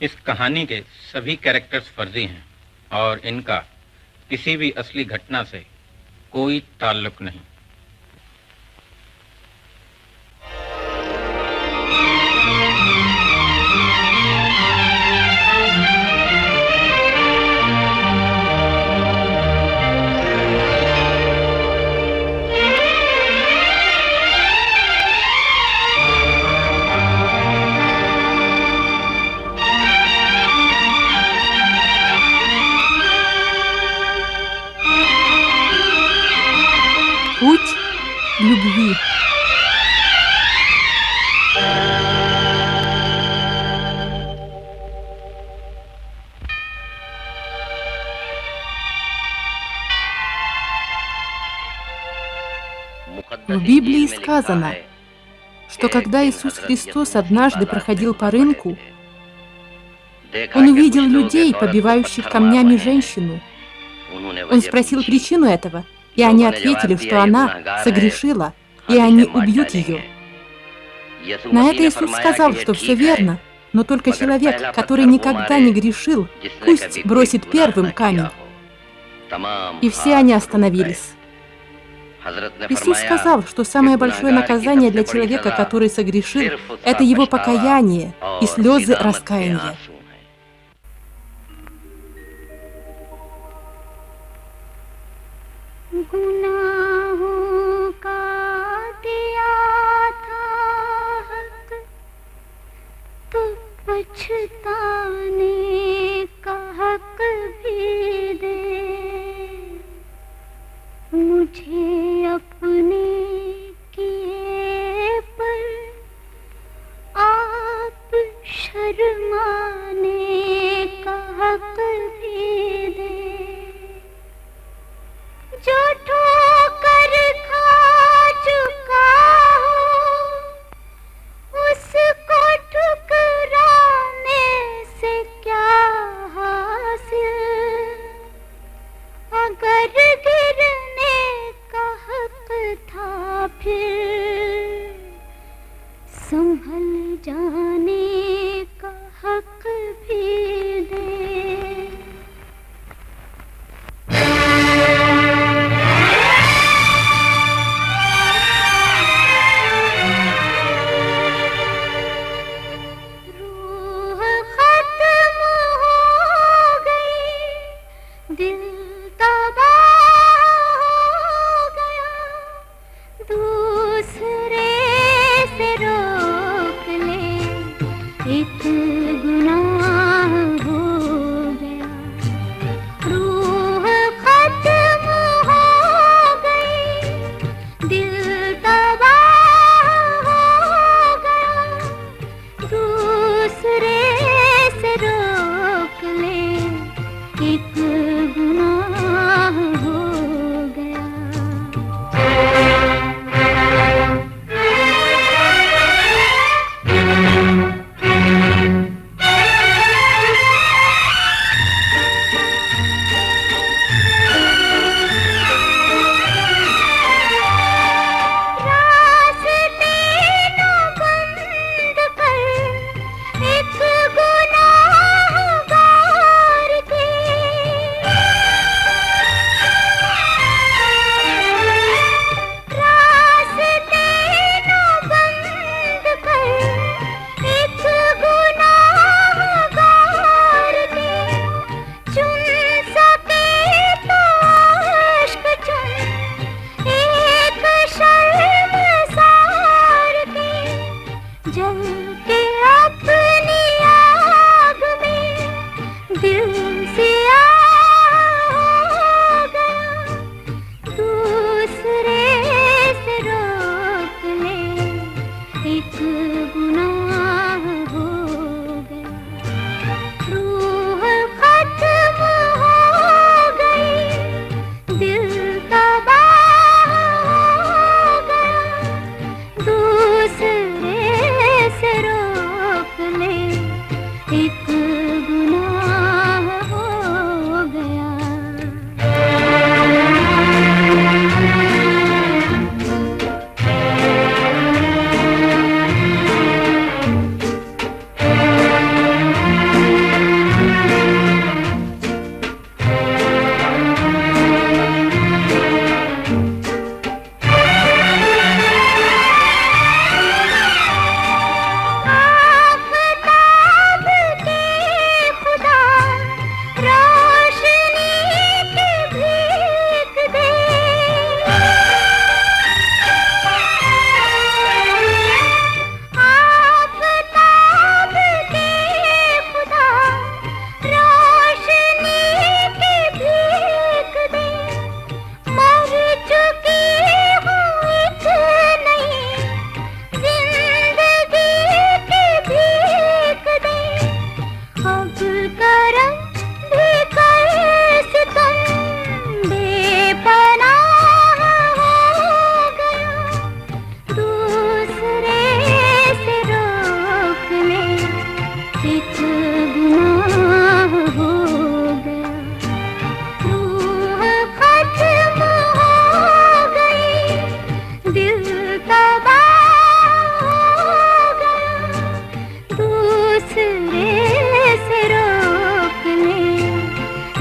इस कहानी के सभी कैरेक्टर्स फर्जी हैं और इनका किसी भी असली घटना से कोई ताल्लुक नहीं। Путь любви. В Библии сказано, что когда Иисус Христос однажды проходил по рынку, Он увидел людей, побивающих камнями женщину. Он спросил причину этого, и они ответили, что она согрешила, и они убьют ее. На это Иисус сказал, что все верно, но только человек, который никогда не грешил, пусть бросит первым камень. И все они остановились. Иисус сказал, что самое большое наказание для человека, который согрешил, это его покаяние и слезы раскаяния. गुनाहों का दिया था हक, तो पछताने का हक भी दे। मुझे अपने किए पर आप शर्माने का हक भी दे। जो ठोकर खा चुका हो, उसको ठुकराने से क्या हासिल। अगर गिरने का हक था फिर संभल जाने का हक भी दे।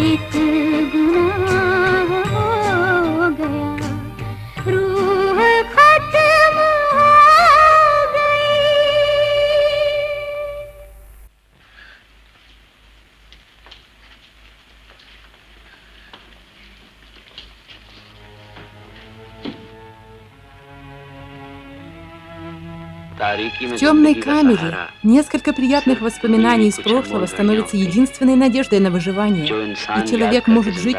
एक गुनाह हो गया, रूह खत्म हो गई। В темной камере несколько приятных воспоминаний из прошлого становятся единственной надеждой на выживание, и человек может жить,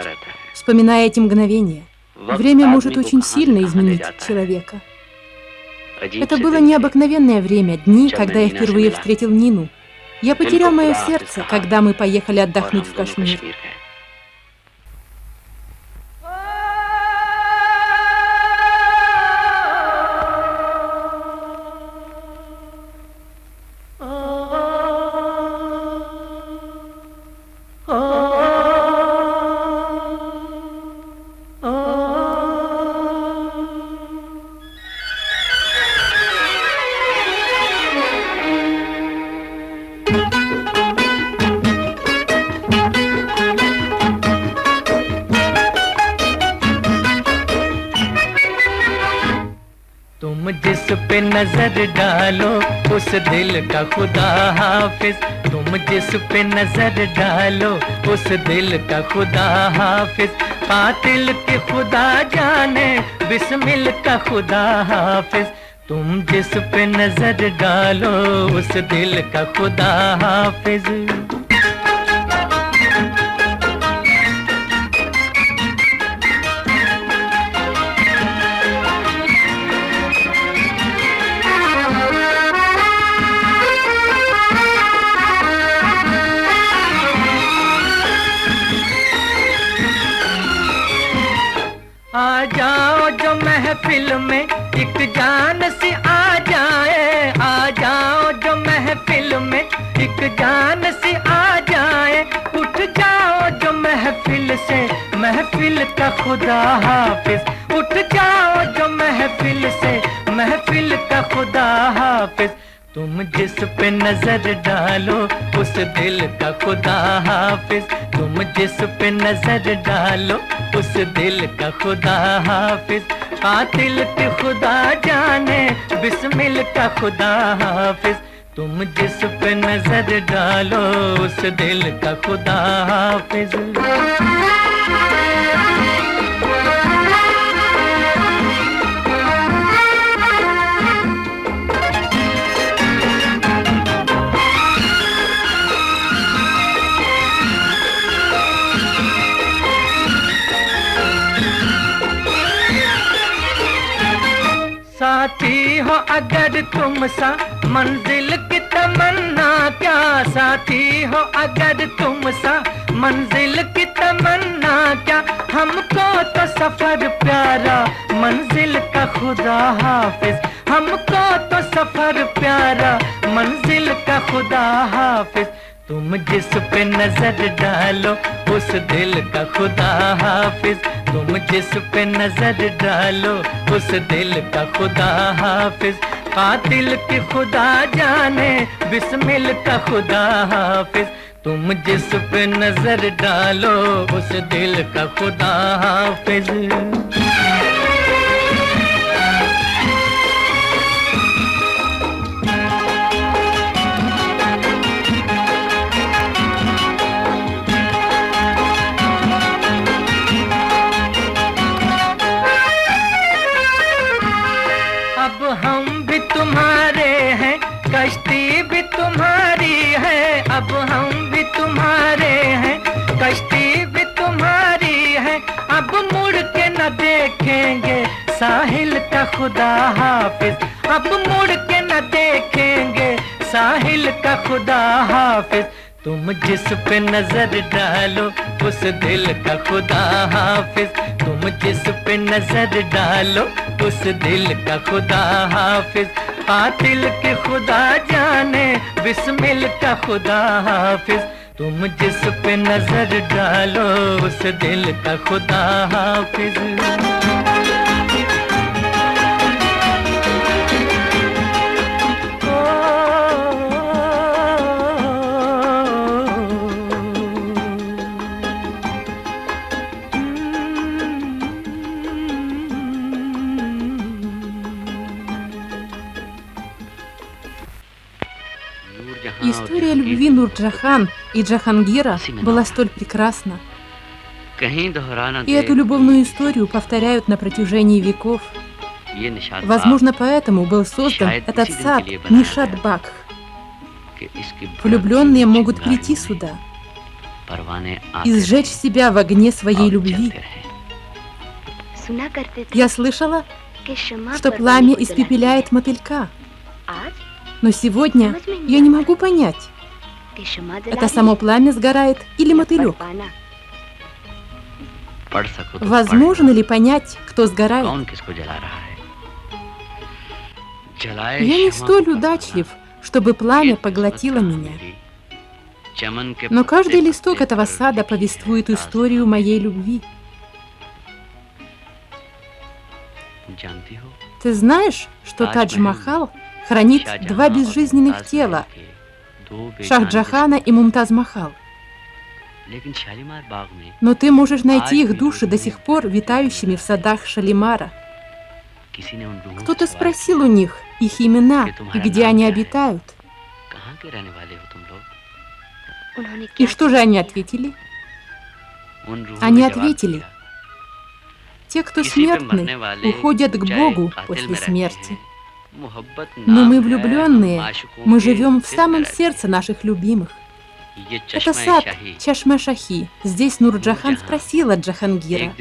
вспоминая эти мгновения. Время может очень сильно изменить человека. Это было необыкновенное время, дни, когда я впервые встретил Нину. Я потерял мое сердце, когда мы поехали отдохнуть в Кашмир. तुम जिस पे नजर डालो उस दिल का खुदा हाफिज, तुम जिस पे नजर डालो उस दिल का खुदा हाफिज, कातिल के खुदा जाने बिस्मिल का खुदा हाफिज, तुम जिस पे नजर डालो उस दिल का खुदा हाफिज। आ जाओ जो महफिल में एक जान सी आ जाए, आ जाओ जो महफिल में एक जान सी आ जाए, उठ जाओ जो महफिल से महफिल का खुदा हाफिज, उठ जाओ जो महफिल से महफिल का खुदा हाफिज, तुम जिस पे नजर डालो उस दिल का खुदा हाफिज, तुम जिस पे नजर डालो उस दिल का खुदा हाफिज, कातिल के खुदा जाने बिस्मिल का खुदा हाफिज, तुम जिस पे नजर डालो उस दिल का खुदा हाफिज। साथी हो अगर तुम सा मंजिल की तमन्ना क्या, साथी हो अगर तुम सा मंजिल की तमन्ना क्या, हमको तो सफर प्यारा मंजिल का खुदा हाफिज, हमको तो सफर प्यारा मंजिल का खुदा हाफिज, तुम जिस पे नजर डालो उस दिल का खुदा हाफिज, तुम जिस पे नजर डालो उस दिल का खुदा हाफिज, कातिल के खुदा जाने बिस्मिल का खुदा हाफिज, तुम जिस पे नजर डालो उस दिल का खुदा हाफिज। अब हम भी तुम्हारे हैं, कश्ती भी तुम्हारी है, अब हम भी तुम्हारे हैं, कश्ती भी तुम्हारी है, अब मुड़ के न देखेंगे साहिल का खुदा हाफिज, अब मुड़ के न देखेंगे साहिल का खुदा हाफिज, तुम जिस पे नजर डालो उस दिल का खुदा हाफिज, तुम जिस पे नजर डालो उस दिल का खुदा हाफिज, कातिल के खुदा जाने बिस्मिल का खुदा हाफिज, तुम जिस पे नजर डालो उस दिल का खुदा हाफिज। История любви Нурджахан и Джахангира была столь прекрасна. И эту любовную историю повторяют на протяжении веков. Возможно, поэтому был создан этот сад Нишат-Багх. Влюбленные могут прийти сюда и сжечь себя в огне своей любви. Я слышала, что пламя испепеляет мотылька. Но сегодня я не могу понять, это само пламя сгорает или мотылек. Возможно ли понять, кто сгорает? Я не столь удачлив, чтобы пламя поглотило меня. Но каждый листок этого сада повествует историю моей любви. Ты знаешь, что Тадж-Махал хранит два безжизненных тела — Шах-Джахана и Мумтаз-Махал. Но ты можешь найти их души до сих пор витающими в садах Шалимара. Кто-то спросил у них их имена и где они обитают. И что же они ответили? Они ответили: те, кто смертны, уходят к Богу после смерти. Но мы влюбленные, мы живем в самом сердце наших любимых. Это сад Чашма-Шахи. Здесь Нурджахан спросила Джахангира,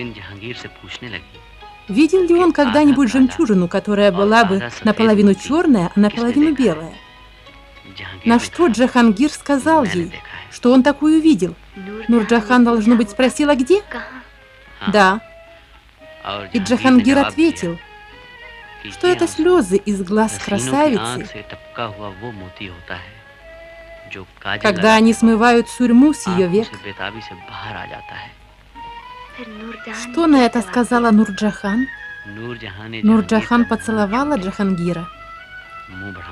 видел ли он когда-нибудь жемчужину, которая была бы наполовину черная, а наполовину белая. На что Джахангир сказал ей, что он такую видел. Нурджахан, должно быть, спросила, где? Да. И Джахангир ответил, что это слезы из глаз красавицы, когда они смывают сурьму с ее век. Что на это сказала Нурджахан? Нурджахан поцеловала Джахангира.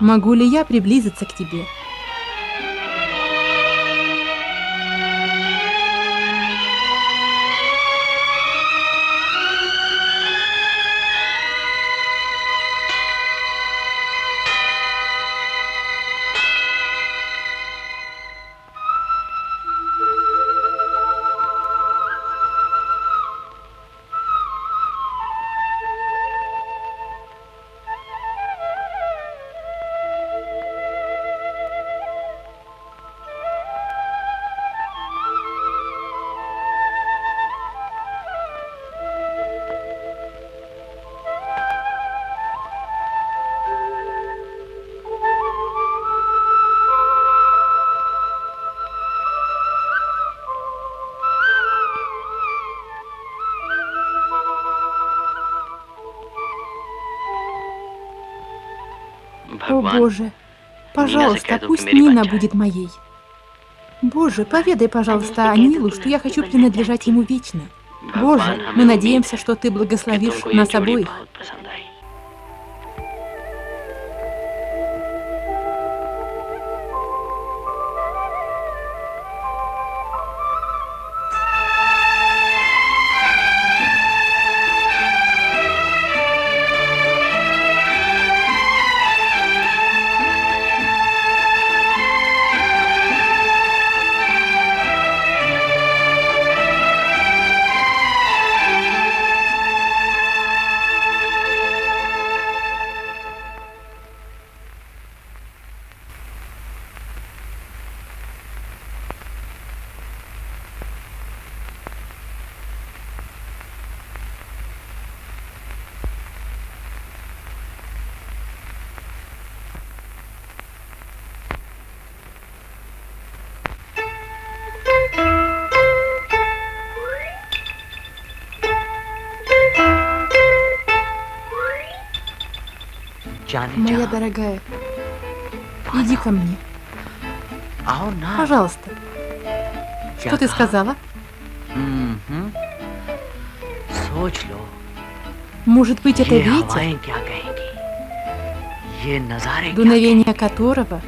Могу ли я приблизиться к тебе? О Боже, пожалуйста, пусть Нина будет моей. Боже, поведай, пожалуйста, Анилу, что я хочу принадлежать ему вечно. Боже, мы надеемся, что ты благословишь нас обоих. Моя дорогая, иди ко мне. Пожалуйста. Что ты сказала? Может быть, это ветер, дуновение которого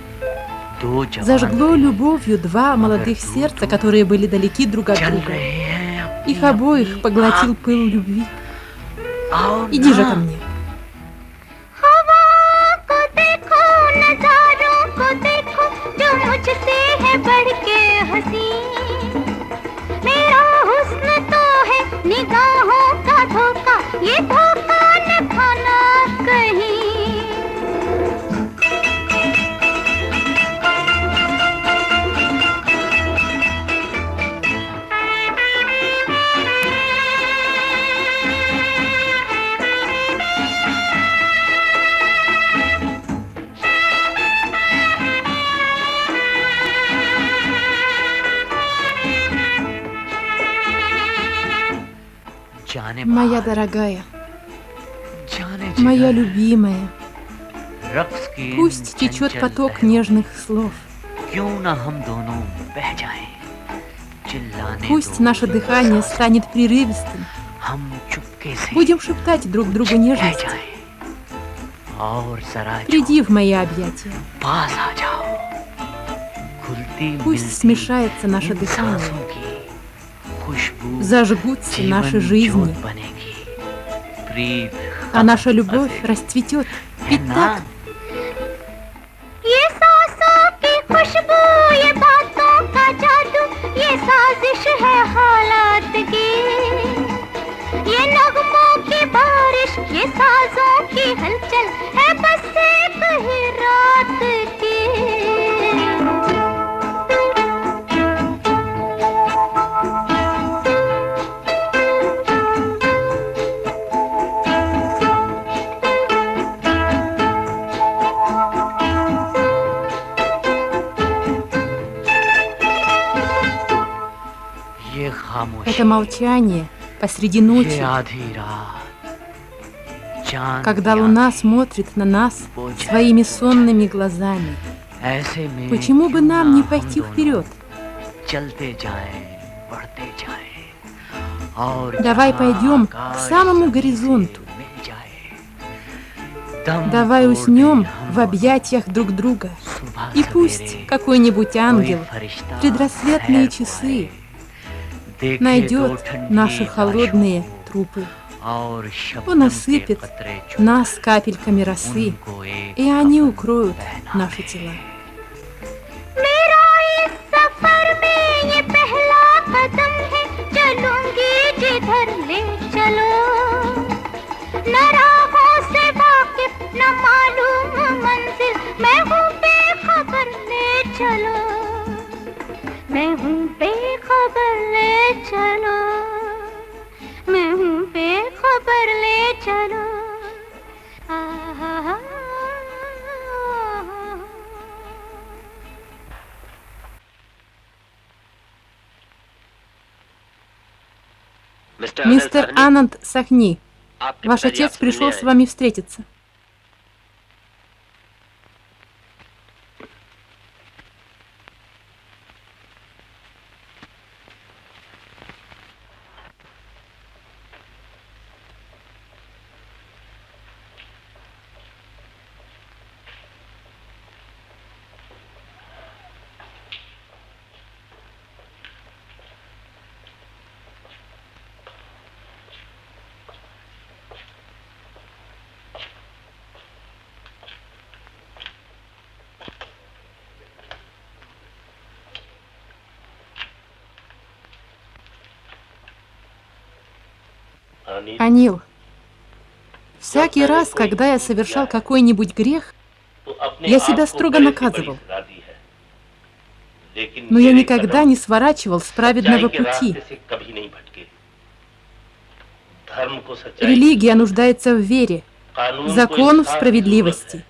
зажгло любовью два молодых сердца, которые были далеки друг от друга. Их обоих поглотил пыл любви. Иди же ко мне. हवा को देखो, नजारों को देखो, जो मुझसे है बढ़ के हंसी, मेरा हुस्न तो है निगाहों का धोखा, ये धोखा न खाना कहीं। Моя дорогая, моя любимая, пусть течет поток нежных слов. Пусть наше дыхание станет прерывистым. Будем шептать друг другу нежность. Приди в мои объятия. Пусть смешается наше дыхание. Зажгутся наши жизни, а наша любовь расцветет. Ведь так? ये सांसों की खुशबू, ये बातों का जादू, ये साजिश है हालात की, ये नगमों की बारिश, ये साजों की हलचल है बस एक ही रात की। Это молчание посреди ночи, когда луна смотрит на нас своими сонными глазами. Почему бы нам не пойти вперед? Давай пойдем к самому горизонту. Давай уснем в объятиях друг друга. И пусть какой-нибудь ангел в предрассветные часы найдет наши холодные трупы. Он осыпет нас капельками росы, и они укроют наши тела. मेरा इस सफर में ये पहला कदम है, चलूंगी जिधर ले चलो, न राहों से वाकिफ न मालूम मंजिल, मैं हूँ बेखबर ले चलो, मैं हूँ बेखबर ले चलो, मैं हूँ बेखबर ले चलो। Мистер Ананд Сахни, ваш отец пришел с вами встретиться. Анил, всякий раз, когда я совершал какой-нибудь грех, я себя строго наказывал. Но я никогда не сворачивал с праведного пути. Религия нуждается в вере, закон в справедливости.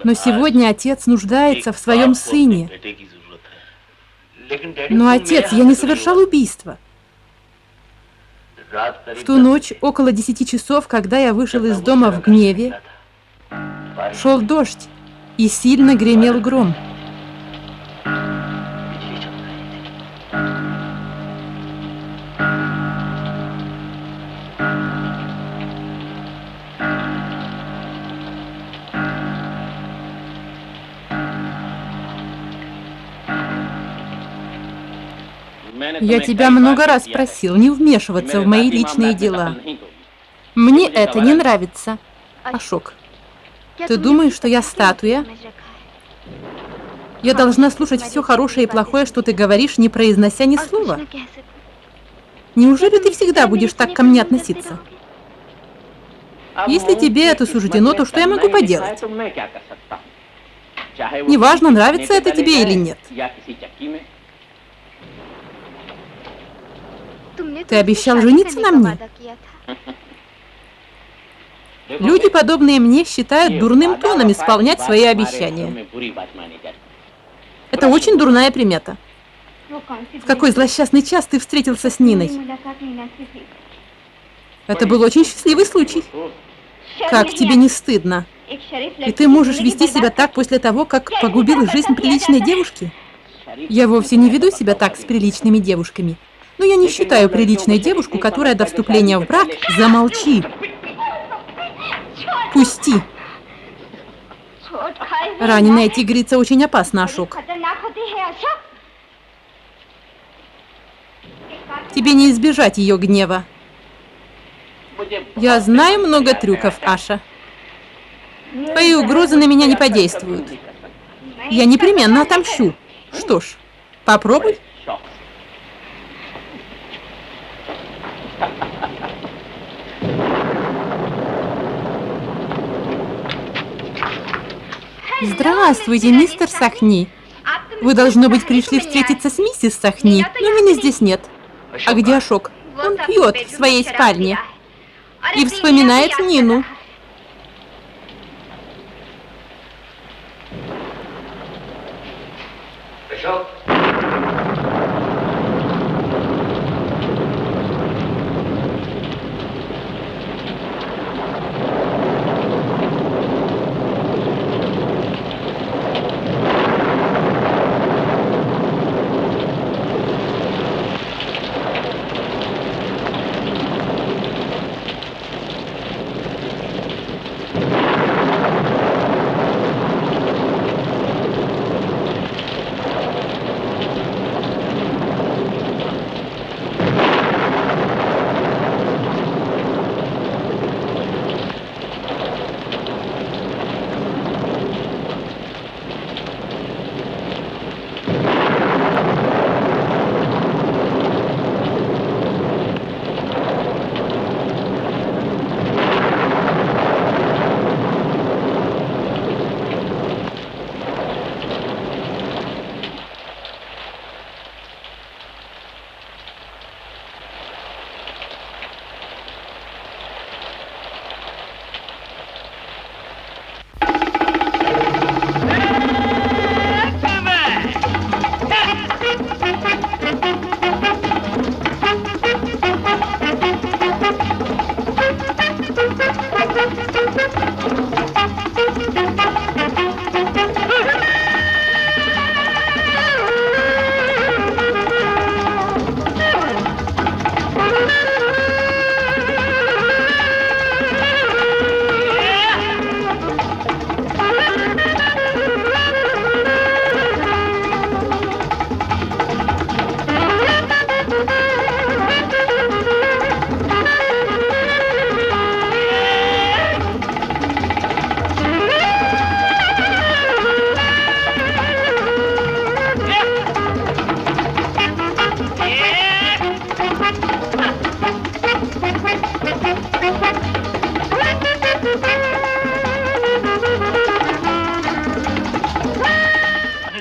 Но сегодня отец нуждается в своем сыне. Но, отец, я не совершал убийства. В ту ночь, около 10 часов, когда я вышел из дома в гневе, шел дождь и сильно гремел гром. Я тебя много раз просил не вмешиваться в мои личные дела. Мне это не нравится. Ашок, ты думаешь, что я статуя? Я должна слушать все хорошее и плохое, что ты говоришь, не произнося ни слова. Неужели ты всегда будешь так ко мне относиться? Если тебе это суждено, то что я могу поделать? Неважно, нравится это тебе или нет. Ты обещал жениться на мне? Люди, подобные мне, считают дурным тоном исполнять свои обещания. Это очень дурная примета. В какой злосчастный час ты встретился с Ниной? Это был очень счастливый случай. Как тебе не стыдно? И ты можешь вести себя так после того, как погубил жизнь приличной девушки? Я вовсе не веду себя так с приличными девушками. Но я не считаю приличной девушку, которая до вступления в брак... Замолчи! Пусти! Раненая тигрица очень опасна, Ашок. Тебе не избежать ее гнева. Я знаю много трюков, Аша. Твои угрозы на меня не подействуют. Я непременно отомщу. Что ж, попробуй. Здравствуйте, мистер Сахни. Вы, должно быть, пришли встретиться с миссис Сахни, но меня здесь нет. А где Ашок? Он пьет в своей спальне и вспоминает Нину.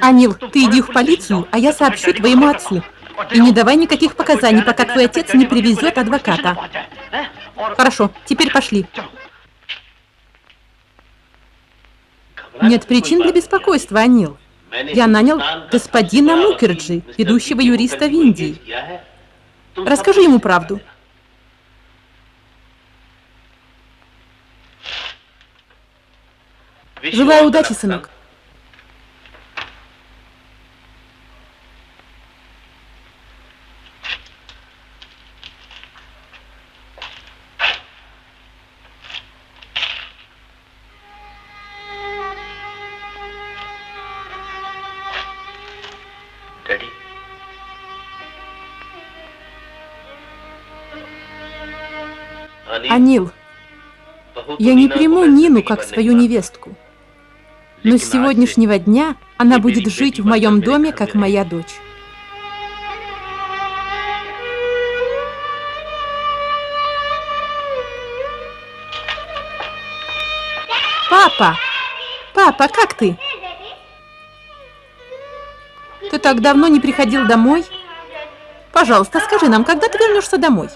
Анил, ты иди в полицию, а я сообщу твоему отцу. И не давай никаких показаний, пока твой отец не привезет адвоката. Хорошо, теперь пошли. Нет причин для беспокойства, Анил. Я нанял господина Мукерджи, ведущего юриста в Индии. Расскажи ему правду. Желаю удачи, сынок. Анил, я не приму Нину как свою невестку. Но с сегодняшнего дня она будет жить в моем доме, как моя дочь. Папа! Папа, как ты? Ты так давно не приходил домой? Пожалуйста, скажи нам, когда ты вернешься домой?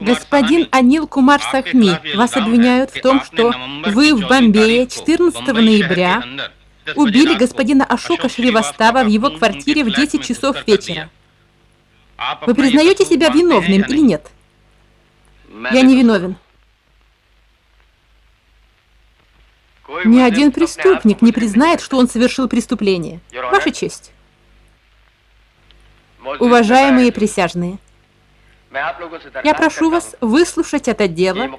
Господин Анил Кумар Сахни, вас обвиняют в том, что вы в Бомбее 14 ноября убили господина Ашока Шривастава в его квартире в 10 часов вечера. Вы признаете себя виновным или нет? Я не виновен. Ни один преступник не признает, что он совершил преступление. Ваша честь. Уважаемые присяжные, я прошу вас выслушать это дело,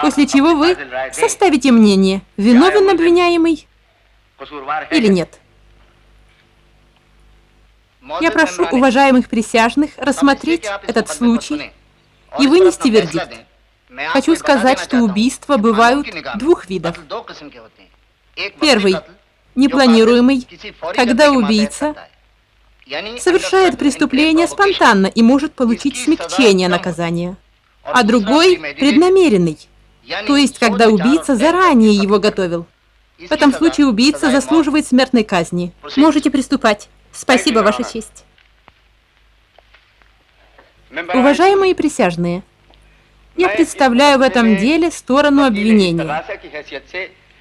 после чего вы составите мнение, виновен обвиняемый или нет. Я прошу уважаемых присяжных рассмотреть этот случай и вынести вердикт. Хочу сказать, что убийства бывают двух видов. Первый – непланируемый, когда убийца совершает преступление спонтанно и может получить смягчение наказания. А другой – преднамеренный, то есть когда убийца заранее его готовил. В этом случае убийца заслуживает смертной казни. Можете приступать. Спасибо, Ваша честь. Уважаемые присяжные, я представляю в этом деле сторону обвинения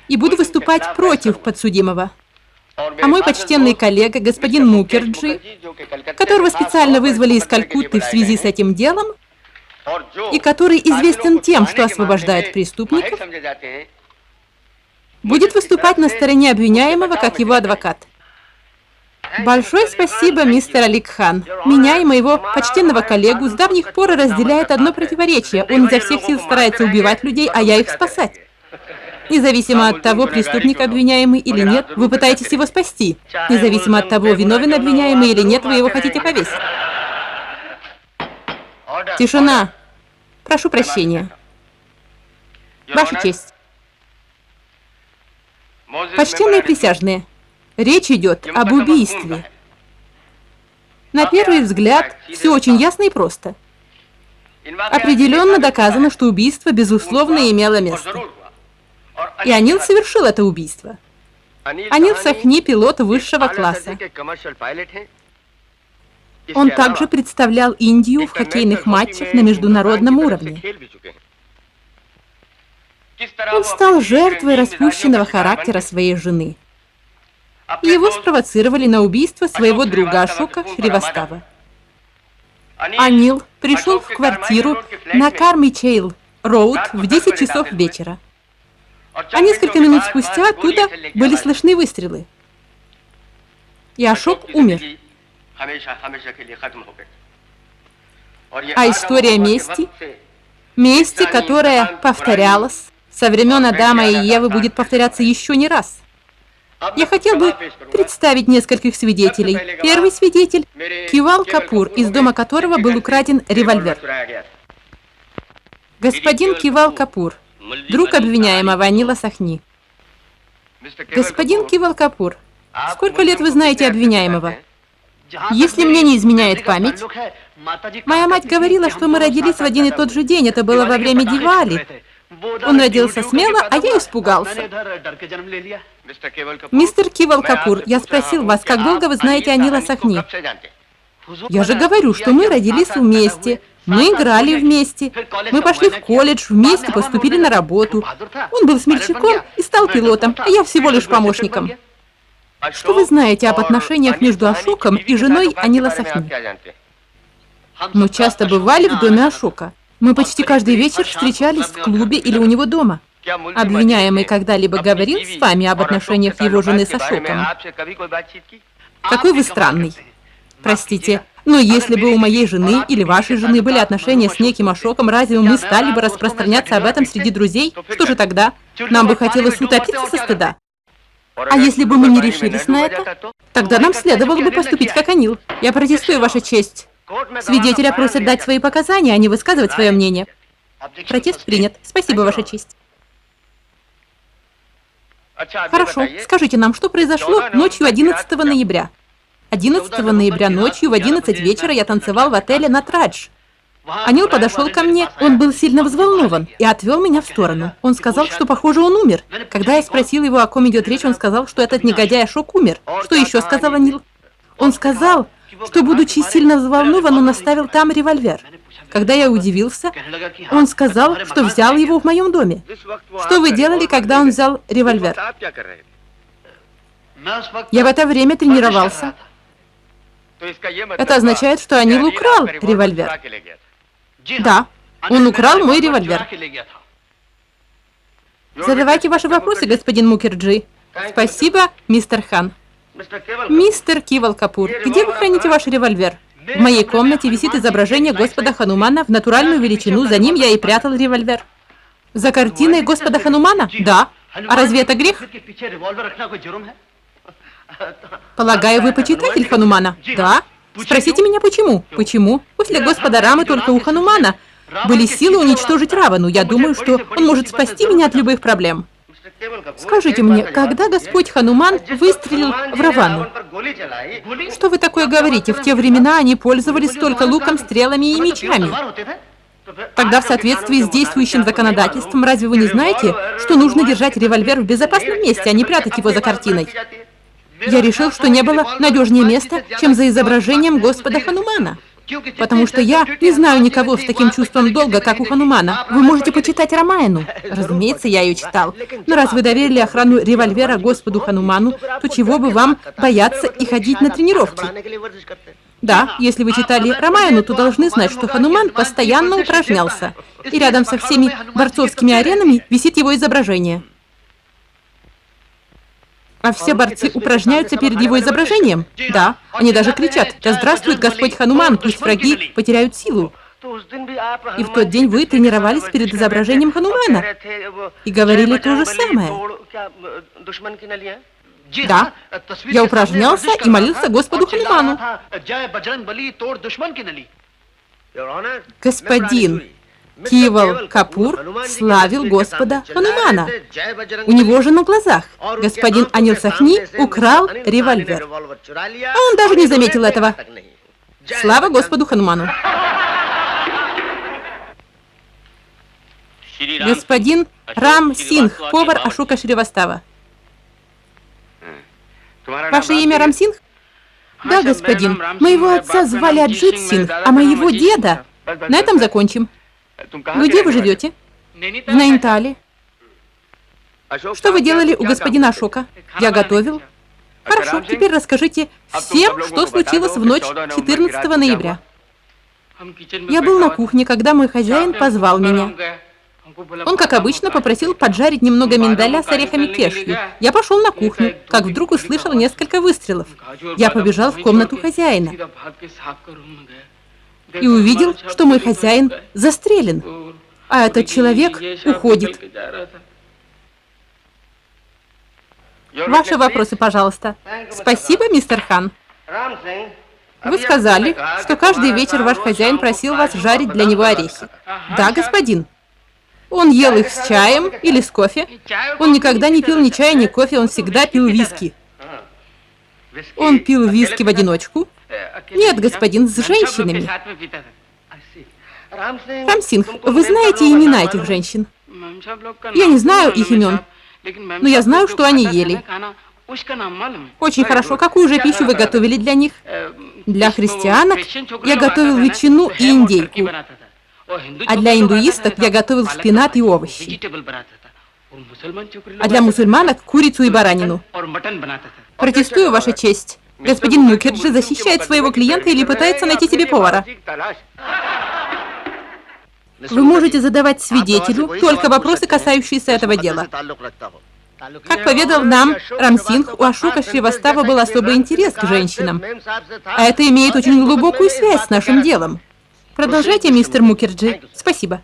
и буду выступать против подсудимого. А мой почтенный коллега, господин Мукерджи, которого специально вызвали из Калькутты в связи с этим делом, и который известен тем, что освобождает преступников, будет выступать на стороне обвиняемого как его адвокат. Большое спасибо, мистер Алик Хан. Меня и моего почтенного коллегу с давних пор разделяет одно противоречие. Он изо всех сил старается убивать людей, а я их спасать. Независимо от того, преступник обвиняемый или нет, вы пытаетесь его спасти. Независимо от того, виновен обвиняемый или нет, вы его хотите повесить. Тишина. Прошу прощения. Ваша честь. Почтенные присяжные, речь идет об убийстве. На первый взгляд, все очень ясно и просто. Определенно доказано, что убийство, безусловно, имело место. И Анил совершил это убийство. Анил Сахни – пилот высшего класса. Он также представлял Индию в хоккейных матчах на международном уровне. Он стал жертвой распущенного характера своей жены. Его спровоцировали на убийство своего друга Ашока Шривастава. Анил пришел в квартиру на Кармичейл Роуд в 10 часов вечера. А несколько минут спустя оттуда были слышны выстрелы. И Ашок умер. А история мести, которая повторялась со времен Адама и Евы, будет повторяться еще не раз. Я хотел бы представить нескольких свидетелей. Первый свидетель – Кивал Капур, из дома которого был украден револьвер. Господин Кивал Капур, друг обвиняемого Анила Сахни. Господин Кивал Капур, сколько лет вы знаете обвиняемого? Если мне не изменяет память, моя мать говорила, что мы родились в один и тот же день. Это было во время Дивали. Он родился смело, а я испугался. Мистер Кивал Капур, я спросил вас, как долго вы знаете Анила Сахни? Я же говорю, что мы родились вместе, мы играли вместе, мы пошли в колледж, вместе поступили на работу. Он был смельчаком и стал пилотом, а я всего лишь помощником. Что вы знаете об отношениях между Ашоком и женой Анила Сахни? Мы часто бывали в доме Ашока. Мы почти каждый вечер встречались в клубе или у него дома. Обвиняемый когда-либо говорил с вами об отношениях его жены с Ашоком? Какой вы странный. Простите, но если бы у моей жены или вашей жены были отношения с неким Ашоком, разве мы стали бы распространяться об этом среди друзей? Что же тогда? Нам бы хотелось утопиться со стыда. А если бы мы не решились на это, тогда нам следовало бы поступить как Анил. Я протестую, Ваша честь. Свидетеля просят дать свои показания, а не высказывать свое мнение. Протест принят. Спасибо, Ваша честь. Хорошо, скажите нам, что произошло ночью 11 ноября? 11 ноября ночью в 11 вечера я танцевал в отеле «Натрадж». Анил подошел ко мне, он был сильно взволнован и отвел меня в сторону. Он сказал, что, похоже, он умер. Когда я спросил его, о ком идет речь, он сказал, что этот негодяй Ашок умер. Что еще сказал Анил? Он сказал, что, будучи сильно взволнован, он оставил там револьвер. Когда я удивился, он сказал, что взял его в моем доме. Что вы делали, когда он взял револьвер? Я в это время тренировался. Это означает, что Анил украл револьвер. Да, он украл мой револьвер. Задавайте ваши вопросы, господин Мукерджи. Спасибо, мистер Хан. Мистер Кивал Капур, где вы храните ваш револьвер? В моей комнате висит изображение Господа Ханумана в натуральную величину, за ним я и прятал револьвер. За картиной Господа Ханумана? Да. А разве это грех? Полагаю, вы почитатель Ханумана? Да. Спросите меня, почему? Почему? После Господа Рамы только у Ханумана были силы уничтожить Равану. Я думаю, что он может спасти меня от любых проблем. Скажите мне, когда Господь Хануман выстрелил в Равану? Что вы такое говорите? В те времена они пользовались только луком, стрелами и мечами. Тогда в соответствии с действующим законодательством, разве вы не знаете, что нужно держать револьвер в безопасном месте, а не прятать его за картиной? Я решил, что не было надежнее места, чем за изображением Господа Ханумана. Потому что я не знаю никого с таким чувством долга, как у Ханумана. Вы можете почитать Рамаяну. Разумеется, я ее читал. Но раз вы доверили охрану револьвера Господу Хануману, то чего бы вам бояться и ходить на тренировки? Да, если вы читали Рамаяну, то должны знать, что Хануман постоянно упражнялся. И рядом со всеми борцовскими аренами висит его изображение. А все борцы упражняются перед его изображением? Да. Они даже кричат: «Да здравствует Господь Хануман, пусть враги потеряют силу». И в тот день вы тренировались перед изображением Ханумана и говорили то же самое. Да. Я упражнялся и молился Господу Хануману. Господин Кивал Капур славил Господа Ханумана. У него же на глазах господин Анил Сахни украл револьвер. А он даже не заметил этого. Слава Господу Хануману. Господин Рам Сингх, повар Ашока Шривастава. Ваше имя Рам Сингх? Да, господин. Моего отца звали Аджит Сингх, а моего деда... На этом закончим. Вы где вы живете? В Найнитале. Что вы делали у господина Ашока? Я готовил. Хорошо, теперь расскажите всем, что случилось в ночь 14 ноября. Я был на кухне, когда мой хозяин позвал меня. Он, как обычно, попросил поджарить немного миндаля с орехами кешью. Я пошел на кухню, как вдруг услышал несколько выстрелов. Я побежал в комнату хозяина и увидел, что мой хозяин застрелен, а этот человек уходит. Ваши вопросы, пожалуйста. Спасибо, мистер Хан. Вы сказали, что каждый вечер ваш хозяин просил вас жарить для него орехи. Да, господин. Он ел их с чаем или с кофе. Он никогда не пил ни чая, ни кофе, он всегда пил виски. Он пил виски в одиночку? Нет, господин, с женщинами. Рам Сингх, вы знаете имена этих женщин? Я не знаю их имен, но я знаю, что они ели. Очень хорошо. Какую же пищу вы готовили для них? Для христианок я готовил ветчину и индейку, а для индуистов я готовил шпинат и овощи, а для мусульманок курицу и баранину. Протестую, Ваша честь. Господин Мукерджи защищает своего клиента или пытается найти себе повара. Вы можете задавать свидетелю только вопросы, касающиеся этого дела. Как поведал нам Рам Сингх, у Ашока Шривастава был особый интерес к женщинам, а это имеет очень глубокую связь с нашим делом. Продолжайте, мистер Мукерджи. Спасибо.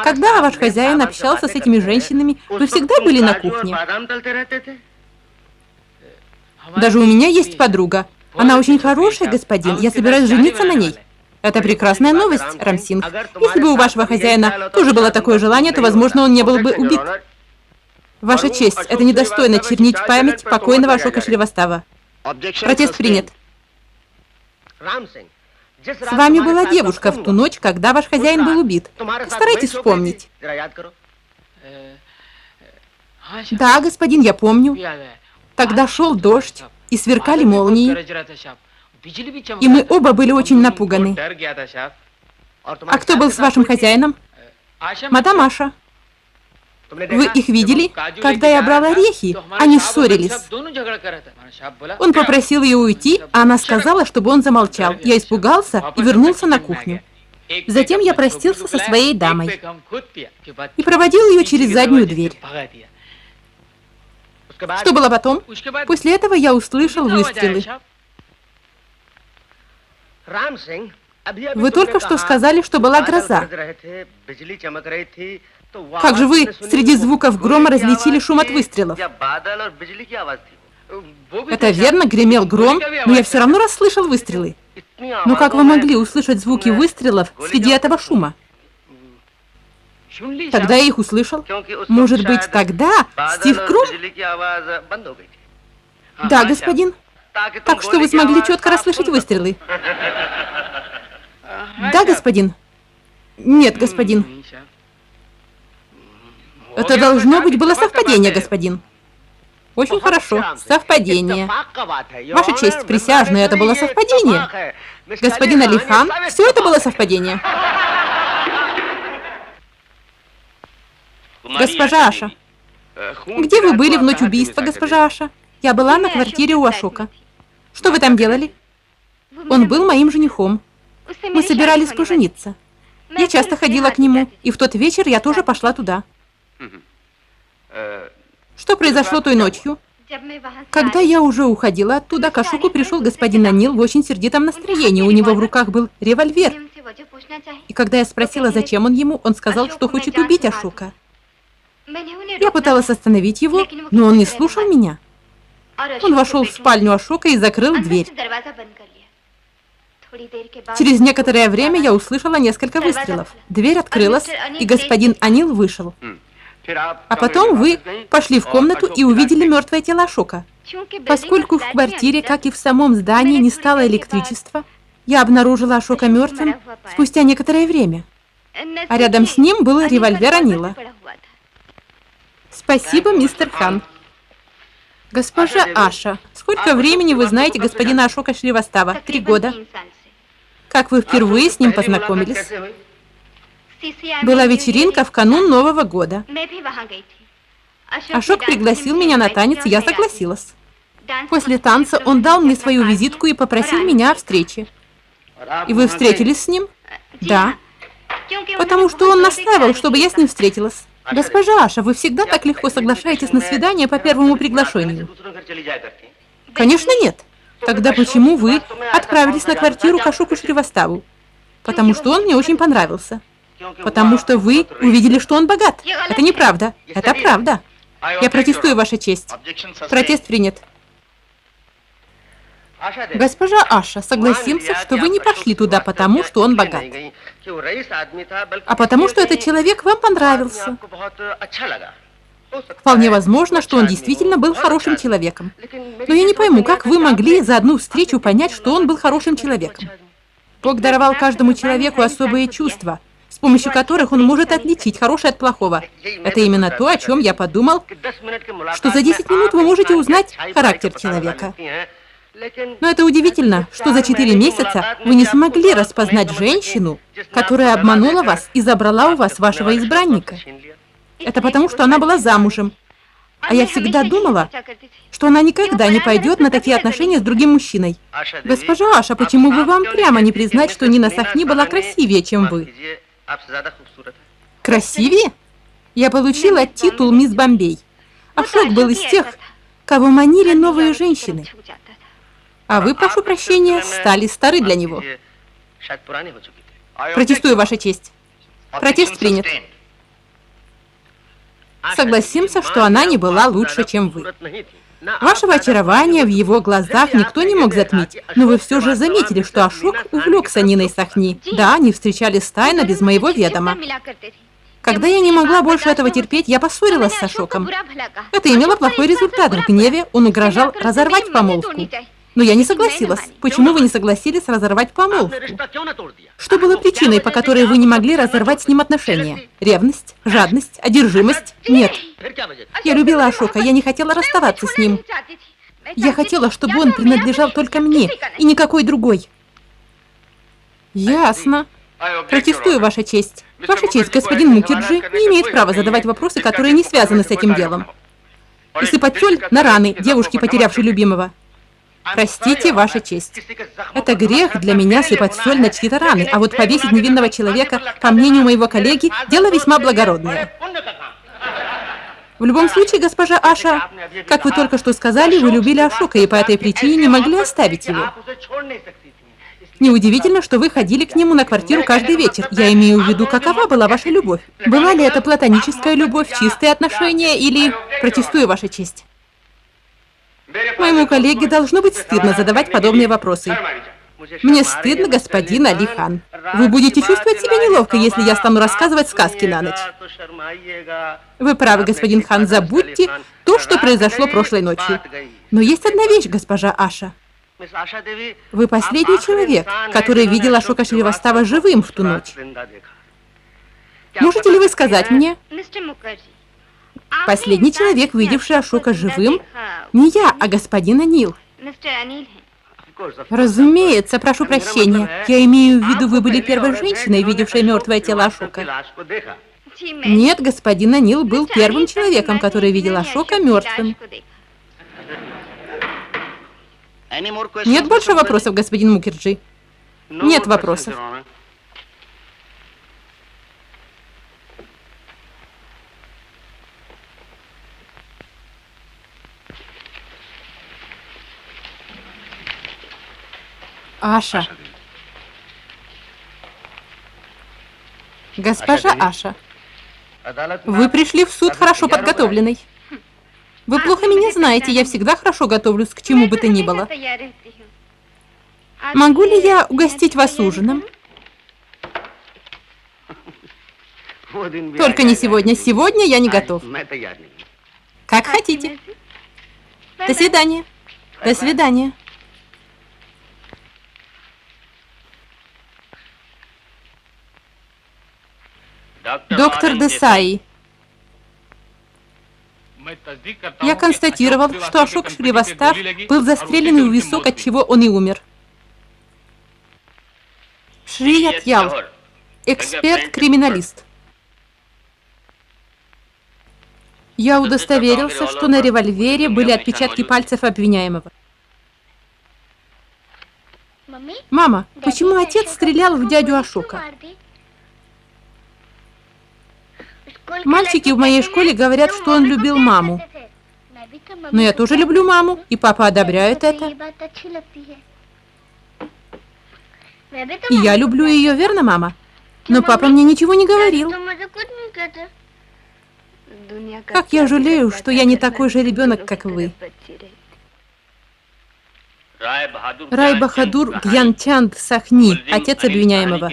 Когда ваш хозяин общался с этими женщинами, вы всегда были на кухне? Даже у меня есть подруга. Она очень хорошая, господин. Я собираюсь жениться на ней. Это прекрасная новость, Рамсинг. Если бы у вашего хозяина тоже было такое желание, то, возможно, он не был бы убит. Ваша честь, это недостойно чернить память покойного Ашока Шривастава. Протест принят. С вами была девушка в ту ночь, когда ваш хозяин был убит. Постарайтесь вспомнить. Да, господин, я помню. Тогда шел дождь, и сверкали молнии, и мы оба были очень напуганы. А кто был с вашим хозяином? Мадам Аша. Вы их видели? Когда я брала орехи, они ссорились. Он попросил ее уйти, а она сказала, чтобы он замолчал. Я испугался и вернулся на кухню. Затем я простился со своей дамой и проводил ее через заднюю дверь. Что было потом? После этого я услышал выстрелы. Вы только что сказали, что была гроза. Как же вы среди звуков грома различили шум от выстрелов? Это верно, гремел гром, но я все равно расслышал выстрелы. Но как вы могли услышать звуки выстрелов среди этого шума? Тогда я их услышал. Может быть, тогда стих гром? Да, господин. Так что вы смогли четко расслышать выстрелы? Да, господин. Нет, господин. Это должно быть было совпадение, господин. Очень хорошо. Совпадение. Ваша честь, присяжные, это было совпадение. Господин Алихан, все это было совпадение. Госпожа Аша. Где вы были в ночь убийства, госпожа Аша? Я была на квартире у Ашока. Что вы там делали? Он был моим женихом. Мы собирались пожениться. Я часто ходила к нему, и в тот вечер я тоже пошла туда. Что произошло той ночью? Когда я уже уходила оттуда, к Ашоку пришел господин Анил в очень сердитом настроении. У него в руках был револьвер. И когда я спросила, зачем он ему, он сказал, что хочет убить Ашока. Я пыталась остановить его, но он не слушал меня. Он вошел в спальню Ашока и закрыл дверь. Через некоторое время я услышала несколько выстрелов. Дверь открылась, и господин Анил вышел. А потом вы пошли в комнату и увидели мертвое тело Ашока. Поскольку в квартире, как и в самом здании, не стало электричества, я обнаружила Ашока мертвым спустя некоторое время. А рядом с ним был револьвер Анила. Спасибо, мистер Хан. Госпожа Аша, сколько времени вы знаете господина Ашока Шривастава? 3 года. Как вы впервые с ним познакомились? Была вечеринка в канун Нового года. Ашок пригласил меня на танец, и я согласилась. После танца он дал мне свою визитку и попросил меня о встрече. И вы встретились с ним? Да. Потому что он настаивал, чтобы я с ним встретилась. Госпожа Аша, вы всегда так легко соглашаетесь на свидание по первому приглашению? Конечно, нет. Тогда почему вы отправились на квартиру к Ашоку Шриваставу? Потому что он мне очень понравился. Потому что вы увидели, что он богат. Это неправда. Это правда. Я протестую, Ваша честь. Протест принят. Госпожа Аша, согласимся, что вы не пошли туда потому, что он богат, а потому, что этот человек вам понравился. Вполне возможно, что он действительно был хорошим человеком. Но я не пойму, как вы могли за одну встречу понять, что он был хорошим человеком. Бог даровал каждому человеку особые чувства, с помощью которых он может отличить хорошее от плохого. Это именно то, о чем я подумал, что за 10 минут вы можете узнать характер человека. Но это удивительно, что за 4 месяца вы не смогли распознать женщину, которая обманула вас и забрала у вас вашего избранника. Это потому, что она была замужем. А я всегда думала, что она никогда не пойдет на такие отношения с другим мужчиной. Госпожа Аша, почему бы вам прямо не признать, что Нина Сахни была красивее, чем вы? Красивее? Я получила титул мисс Бомбей. Ашок был из тех, кого манили новые женщины. А вы, прошу прощения, стали стары для него. Протестую, Ваша честь. Протест принят. Согласимся, что она не была лучше, чем вы. Вашего очарования в его глазах никто не мог затмить, но вы все же заметили, что Ашок увлекся Ниной Сахни. Да, они встречались тайно, без моего ведома. Когда я не могла больше этого терпеть, я поссорилась с Ашоком. Это имело плохой результат. В гневе он угрожал разорвать помолвку. Но я не согласилась. Почему вы не согласились разорвать помолвку? Что было причиной, по которой вы не могли разорвать с ним отношения? Ревность? Жадность? Одержимость? Нет. Я любила Ашока, я не хотела расставаться с ним. Я хотела, чтобы он принадлежал только мне, и никакой другой. Ясно. Протестую, Ваша честь. Ваша честь, господин Мукерджи не имеет права задавать вопросы, которые не связаны с этим делом. И сыпать соль на раны девушки, потерявшей любимого. Простите, Ваша честь. Это грех для меня сыпать соль на чьи-то раны, а вот повесить невинного человека, по мнению моего коллеги, дело весьма благородное. В любом случае, госпожа Аша, как вы только что сказали, вы любили Ашока и по этой причине не могли оставить его. Неудивительно, что вы ходили к нему на квартиру каждый вечер. Я имею в виду, какова была ваша любовь? Была ли это платоническая любовь, чистые отношения или... Протестую, Ваша честь. Моему коллеге должно быть стыдно задавать подобные вопросы. Мне стыдно, господин Али хан. Вы будете чувствовать себя неловко, если я стану рассказывать сказки на ночь. Вы правы, господин хан, забудьте то, что произошло прошлой ночью. Но есть одна вещь, госпожа Аша. Вы последний человек, который видел Ашока Шривастава живым в ту ночь. Можете ли вы сказать мне? Последний человек, видевший Ашока живым, не я, а господин Анил. Разумеется, прошу прощения. Я имею в виду, вы были первой женщиной, видевшей мертвое тело Ашока. Нет, господин Анил был первым человеком, который видел Ашока мертвым. Нет больше вопросов, господин Мукерджи? Нет вопросов. Аша. Госпожа Аша, вы пришли в суд хорошо подготовленной. Вы плохо меня знаете, я всегда хорошо готовлюсь к чему бы то ни было. Могу ли я угостить вас ужином? Только не сегодня. Сегодня я не готов. Как хотите. До свидания. До свидания. Доктор Десаи, я констатировал, что Ашок Шривастав был застрелен у висок, от чего он и умер. Шрият Ял, эксперт-криминалист. Я удостоверился, что на револьвере были отпечатки пальцев обвиняемого. Мама, почему отец стрелял в дядю Ашока? Мальчики в моей школе говорят, что он любил маму. Но я тоже люблю маму, и папа одобряет это. И я люблю ее, верно, мама? Но папа мне ничего не говорил. Как я жалею, что я не такой же ребенок, как вы. Рай Бахадур Гьянчанд Сахни, отец обвиняемого.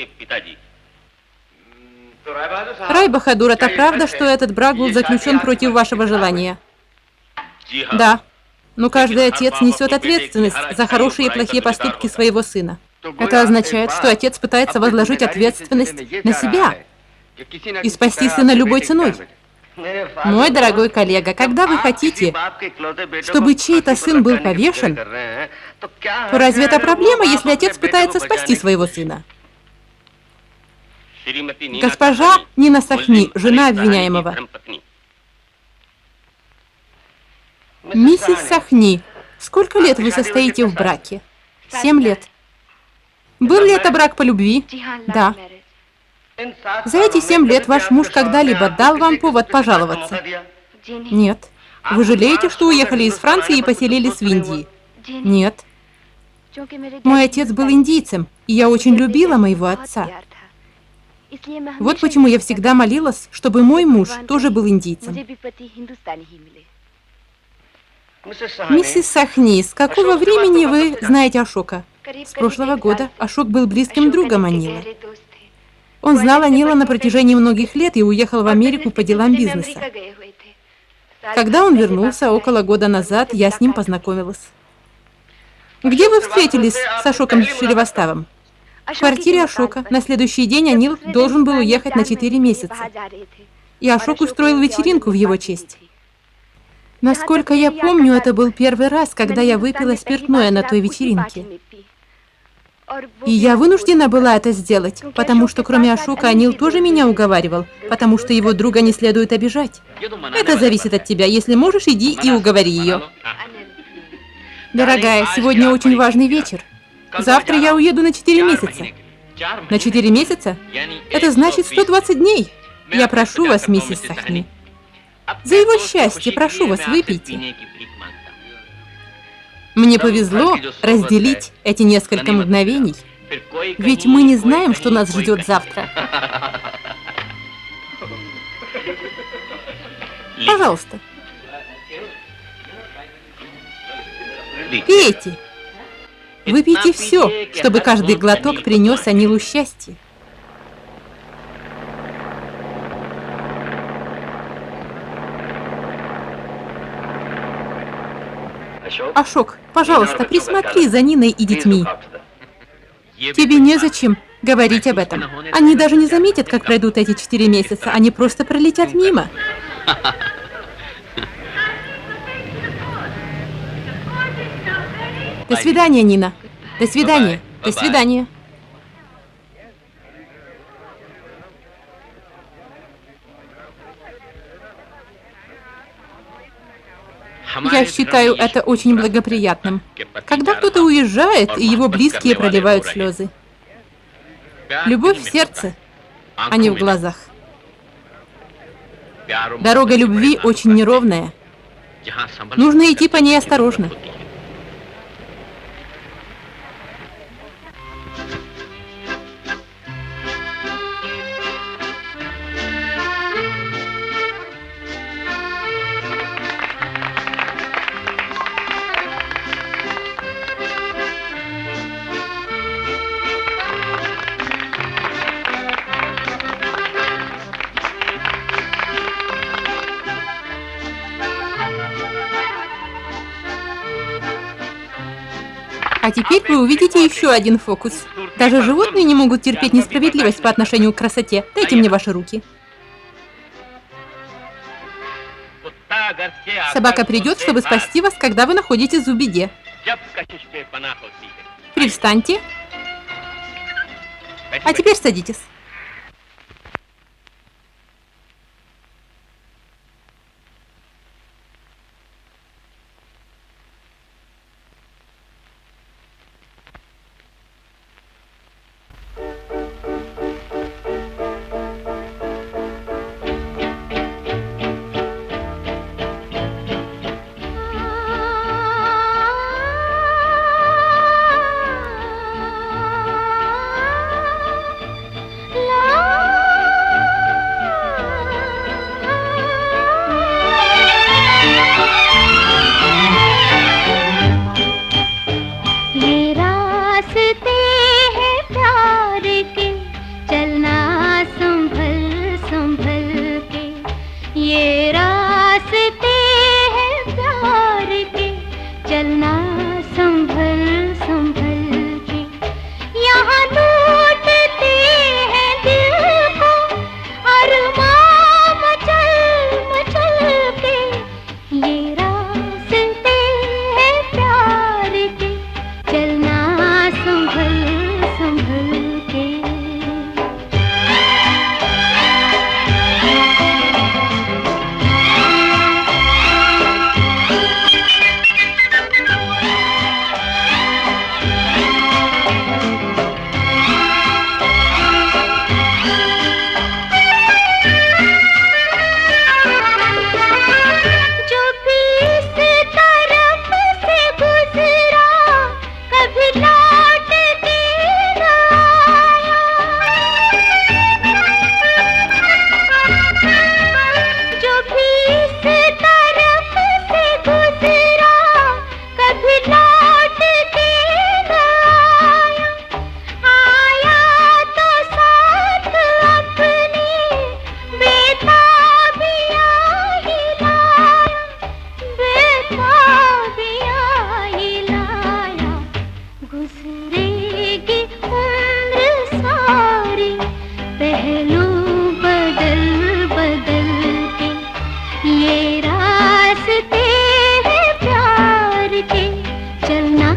Рай Бахадур, это правда, что этот брак был заключен против вашего желания? Да. Но каждый отец несет ответственность за хорошие и плохие поступки своего сына. Это означает, что отец пытается возложить ответственность на себя и спасти сына любой ценой. Мой дорогой коллега, когда вы хотите, чтобы чей-то сын был повешен, то разве это проблема, если отец пытается спасти своего сына? Госпожа Нина Сахни, жена обвиняемого. Миссис Сахни, сколько лет вы состоите в браке? 7 лет. Был ли это брак по любви? Да. За эти 7 лет ваш муж когда-либо дал вам повод пожаловаться? Нет. Вы жалеете, что уехали из Франции и поселились в Индии? Нет. Мой отец был индийцем, и я очень любила моего отца. Вот почему я всегда молилась, чтобы мой муж тоже был индийцем. Миссис Сахни, с какого времени вы знаете Ашока? С прошлого года. Ашок был близким другом Анила. Он знал Анила на протяжении многих лет и уехал в Америку по делам бизнеса. Когда он вернулся около года назад, я с ним познакомилась. Где вы встретились с Ашоком Шриваставом? В квартире Ашока. На следующий день Анил должен был уехать на 4 месяца. И Ашок устроил вечеринку в его честь. Насколько я помню, это был первый раз, когда я выпила спиртное на той вечеринке. И я вынуждена была это сделать, потому что кроме Ашока Анил тоже меня уговаривал, потому что его друга не следует обижать. Это зависит от тебя. Если можешь, иди и уговори ее. Дорогая, сегодня очень важный вечер. Завтра я уеду на 4 месяца. На 4 месяца? Это значит 120 дней. Я прошу вас, миссис Сахни. За его счастье, прошу вас, выпейте. Мне повезло разделить эти несколько мгновений, ведь мы не знаем, что нас ждет завтра. Пожалуйста. Пейте. Выпейте все, чтобы каждый глоток принес Анилу счастье. Ашок, пожалуйста, присмотри за Ниной и детьми. Тебе незачем говорить об этом. Они даже не заметят, как пройдут эти 4 месяца. Они просто пролетят мимо. До свидания, Нина. До свидания. До свидания. Я считаю это очень благоприятным, когда кто-то уезжает, и его близкие проливают слезы. Любовь в сердце, а не в глазах. Дорога любви очень неровная. Нужно идти по ней осторожно. А теперь вы увидите еще один фокус. Даже животные не могут терпеть несправедливость по отношению к красоте. Дайте мне ваши руки. Собака придет, чтобы спасти вас, когда вы находитесь в беде. Привстаньте. А теперь садитесь. वादियाँ ये लाया, गुजरेगी उम्र सारी पहलू बदल बदल के, ये रास्ते हैं प्यार के, चलना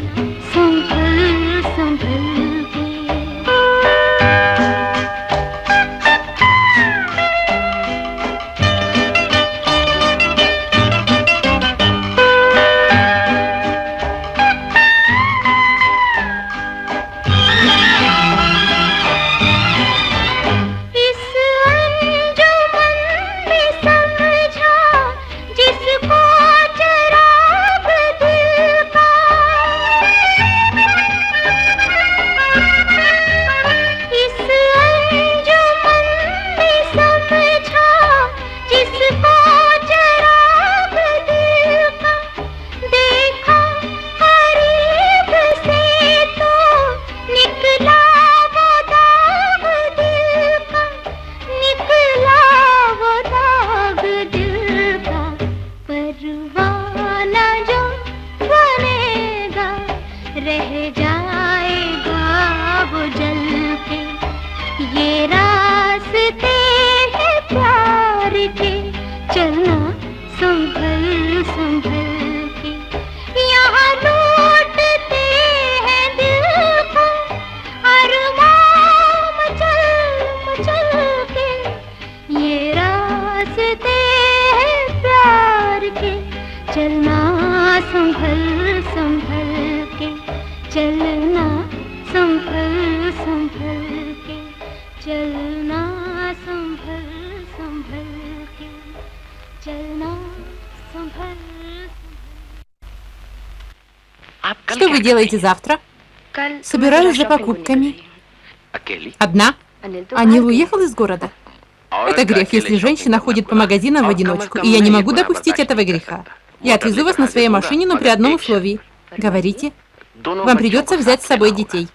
संभल संभल के। इस अंजुमन में समझा जिसको चराग दिल का, इस अंजुमन में समझा जिसको चराग दिल का, देखा करीब से तो निकला वो दाग दिल का, निकला वो दाग दिल का। परवाना जो बनेगा रह जाएगा वो जल के, ये रास्ते हैं प्यार के, चलना संभल संभल के। यहाँ लूटते हैं दिल को अरमान मचल मचल के, ये रास्ते हैं प्यार के, चलना संभल संभल के, चलना संभल संभल के, चलना संभल संभल के, चलना संभल। Что вы делаете завтра? Собираюсь за покупками. Одна? Анил уехал из города? Это грех, если женщина ходит по магазинам в одиночку, и я не могу допустить этого греха. Я отвезу вас на своей машине, но при одном условии. Говорите, вам придется взять с собой детей.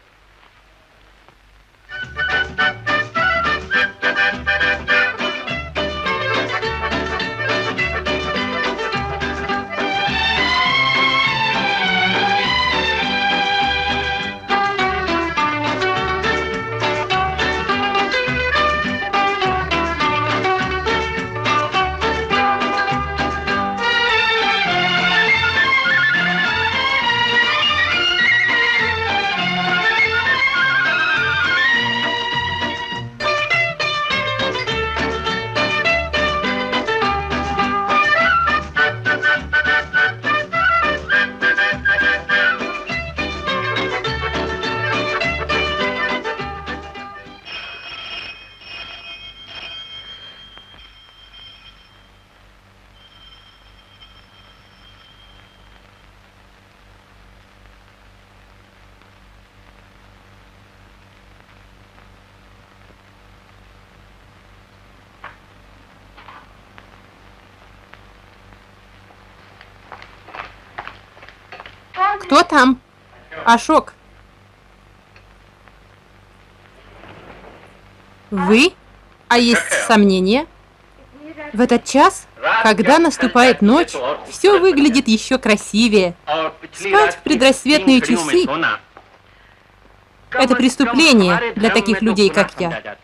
Кто там? Ашок. Вы? А есть сомнения? В этот час, когда наступает ночь, все выглядит еще красивее. Спать в предрассветные часы – это преступление для таких людей, как я.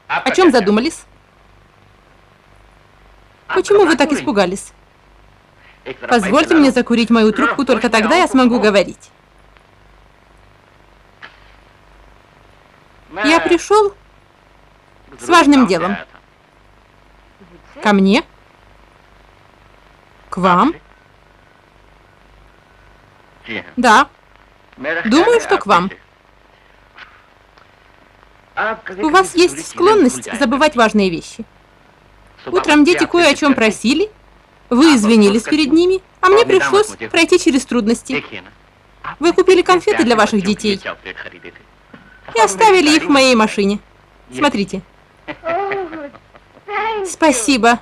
О чем задумались? Почему вы так испугались? Позвольте мне закурить мою трубку, только тогда я смогу говорить. Я пришел с важным делом. Ко мне? К вам? Да. Думаю, что к вам. У вас есть склонность забывать важные вещи. Утром дети кое о чем просили, вы извинились перед ними, а мне пришлось пройти через трудности. Вы купили конфеты для ваших детей и оставили их в моей машине. Смотрите. Спасибо.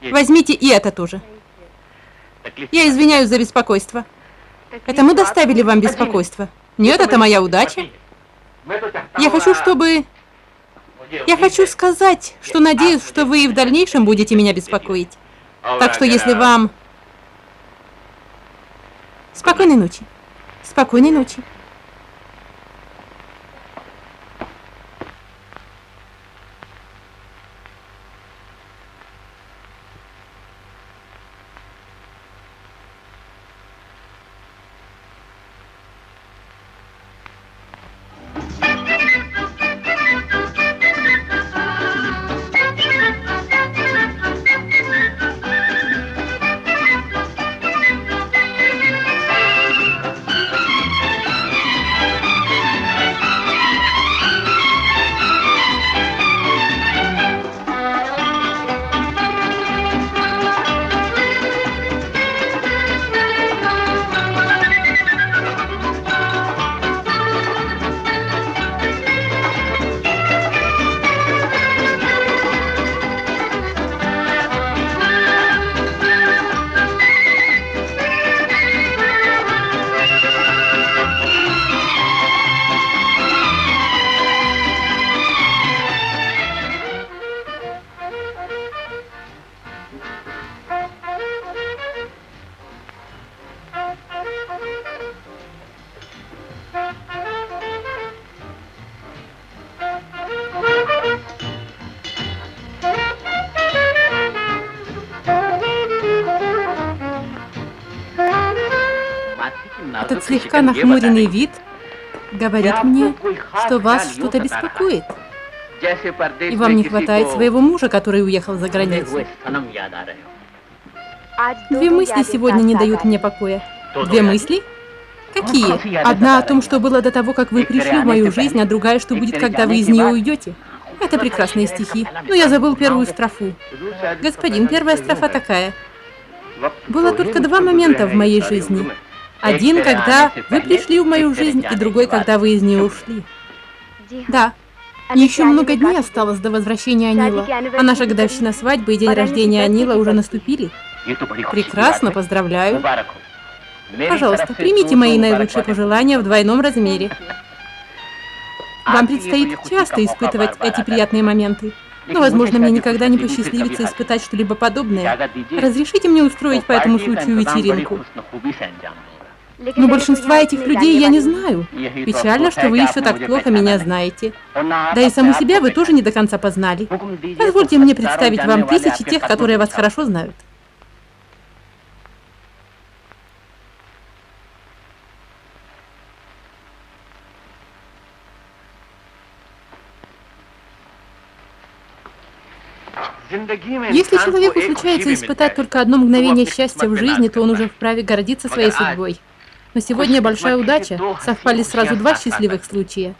Возьмите и это тоже. Я извиняюсь за беспокойство. Это мы доставили вам беспокойство. Нет, это моя удача. Я хочу, чтобы... Я хочу сказать, что надеюсь, что вы и в дальнейшем будете меня беспокоить. Так что если вам Спокойной ночи. Спокойной ночи. Этот слегка нахмуренный вид говорит мне, что вас что-то беспокоит, и вам не хватает своего мужа, который уехал за границу. Две мысли сегодня не дают мне покоя. Две мысли? Какие? Одна о том, что было до того, как вы пришли в мою жизнь, а другая, что будет, когда вы из нее уйдете. Это прекрасные стихи, но я забыл первую строфу. Господин, первая строфа такая. Было только два момента в моей жизни. Один, когда вы пришли в мою жизнь, и другой, когда вы из нее ушли. Да. И еще много дней осталось до возвращения Анила, а наша годовщина свадьбы и день рождения Анила уже наступили. Прекрасно, поздравляю. Пожалуйста, примите мои наилучшие пожелания в двойном размере. Вам предстоит часто испытывать эти приятные моменты. Но, возможно, мне никогда не посчастливится испытать что-либо подобное. Разрешите мне устроить по этому случаю вечеринку? Но большинства этих людей я не знаю. Печально, что вы еще так плохо меня знаете. Да и саму себя вы тоже не до конца познали. Позвольте мне представить вам тысячи тех, которые вас хорошо знают. Если человеку случается испытать только одно мгновение счастья в жизни, то он уже вправе гордиться своей судьбой. Но сегодня большая удача. Совпали сразу два счастливых случая.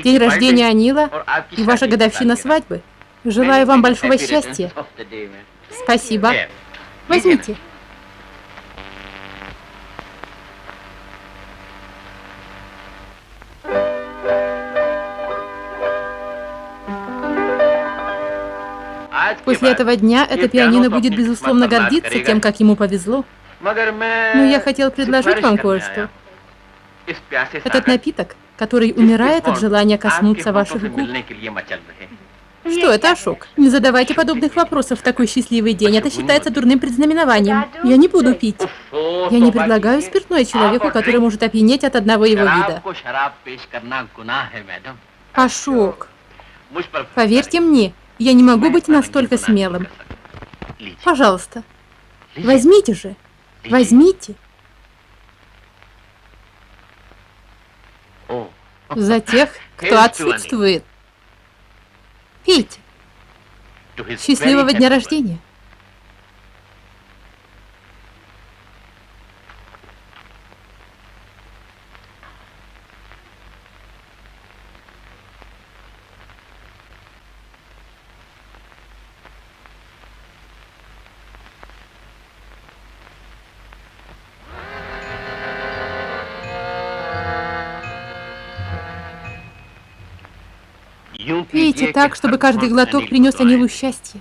День рождения Анила и ваша годовщина свадьбы. Желаю вам большого счастья. Спасибо. Возьмите. После этого дня это пианино будет безусловно гордиться тем, как ему повезло. Но я хотел предложить вам кое-что. Этот напиток, который умирает от желания коснуться ваших губ. Что это, Ашок? Не задавайте подобных вопросов в такой счастливый день. Это считается дурным предзнаменованием. Я не буду пить. Я не предлагаю спиртное человеку, который может опьянеть от одного его вида. Ашок, поверьте мне, я не могу быть настолько смелым. Пожалуйста, возьмите же. Возьмите. За тех, кто отсутствует. Пейте. Счастливого дня рождения. Пейте так, чтобы каждый глоток принес Анилу счастье.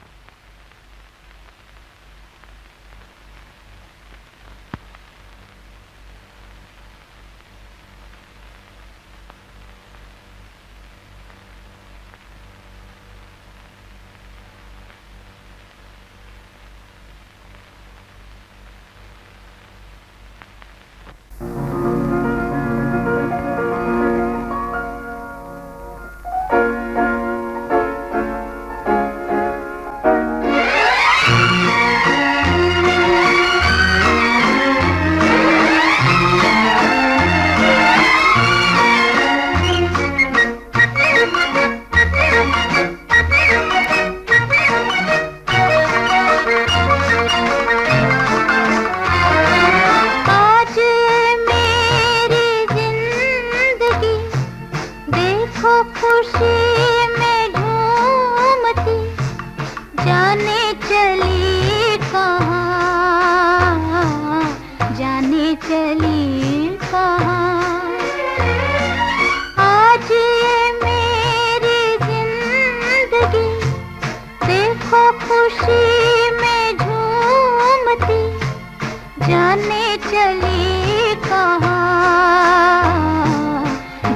जाने चली कहाँ,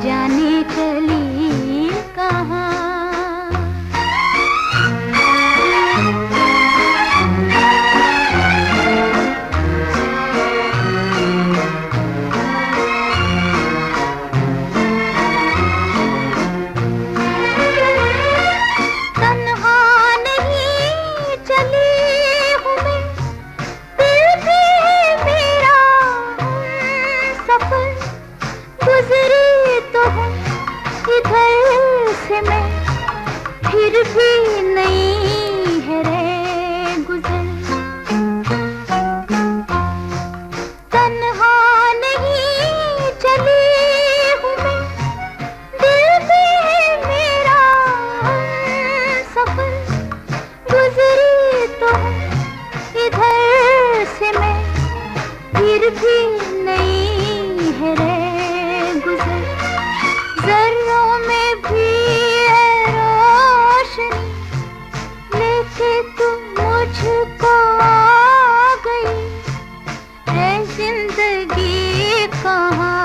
जाने चली कहाँ। फिर भी नहीं है रे गुजर, तन्हा नहीं चली हूँ मैं, दिल भी है मेरा सफर, गुजरी तो हूँ इधर से मैं, फिर भी नहीं है रे गुजर। जर्रों में भी मुझको आ गई है जिंदगी कहाँ,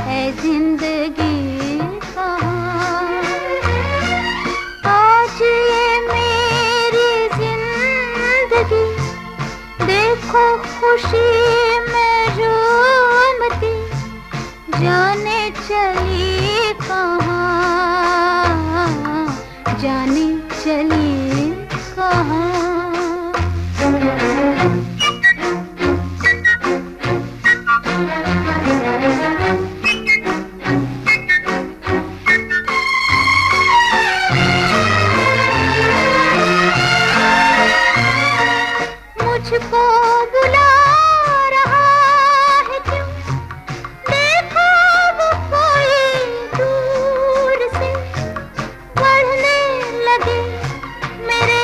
है जिंदगी कहाँ। आज ये मेरी जिंदगी देखो खुशी में झूमती, जाने चली कहाँ, जाने चली कहाँ। मुझको बुला रहा है क्यों, देखो वो कोई दूर से, बढ़ने लगे मेरे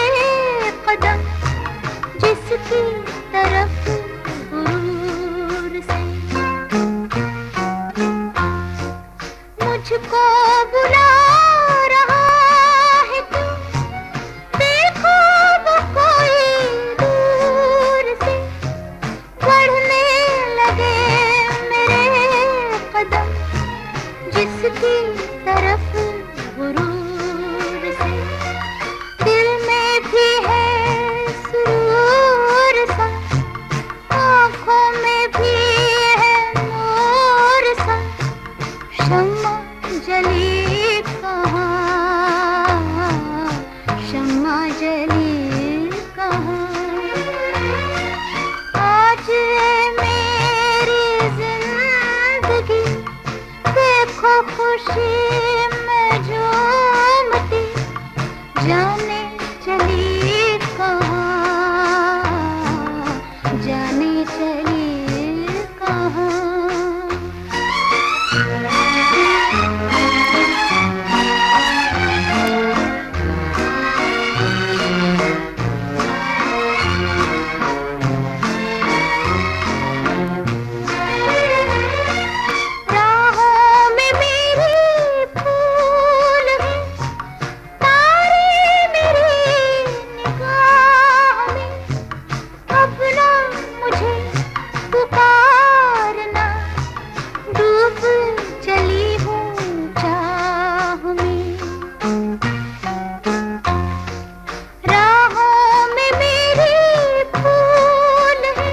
कदम जिसकी तरफ गुरूर से। मुझको बुला रहा है क्यों, देखो वो कोई दूर से, बढ़ने लगे मेरे कदम जिसकी तरफ गुरूर से। दिल में भी है सुरूर सा, आँखों में भी है नूर सा, शम्मा जली कहाँ, शम्मा जली कहाँ। आज मेरी जिंदगी देखो खुशी में झूमती, जाने चली कहाँ, जाने चली कहाँ। राहों में मेरी फूल है, तारे मेरी निगाह में, अपना मुझे पुकारना, डूब चली हूँ चाह में। राहों में मेरी फूल है,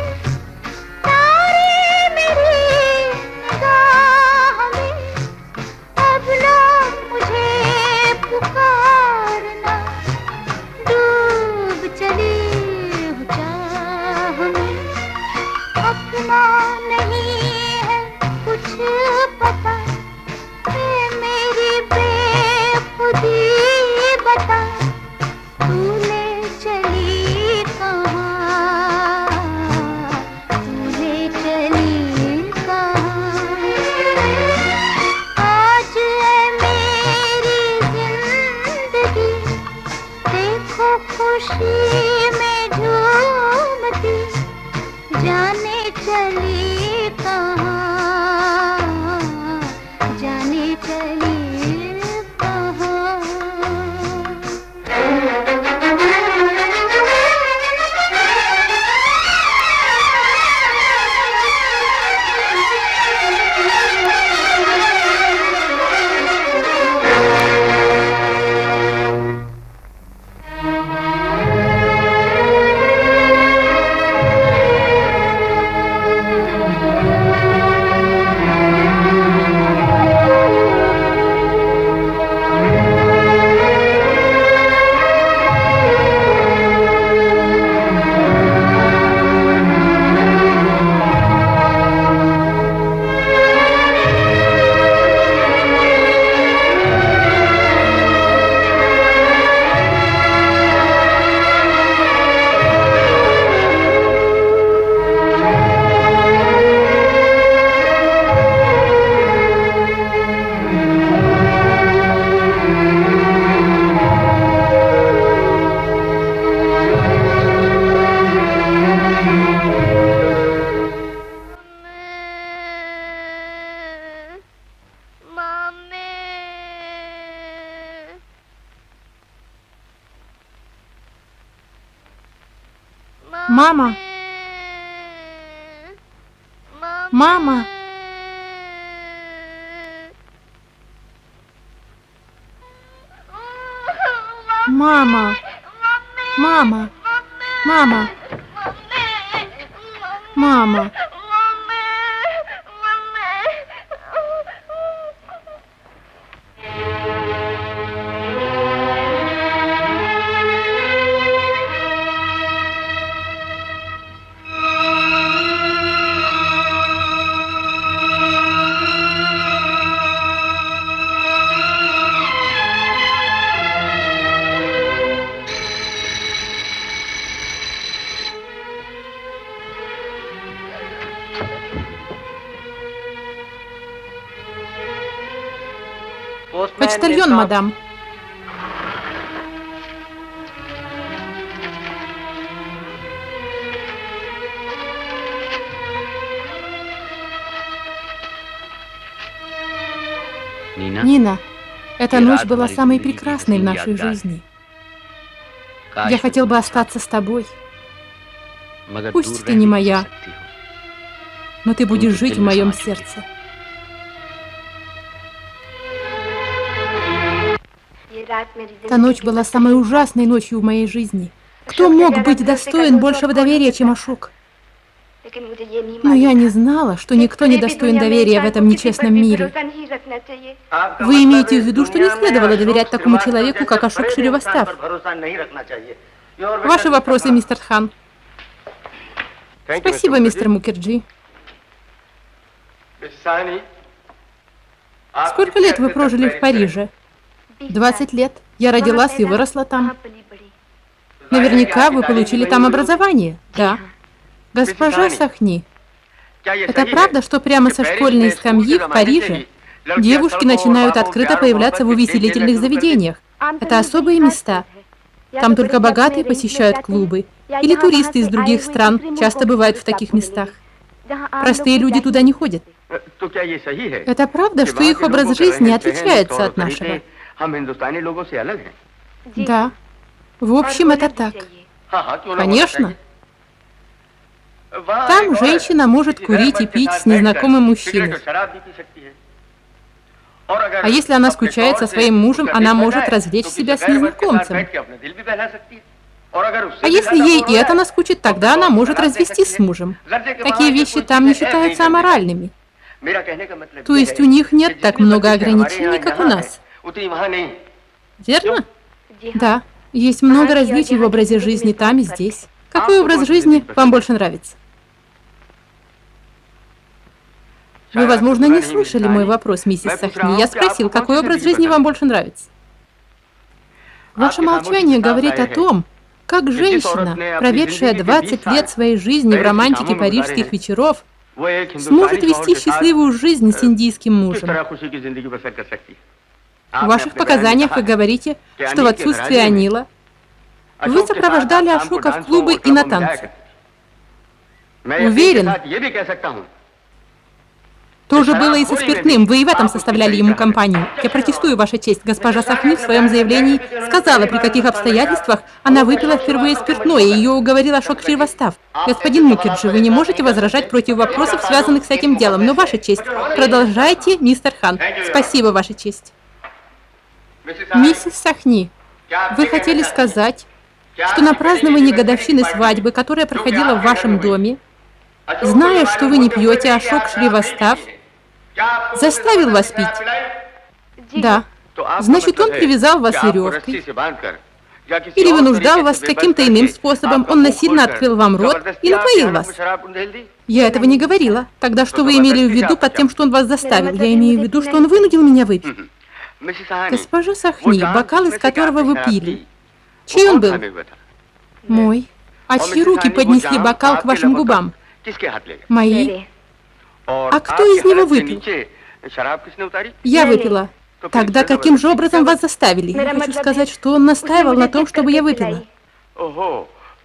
तारे मेरी निगाह में, अब ना मुझे पुकारना, डूब चली हूँ चाह में। अपना नहीं है कुछ पता, है मेरी बेखुदी बता, तूने चली कहाँ, तूने चली कहाँ। आज है मेरी जिंदगी देखो खुशी में झूमती, जाने चली कहाँ, जाने चली कहाँ। Мама! Мама! Мама! Мама! Мама! Мама! Почтальон, мадам. Нина, эта ночь была самой прекрасной в нашей жизни. Я хотел бы остаться с тобой. Пусть ты не моя, но ты будешь жить в моем сердце. Та ночь была самой ужасной ночью в моей жизни. Кто мог быть достоин большего доверия, чем Ашок? Но я не знала, что никто не достоин доверия в этом нечестном мире. Вы имеете в виду, что не следовало доверять такому человеку, как Ашок Шривастав? Ваши вопросы, мистер Хан. Спасибо, мистер Мукерджи. Сколько лет вы прожили в Париже? 20 лет. Я родилась и выросла там. Наверняка вы получили там образование. Да. Госпожа Сахни, это правда, что прямо со школьной скамьи в Париже девушки начинают открыто появляться в увеселительных заведениях? Это особые места. Там только богатые посещают клубы. Или туристы из других стран часто бывают в таких местах. Простые люди туда не ходят. Это правда, что их образ жизни отличается от нашего? Да. В общем, это так. Конечно. Там женщина может курить и пить с незнакомым мужчиной. А если она скучает со своим мужем, она может развлечь себя с незнакомцем. А если ей и это наскучит, тогда она может развестись с мужем. Такие вещи там не считаются аморальными. То есть у них нет так много ограничений, как у нас. Верно? Да. Есть много различий в образе жизни там и здесь. Какой образ жизни вам больше нравится? Вы, возможно, не слышали мой вопрос, миссис Сахни. Я спросил, какой образ жизни вам больше нравится? Ваше молчание говорит о том, как женщина, проведшая 20 лет своей жизни в романтике парижских вечеров, сможет вести счастливую жизнь с индийским мужем. В ваших показаниях вы говорите, что в отсутствие Анила вы сопровождали Ашока в клубы и на танцы. Уверен, то же было и со спиртным. Вы и в этом составляли ему компанию. Я протестую, Ваша честь. Госпожа Сахни в своем заявлении сказала, при каких обстоятельствах она выпила впервые спиртное, и ее уговорил Ашок Шривастав. Господин Мукерджи, вы не можете возражать против вопросов, связанных с этим делом, но, Ваша честь, продолжайте, мистер Хан. Спасибо, Ваша честь. Миссис Сахни, вы хотели сказать, что на праздновании годовщины свадьбы, которая проходила в вашем доме, зная, что вы не пьете, Ашок Шривастав заставил вас пить? Да. Значит, он привязал вас веревкой или вынуждал вас каким-то иным способом. Он насильно открыл вам рот и напоил вас. Я этого не говорила. Тогда что вы имели в виду под тем, что он вас заставил? Я имею в виду, что он вынудил меня выпить. Госпожа Сахни, бокал, из которого вы пили, чей он был? Мой. А чьи руки поднесли бокал к вашим губам? Мои. А кто из него выпил? Я выпила. Тогда каким же образом вас заставили? Я хочу сказать, что он настаивал на том, чтобы я выпила.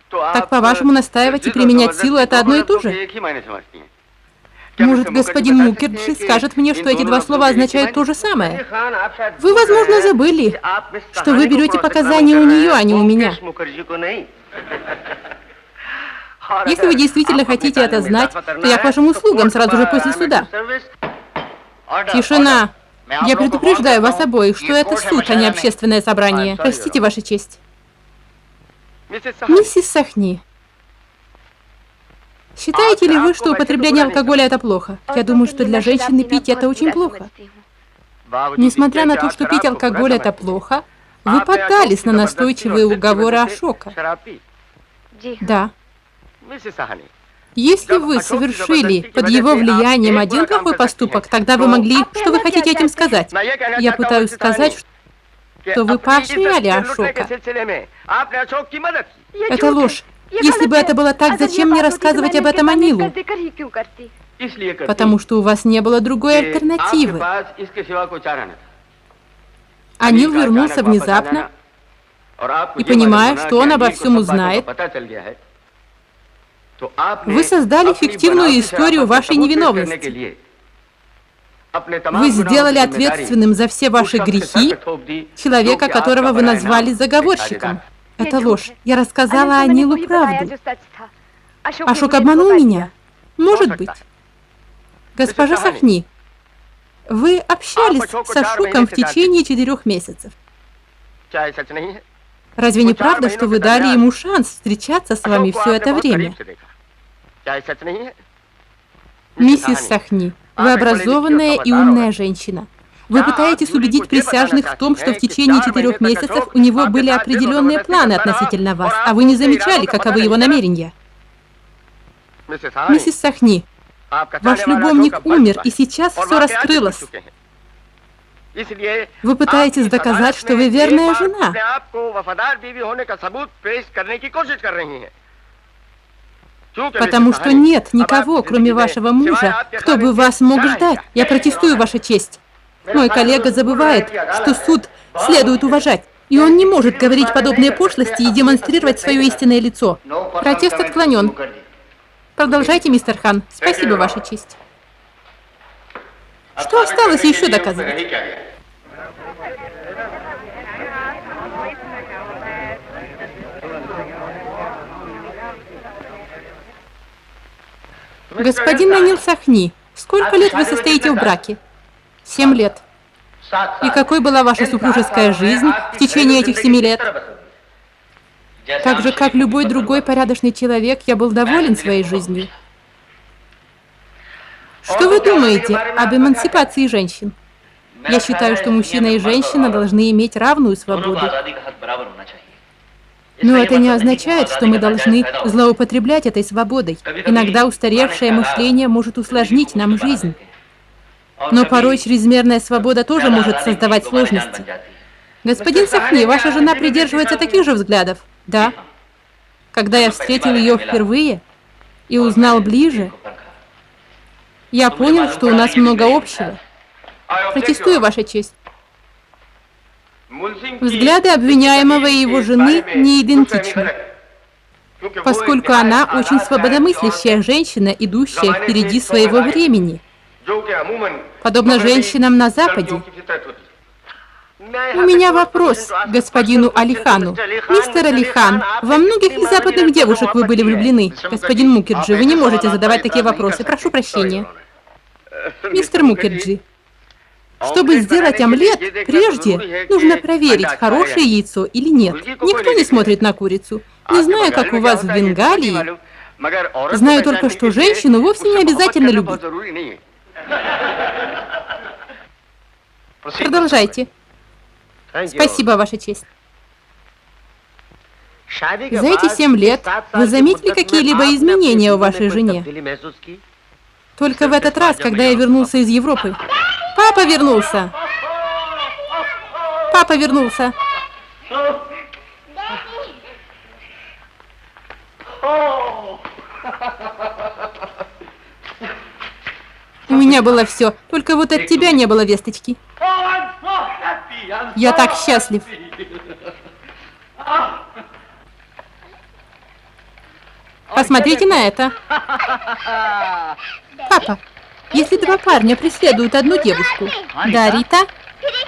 Так, по-вашему, настаивать и применять силу – это одно и то же? Может, господин Мукерджи скажет мне, что эти два слова означают то же самое? Вы, возможно, забыли, что вы берете показания у нее, а не у меня. Если вы действительно хотите это знать, то я к вашим услугам сразу же после суда. Тишина! Я предупреждаю вас обоих, что это суд, а не общественное собрание. Простите, Ваша честь. Миссис Сахни, считаете ли вы, что употребление алкоголя это плохо? Я думаю, что для женщины пить это очень плохо. Несмотря на то, что пить алкоголь это плохо, вы поддались на настойчивые уговоры Ашока. Да. Если вы совершили под его влиянием один плохой поступок, тогда вы могли... Что вы хотите этим сказать? Я пытаюсь сказать, что вы поощряли Ашока. Это ложь. Если бы это было так, зачем мне рассказывать об этом Анилу? Потому что у вас не было другой альтернативы. Анил вернулся внезапно, и понимая, что он обо всем узнает, вы создали фиктивную историю вашей невиновности. Вы сделали ответственным за все ваши грехи человека, которого вы назвали заговорщиком. Это ложь. Я рассказала Анилу правду. Ашок обманул меня? Может быть. Госпожа Сахни, вы общались с Ашоком в течение 4 месяцев. Разве не правда, что вы дали ему шанс встречаться с вами все это время? Миссис Сахни, вы образованная и умная женщина. Вы пытаетесь убедить присяжных в том, что в течение 4 месяцев у него были определенные планы относительно вас, а вы не замечали, каковы его намерения. Миссис Сахни, ваш любовник умер, и сейчас все раскрылось. Вы пытаетесь доказать, что вы верная жена. Потому что нет никого, кроме вашего мужа, кто бы вас мог ждать. Я протестую, Ваша честь. Мой коллега забывает, что суд следует уважать, и он не может говорить подобные пошлости и демонстрировать свое истинное лицо. Протест отклонен. Продолжайте, мистер Хан. Спасибо, Ваша честь. Что осталось еще доказывать? Господин Анил Сахни, сколько лет вы состоите в браке? 7 лет. И какой была ваша супружеская жизнь в течение этих 7 лет? Так же, как любой другой порядочный человек, я был доволен своей жизнью. Что вы думаете об эмансипации женщин? Я считаю, что мужчина и женщина должны иметь равную свободу. Но это не означает, что мы должны злоупотреблять этой свободой. Иногда устаревшее мышление может усложнить нам жизнь. Но порой чрезмерная свобода тоже может создавать сложности. Господин Сахни, ваша жена придерживается таких же взглядов? Да. Когда я встретил ее впервые и узнал ближе, я понял, что у нас много общего. Протестую, Ваша честь. Взгляды обвиняемого и его жены не идентичны, поскольку она очень свободомыслящая женщина, идущая впереди своего времени, подобно женщинам на Западе. У меня вопрос к господину Алихану. Мистер Алихан, во многих из западных девушек вы были влюблены. Господин Мукерджи, вы не можете задавать такие вопросы. Прошу прощения. Мистер Мукерджи, чтобы сделать омлет, прежде нужно проверить, хорошее яйцо или нет. Никто не смотрит на курицу. Не знаю, как у вас в Бенгалии. Знаю только, что женщину вовсе не обязательно любить. Продолжайте. Спасибо, Ваша честь. За эти 7 лет вы заметили какие-либо изменения у вашей жене? Только в этот раз, когда я вернулся из Европы. Папа вернулся! Папа вернулся! У меня было все, только вот от тебя не было весточки. Я так счастлив. Посмотрите на это. Папа, если 2 парня преследуют одну девушку, да, Рита,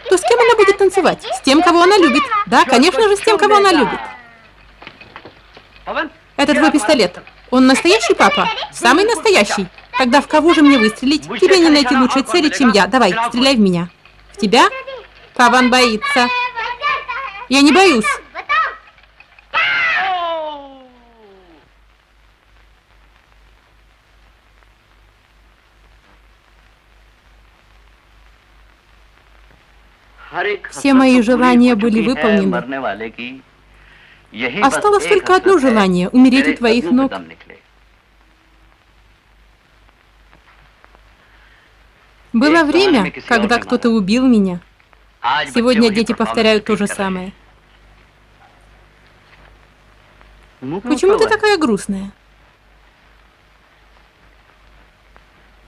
то с кем она будет танцевать? С тем, кого она любит. Да, конечно же, с тем, кого она любит. Это твой пистолет. Он настоящий папа? Самый настоящий? Тогда в кого же мне выстрелить? Тебе не найти лучшей цели, чем я. Давай, стреляй в меня. В тебя? Паван боится. Я не боюсь. Все мои желания были выполнены. Осталось только одно желание — умереть у твоих ног. Было время, когда кто-то убил меня. Сегодня дети повторяют то же самое. Почему ты такая грустная?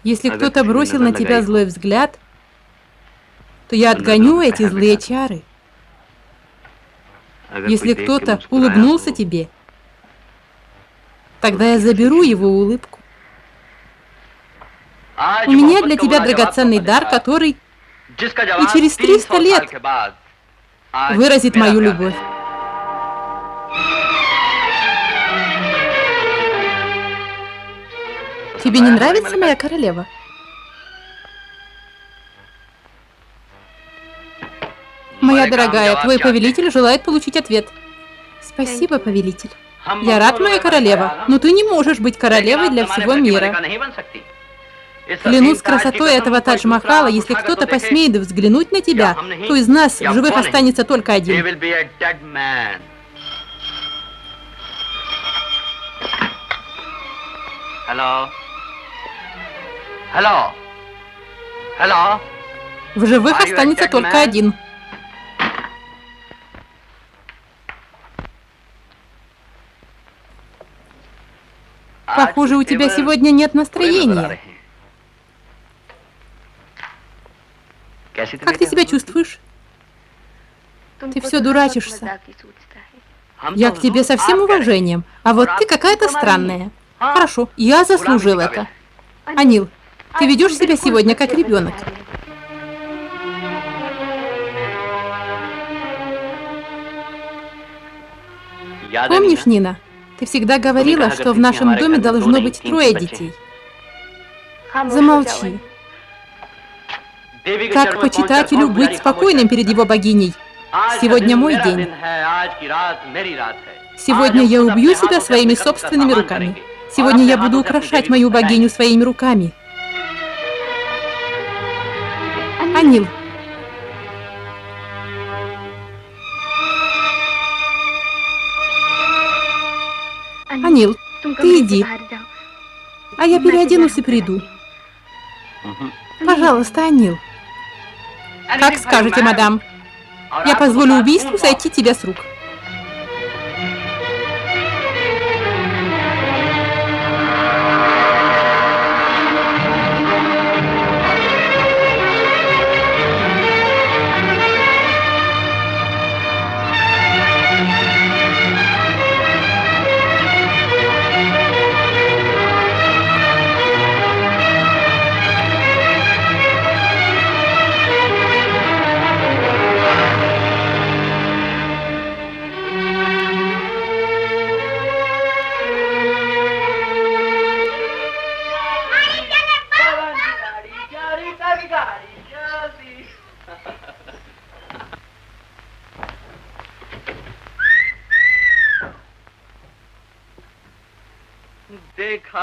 Если кто-то бросил на тебя злой взгляд, то я отгоню эти злые чары. Если кто-то улыбнулся тебе, тогда я заберу его улыбку. У меня для тебя драгоценный дар, который и через 300 лет выразит мою любовь. Тебе не нравится моя королева? Моя дорогая, твой повелитель желает получить ответ. Спасибо, повелитель. Я рад, моя королева, но ты не можешь быть королевой для всего мира. Клянусь красотой этого Тадж-Махала, если кто-то посмеет взглянуть на тебя, то из нас в живых останется только один. В живых останется только один. Похоже, у тебя сегодня нет настроения. Как ты себя чувствуешь? Ты все дурачишься. Я к тебе со всем уважением, а вот ты какая-то странная. Хорошо, я заслужил это. Анил, ты ведешь себя сегодня как ребенок. Помнишь, Нина? Ты всегда говорила, что в нашем доме должно быть 3 детей. Замолчи. Как почитателю быть спокойным перед его богиней? Сегодня мой день. Сегодня я убью себя своими собственными руками. Сегодня я буду украшать мою богиню своими руками. Анил. Анил, ты иди, а я переоденусь и приду. Пожалуйста, Анил. Как скажете, мадам. Я позволю убийству сойти тебе с рук.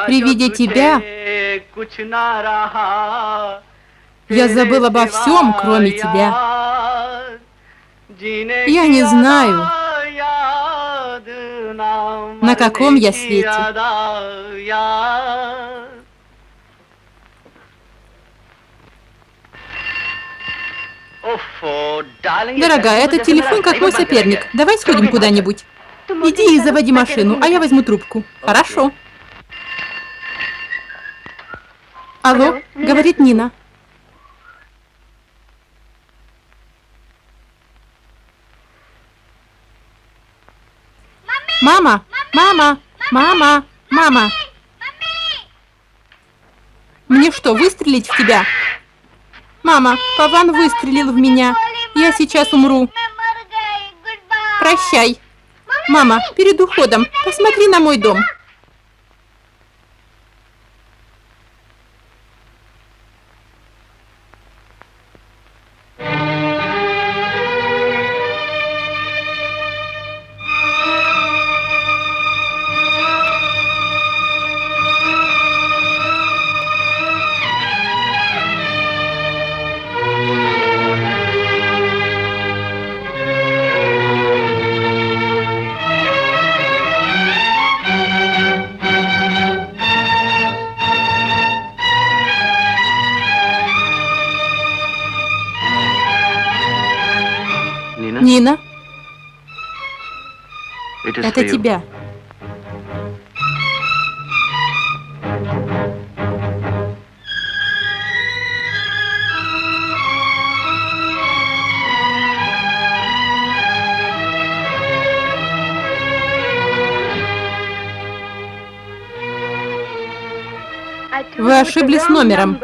При виде тебя я забыл обо всем, кроме тебя. Я не знаю, на каком я свете. Дорогая, этот телефон как мой соперник. Давай сходим куда-нибудь. Иди и заводи машину, а я возьму трубку. Хорошо. Алло, говорит Нина. Мама! Мама! Мама! Мама! Мне что, выстрелить в тебя? Мама, Паван выстрелил в меня. Я сейчас умру. Прощай. Мама, перед уходом посмотри на мой дом. Нина, это тебя. Вы ошиблись номером.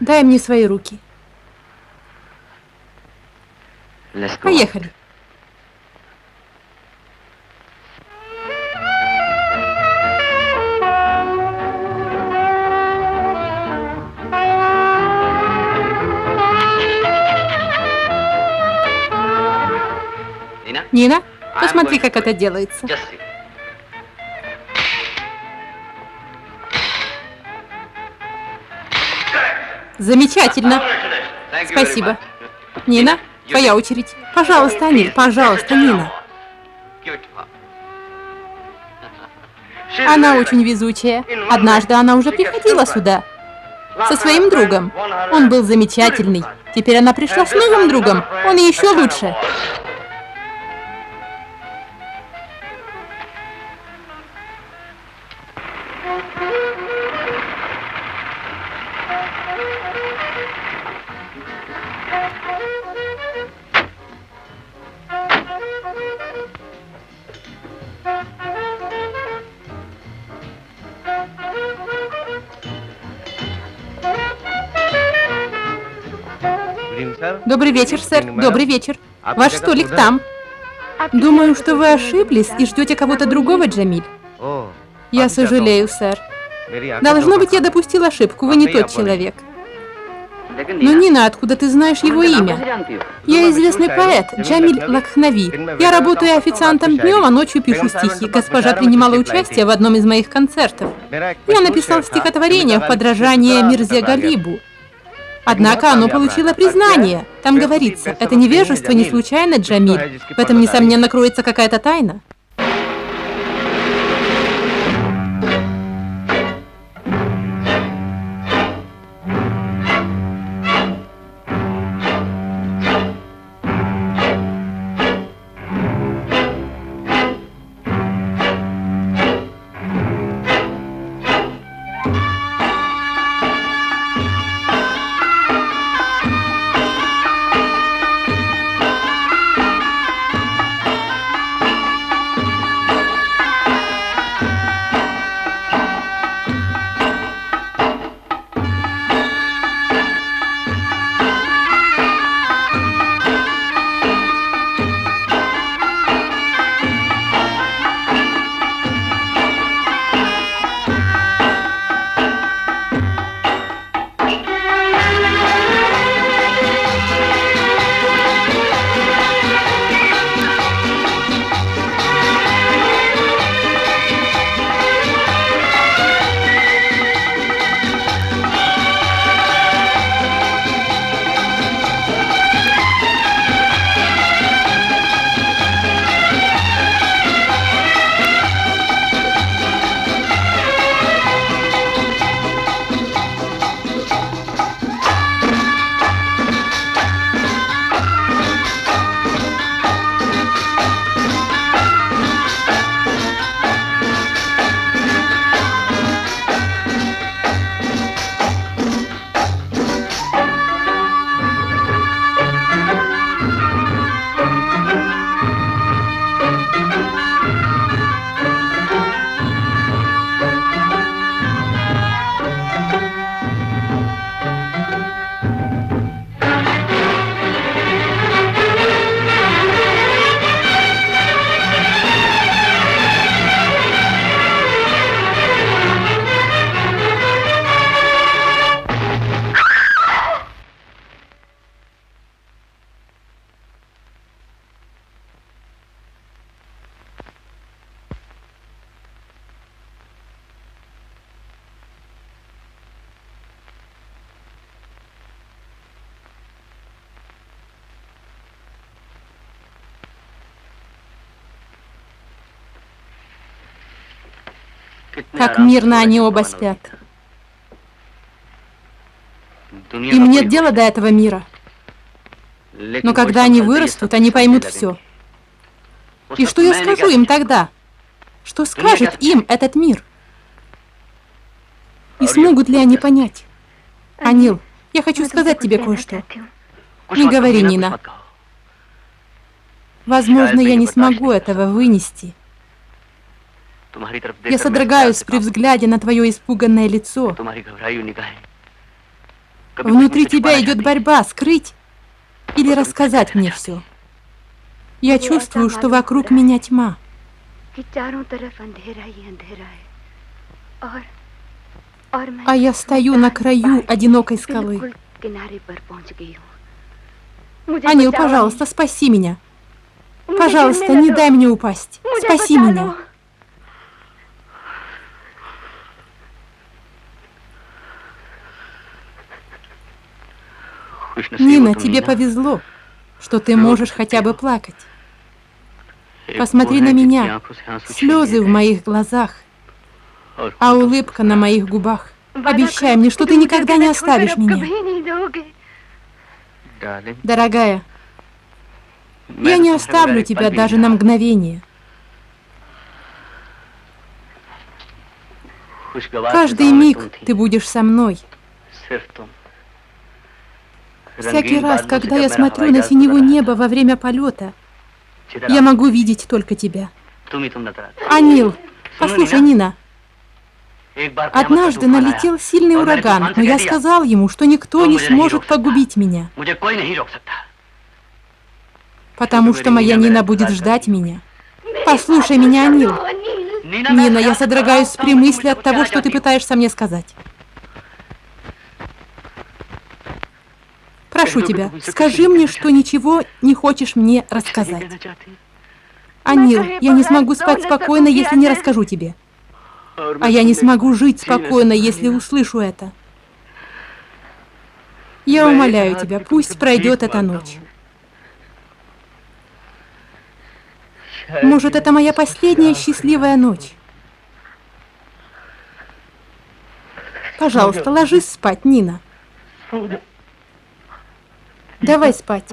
Дай мне свои руки. Поехали. Нина, посмотри, как это делается. Замечательно. Спасибо. Нина, твоя очередь. Пожалуйста, Аниль, пожалуйста, Нина. Она очень везучая. Однажды она уже приходила сюда со своим другом. Он был замечательный. Теперь она пришла с новым другом. Он еще лучше. Добрый вечер, сэр. Добрый вечер. Ваш столик там. Думаю, что вы ошиблись и ждете кого-то другого, Джамиль. Я сожалею, сэр. Должно быть, я допустил ошибку. Вы не тот человек. Но, Нина, откуда ты знаешь его имя? Я известный поэт, Джамиль Лакхнави. Я работаю официантом днем, а ночью пишу стихи. Госпожа принимала участие в одном из моих концертов. Я написал стихотворение в подражание Мирзе Галибу. Однако оно получило признание. Там говорится, это невежество не случайно, Джамиль. В этом, несомненно, кроется какая-то тайна. Как мирно они оба спят. нет дела до этого мира. Но когда они вырастут, они поймут все. И что я скажу им тогда? Что скажет им этот мир? И смогут ли они понять? Анил, я хочу сказать тебе кое-что. Не говори, Нина. Возможно, я не смогу этого вынести. Я содрогаюсь при взгляде на твое испуганное лицо. Внутри тебя идет борьба, скрыть или рассказать мне все. Я чувствую, что вокруг меня тьма. А я стою на краю одинокой скалы. Анил, пожалуйста, спаси меня. Пожалуйста, не дай мне упасть. Спаси меня. Нина, тебе повезло, что ты можешь хотя бы плакать. Посмотри на меня. Слезы в моих глазах, а улыбка на моих губах. Обещай мне, что ты никогда не оставишь меня. Дорогая, я не оставлю тебя даже на мгновение. Каждый миг ты будешь со мной. Всякий раз, когда я смотрю на синеву небо во время полета, я могу видеть только тебя. Анил, послушай, Нина. Однажды налетел сильный ураган, но я сказал ему, что никто не сможет погубить меня. Потому что моя Нина будет ждать меня. Послушай меня, Анил. Нина, я содрогаюсь при мысли от того, что ты пытаешься мне сказать. Прошу тебя, скажи мне, что ничего не хочешь мне рассказать. Анил, я не смогу спать спокойно, если не расскажу тебе. А я не смогу жить спокойно, если услышу это. Я умоляю тебя, пусть пройдет эта ночь. Может, это моя последняя счастливая ночь. Пожалуйста, ложись спать, Нина. Давай спать.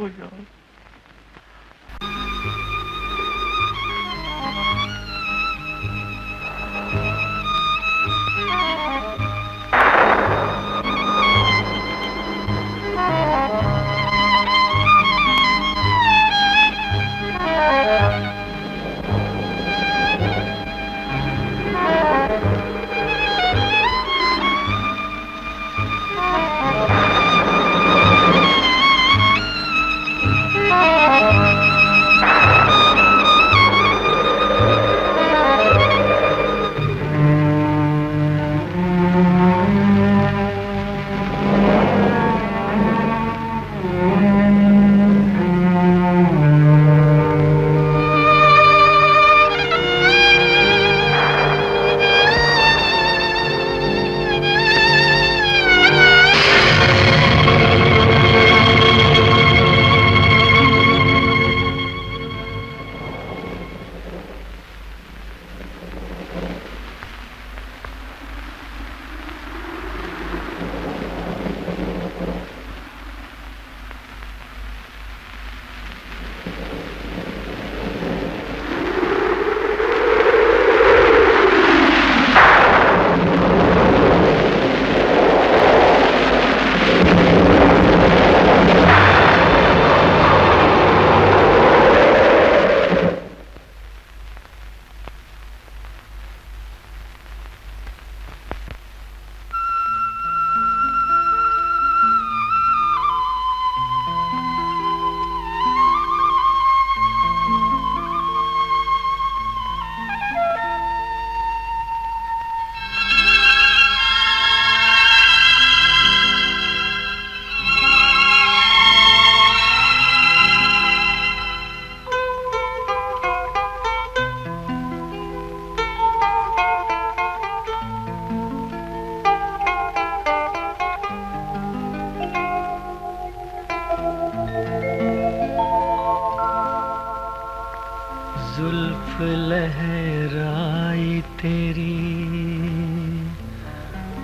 जुल्फ लहराई तेरी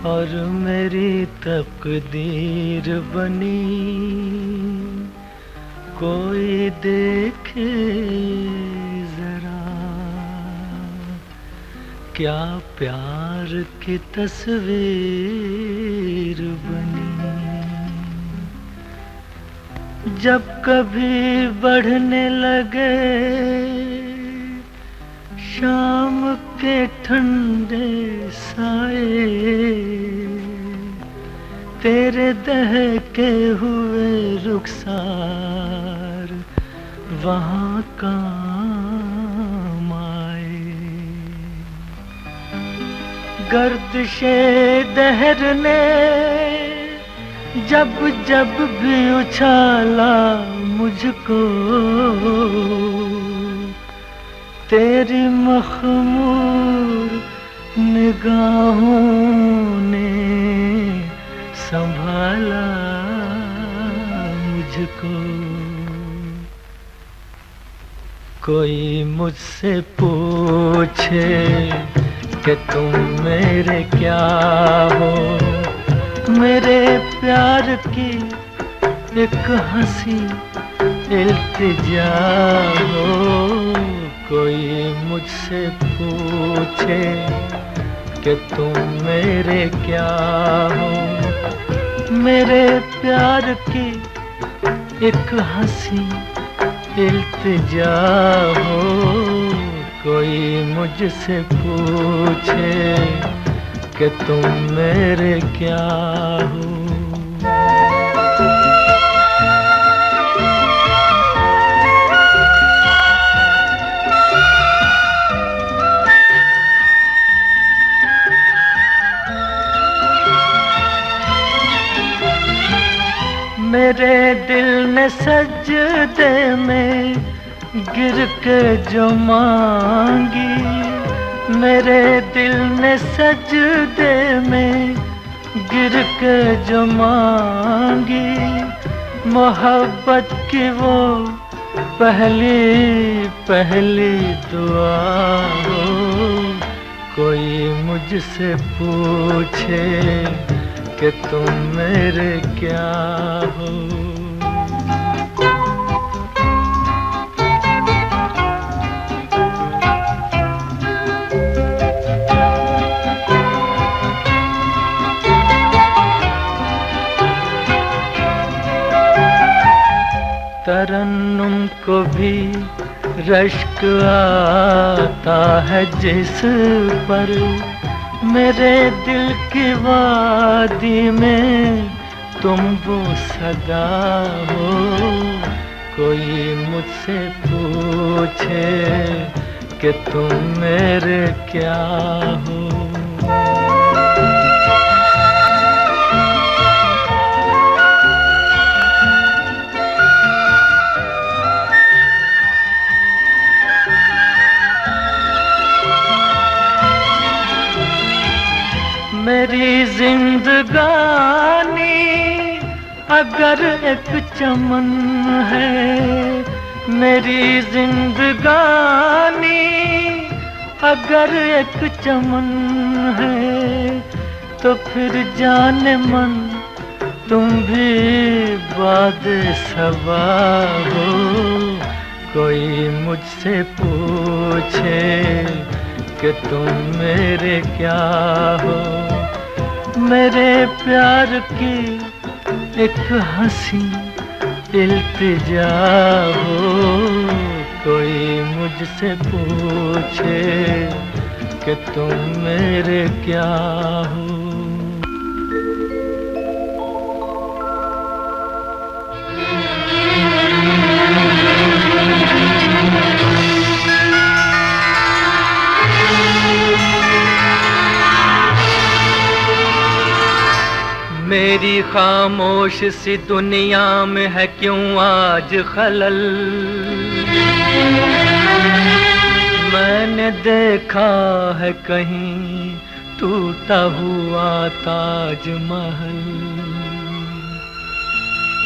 और मेरी तकदीर बनी, कोई देखे जरा क्या प्यार की तस्वीर बनी। जब कभी बढ़ने लगे शाम के ठंडे साए, तेरे दहके हुए रुखसार वहाँ काम आए। गर्दिशे दहर ने जब जब भी उछाला मुझको, तेरी मखमूर निगाहों ने संभाला मुझको। कोई मुझसे पूछे कि तुम मेरे क्या हो, मेरे प्यार की एक हंसी इल्तिजा हो। कोई मुझसे पूछे कि तुम मेरे क्या हो, मेरे प्यार की एक हंसी इल्तिजा हो। कोई मुझसे पूछे कि तुम मेरे क्या हो। मेरे दिल ने सजदे में गिर के जो मांगी, मेरे दिल ने सजदे में गिर के जो मांगी, मोहब्बत की वो पहली पहली दुआ हो। कोई मुझसे पूछे कि तुम मेरे क्या हो। तरन्नुम को भी रश्क आता है जिस पर, मेरे दिल की वादी में तुम वो सदा हो। कोई मुझसे पूछे कि तुम मेरे क्या हो। मेरी जिंदगानी अगर एक चमन है, मेरी जिंदगानी अगर एक चमन है, तो फिर जाने मन तुम भी बाद सबा हो। कोई मुझसे पूछे कि तुम मेरे क्या हो, मेरे प्यार की एक हंसी इल्तिजा हो। कोई मुझसे पूछे कि तुम मेरे क्या हो। मेरी खामोश सी दुनिया में है क्यों आज खलल। मैंने देखा है कहीं टूटा हुआ ताजमहल।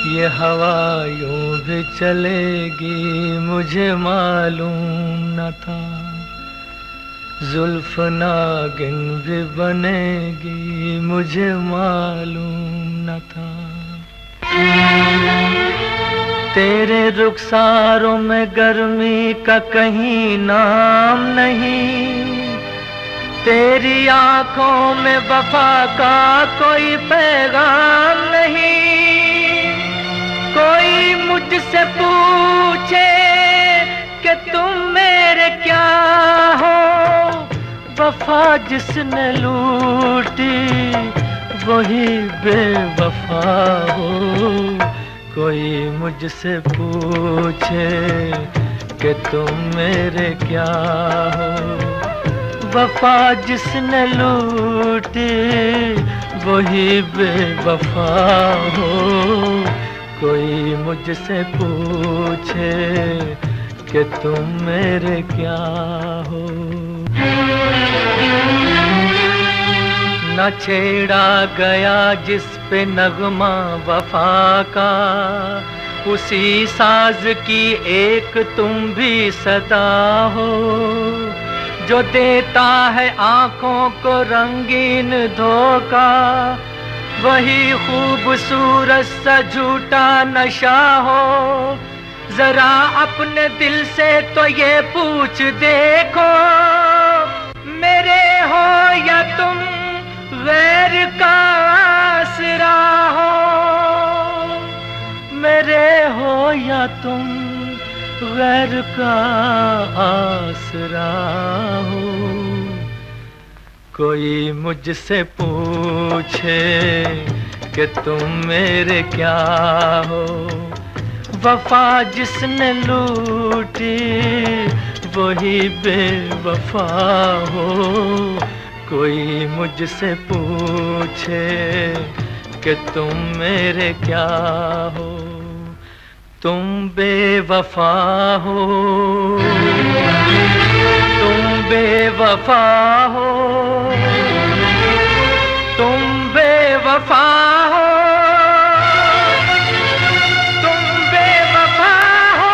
ये हवा यूं भी चलेगी मुझे मालूम न था। जुल्फ नागिन भी बनेगी मुझे मालूम न था। तेरे रुखसारों में गर्मी का कहीं नाम नहीं, तेरी आंखों में वफा का कोई पैगाम नहीं। कोई मुझसे पूछे कि तुम मेरे क्या हो, वफा जिसने लूटी वही बेवफा हो। कोई मुझसे पूछे कि तुम मेरे क्या हो, वफा जिसने लूटी वही बेवफा हो। कोई मुझसे पूछे कि तुम मेरे क्या हो। न छेड़ा गया जिस पे नगमा वफा का, उसी साज की एक तुम भी सदा हो। जो देता है आंखों को रंगीन धोखा, वही खूबसूरत सा झूठा नशा हो। जरा अपने दिल से तो ये पूछ देखो, मेरे हो या तुम गैर का आसरा हो। मेरे हो या तुम गैर का आसरा हो। कोई मुझसे पूछे कि तुम मेरे क्या हो, वफा जिसने लूटी वही बेवफा हो। कोई मुझसे पूछे कि तुम मेरे क्या हो, तुम बेवफा हो। तुम बेवफा हो, तुम बेवफा हो, तुम बेवफा हो।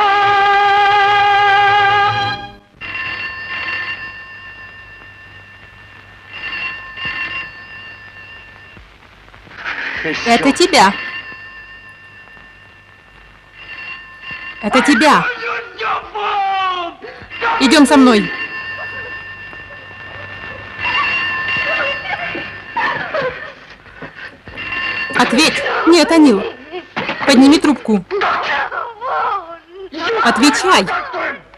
Это тебя. Это тебя. Идем со мной. Ответь. Нет, Анил. Подними трубку. Отвечай.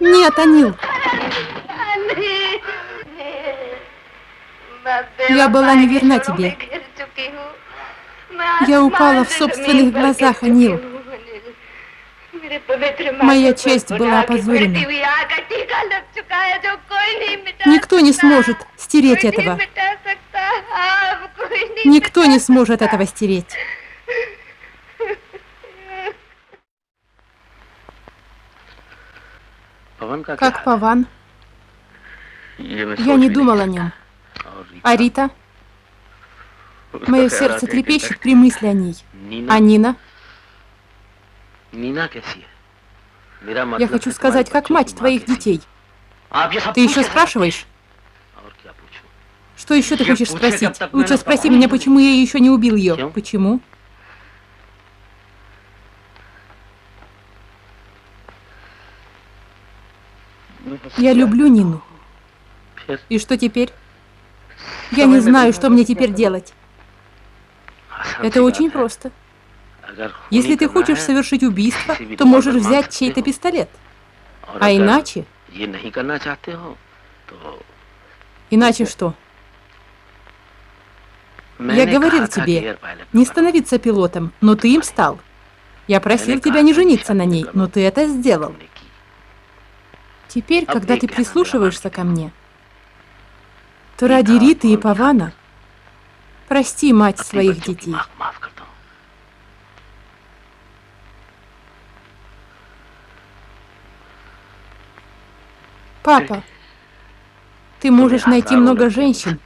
Нет, Анил. Я была неверна тебе. Я упала в собственных глазах, Анил. Моя честь была опозорена. Никто не сможет стереть этого. Никто не сможет этого стереть. Как Паван? Я не думал о нем. А Рита? Мое сердце трепещет при мысли о ней. А Нина? Я хочу сказать, как мать твоих детей. Ты еще спрашиваешь? Что еще ты хочешь спросить? Лучше спроси меня, почему я еще не убил ее. Почему? Я люблю Нину. И что теперь? Я не знаю, что мне теперь делать. Это очень просто. Если ты хочешь совершить убийство, то можешь взять чей-то пистолет. А иначе... Иначе что? Я говорил тебе, не становиться пилотом, но ты им стал. Я просил тебя не жениться на ней, но ты это сделал. Теперь, когда ты прислушиваешься ко мне, то ради Риты и Павана прости мать своих детей. Папа, ты можешь найти много женщин,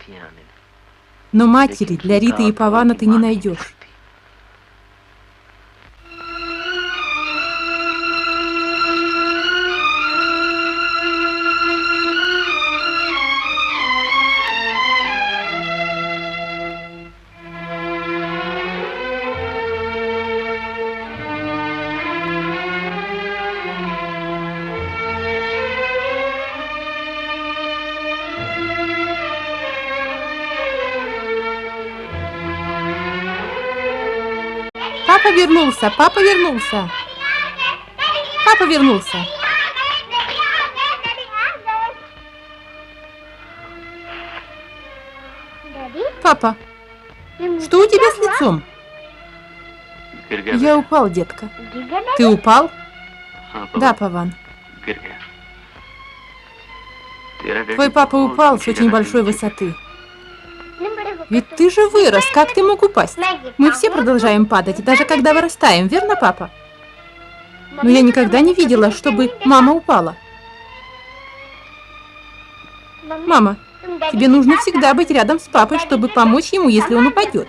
но матери для Риты и Павана ты не найдешь. вернулся! Папа вернулся! Папа вернулся! Папа, что у тебя с лицом? Я упал, детка. Ты упал? Да, Паван. Твой папа упал с очень большой высоты. Ведь ты же вырос, как ты мог упасть? Мы все продолжаем падать, даже когда вырастаем, верно, папа? Но я никогда не видела, чтобы мама упала. Мама, тебе нужно всегда быть рядом с папой, чтобы помочь ему, если он упадет.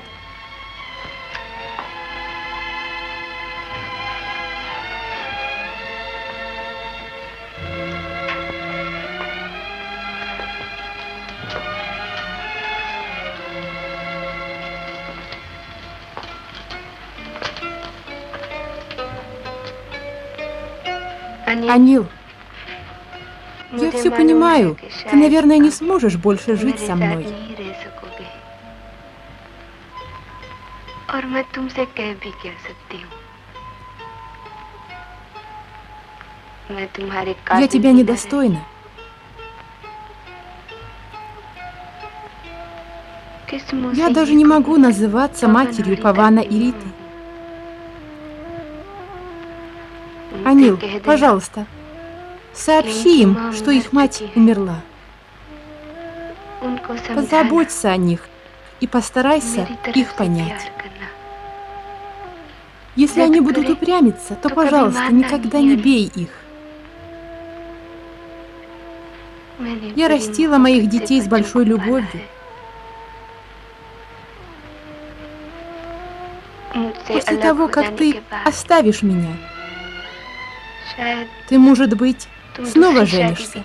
Анил, я все понимаю. Ты, наверное, не сможешь больше жить со мной. Я тебя недостойна. Я даже не могу называться матерью Павана и Риты. Анил, пожалуйста, сообщи им, что их мать умерла. Позаботься о них и постарайся их понять. Если они будут упрямиться, то, пожалуйста, никогда не бей их. Я растила моих детей с большой любовью. После того, как ты оставишь меня, ты, может быть, снова женишься.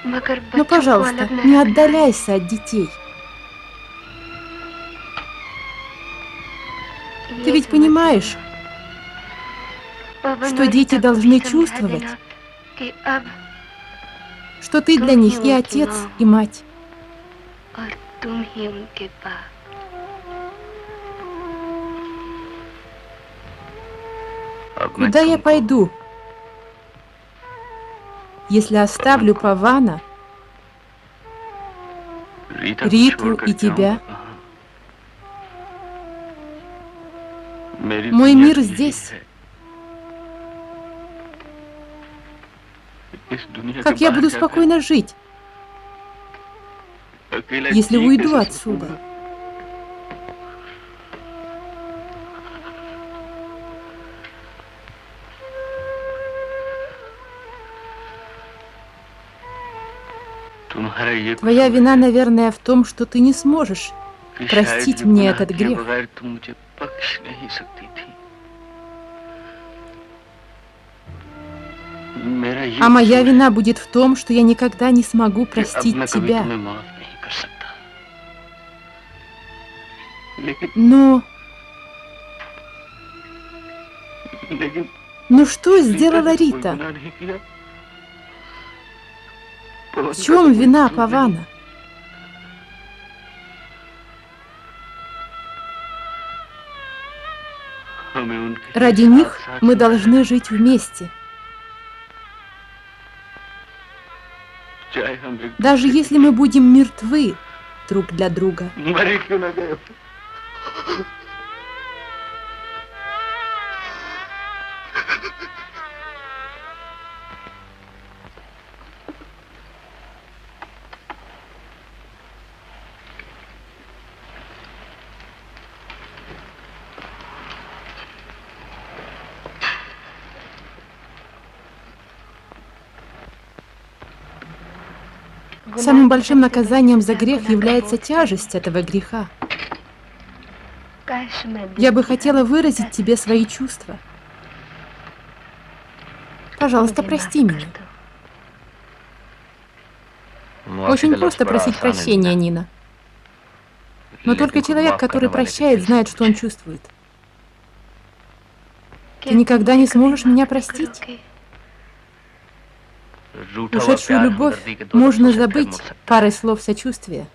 Но, пожалуйста, не отдаляйся от детей. Ты ведь понимаешь, что дети должны чувствовать, что ты для них и отец, и мать. Куда я пойду, если оставлю Павана, Риту и тебя? Мой мир здесь. Как я буду спокойно жить, если уйду отсюда? Твоя вина, наверное, в том, что ты не сможешь простить мне этот грех. А моя вина будет в том, что я никогда не смогу простить тебя. Но что сделала Рита? В чем вина Павана? Ради них мы должны жить вместе. Даже если мы будем мертвы друг для друга. Самым большим наказанием за грех является тяжесть этого греха. Я бы хотела выразить тебе свои чувства. Пожалуйста, прости меня. Очень просто просить прощения, Нина. Но только человек, который прощает, знает, что он чувствует. Ты никогда не сможешь меня простить. Ушедшую любовь можно забыть парой слов сочувствия.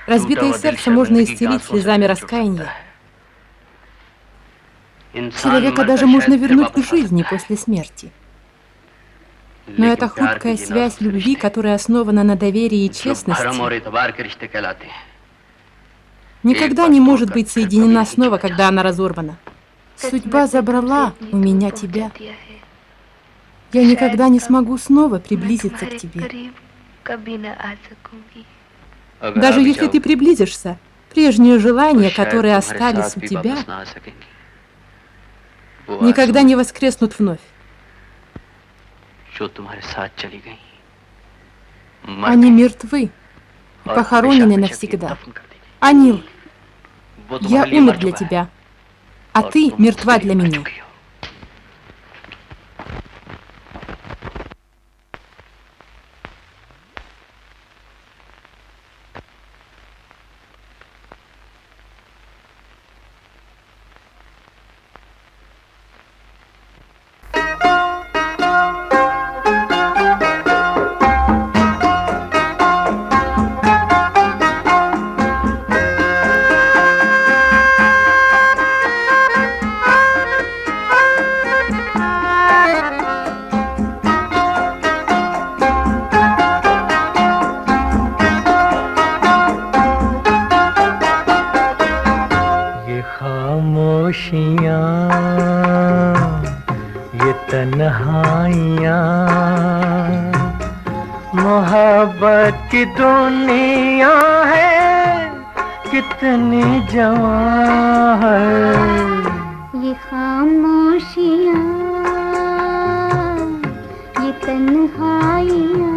Разбитое сердце можно исцелить слезами раскаяния. Человека даже можно вернуть к жизни после смерти. Но эта хрупкая связь любви, которая основана на доверии и честности, никогда не может быть соединена снова, когда она разорвана. Судьба забрала у меня тебя. Я никогда не смогу снова приблизиться к тебе. Даже если ты приблизишься, прежние желания, которые остались у тебя, никогда не воскреснут вновь. Они мертвы и похоронены навсегда. Анил, я умер для тебя, а ты мертва для меня. ये तन्हाइयाँ मोहब्बत की दुनिया है कितनी जवां है। ये खामोशियाँ ये तन्हाइयाँ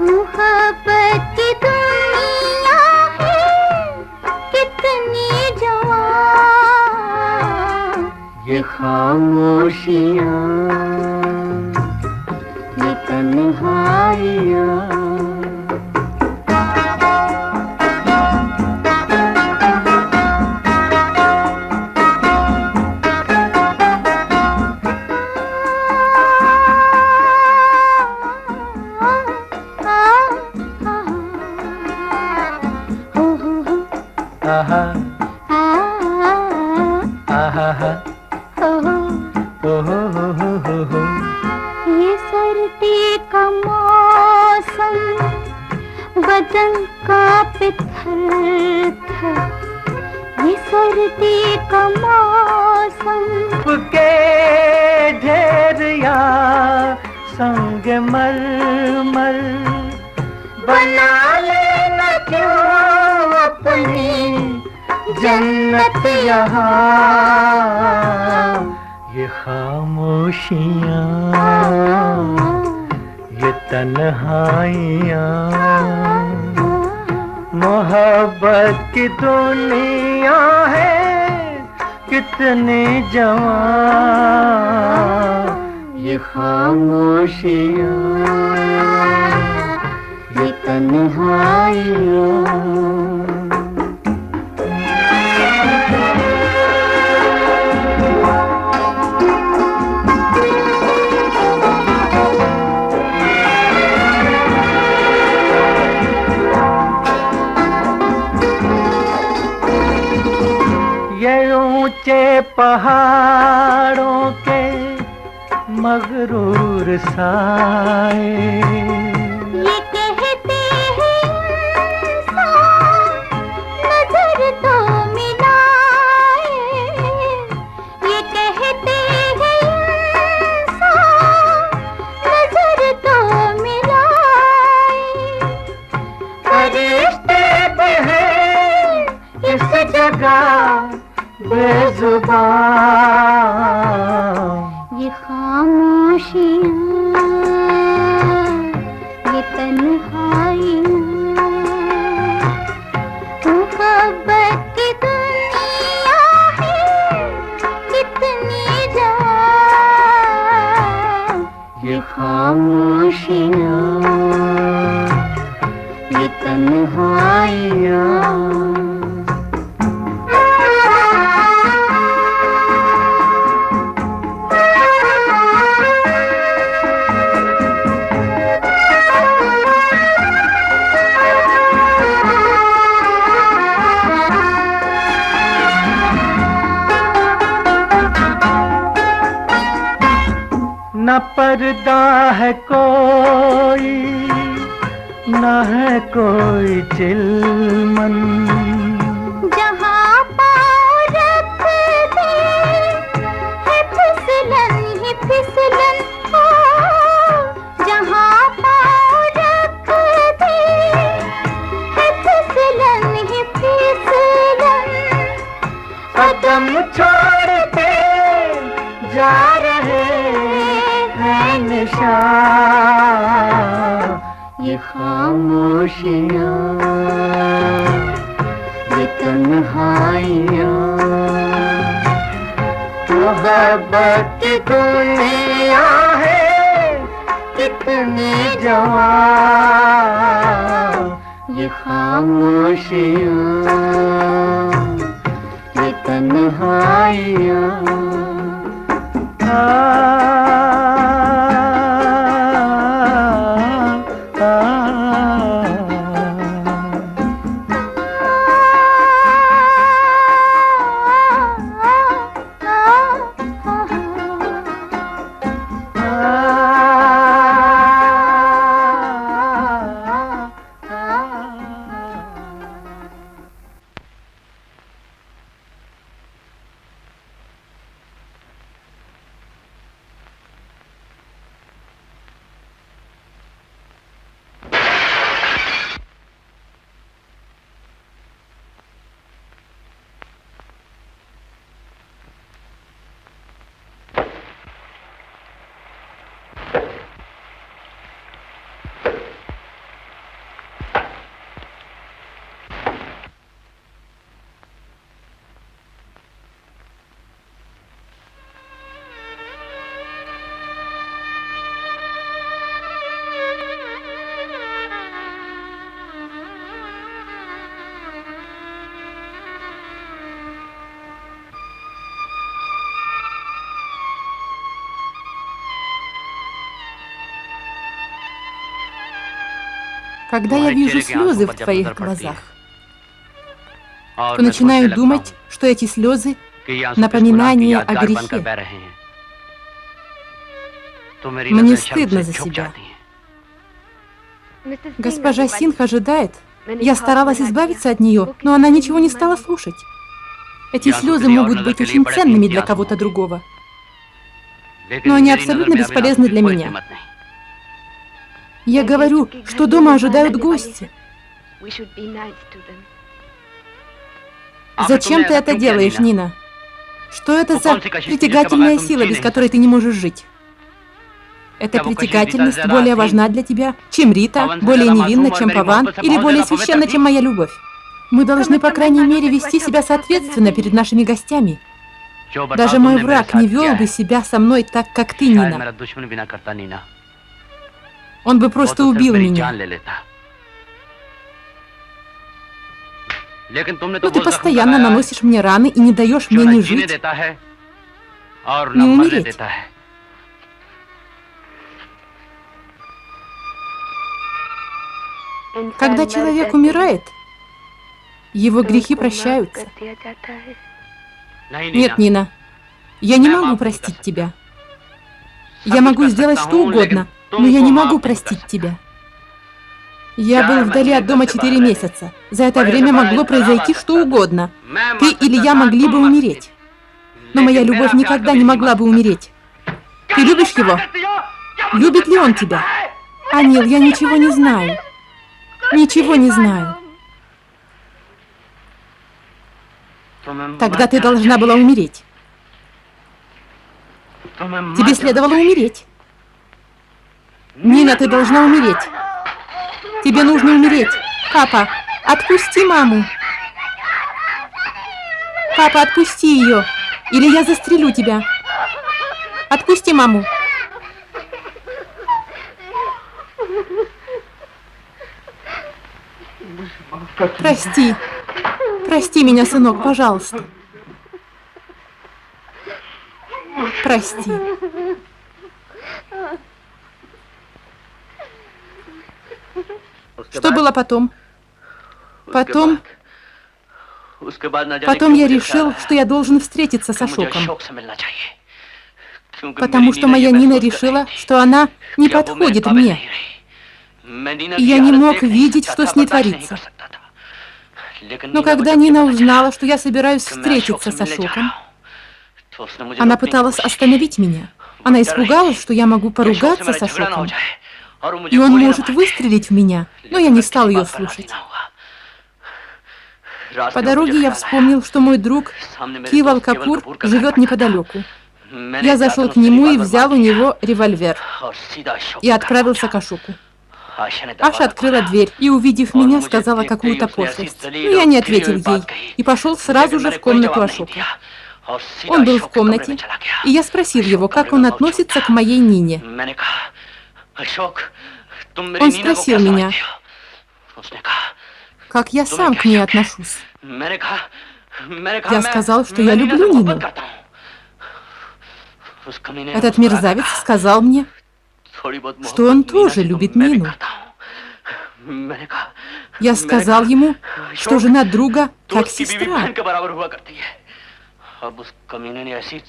मोहब्बत की दुनिया है कितनी जवां। ये खामोशियाँ ये तन्हाइयाँ आहा आहा हो। ये सर्दी का मौसम बदन का पिथल था। ये सर्दी का मौसम के ढेर या संग मर बना लेना क्यों अपनी जन्नत यहाँ। ये खामोशियाँ ये तन्हाइयाँ मोहब्बत की दुनिया है कितनी जवां। ये खामोशियाँ ये तन्हाइयाँ ये ऊंचे पहाड़ों के मगरूर साए ये कहते हैं इंसान नजर तो मिलाए। ये कहते हैं इंसान नजर तो मिलाए। फरिश्ते भी हैं इस जगह बेजुबान। ये खामोशियाँ ये तन्हाइयाँ मोहब्बत की दुनिया है कितनी जवां। ये खामोशियाँ ये तन्हाइयाँ न पर्दा है कोई, न है कोई चिलमन। जहाँ पाँव रख दे है फिसलन ही फिसलन, हो जहाँ पाँव रख दे है फिसलन ही फिसलन। कदम छोड़ते जा रहे हैं निशान, ये खामोशियाँ, ये तन्हाइयाँ, मोहब्बत की दुनिया है कितनी जवान, ये खामोशियाँ, ये तन्हाइयाँ। Когда я вижу слезы в твоих глазах, то начинаю думать, что эти слезы — напоминание о грехе. Мне стыдно за себя. Госпожа Сингх ожидает. Я старалась избавиться от нее, но она ничего не стала слушать. Эти слезы могут быть очень ценными для кого-то другого, но они абсолютно бесполезны для меня. Я говорю, что дома ожидают гости. Зачем ты это делаешь, Нина? Что это за притягательная сила, без которой ты не можешь жить? Эта притягательность более важна для тебя, чем Рита, более невинна, чем Паван, или более священна, чем моя любовь. Мы должны, по крайней мере, вести себя соответственно перед нашими гостями. Даже мой враг не вел бы себя со мной так, как ты, Нина. Он бы просто убил меня. Но ты постоянно наносишь мне раны и не даешь мне ни жить, ни умереть. Когда человек умирает, его грехи прощаются. Нет, Нина, я не могу простить тебя. Я могу сделать что угодно, но я не могу простить тебя. Я был вдали от дома 4 месяца. За это время могло произойти что угодно. Ты или я могли бы умереть. Но моя любовь никогда не могла бы умереть. Ты любишь его? Любит ли он тебя? Анил, я ничего не знаю. Ничего не знаю. Тогда ты должна была умереть. Тебе следовало умереть. Нина, ты должна умереть. Тебе нужно умереть. Папа, отпусти маму. Папа, отпусти ее, или я застрелю тебя. Отпусти маму. Прости. Прости меня, сынок, пожалуйста. Прости. Что было потом? Потом я решил, что я должен встретиться с Ашоком. потому что моя Нина решила, что она не подходит мне, и я не мог видеть, что с ней творится. Но когда Нина узнала, что я собираюсь встретиться с Ашоком, она пыталась остановить меня. Она испугалась, что я могу поругаться с Ашоком, и он может выстрелить в меня, но я не стал ее слушать. По дороге я вспомнил, что мой друг Кивал Капур живет неподалеку. Я зашел к нему и взял у него револьвер и отправился к Ашоку. Аша открыла дверь и, увидев меня, сказала какую-то пошлость. Но я не ответил ей и пошел сразу же в комнату Ашока. Он был в комнате, и я спросил его, как он относится к моей Нине. Он спросил меня, как я сам к ней отношусь. Я сказал, что я люблю Нину. Этот мерзавец сказал мне, что он тоже любит Нину. Я сказал ему, что жена друга как сестра.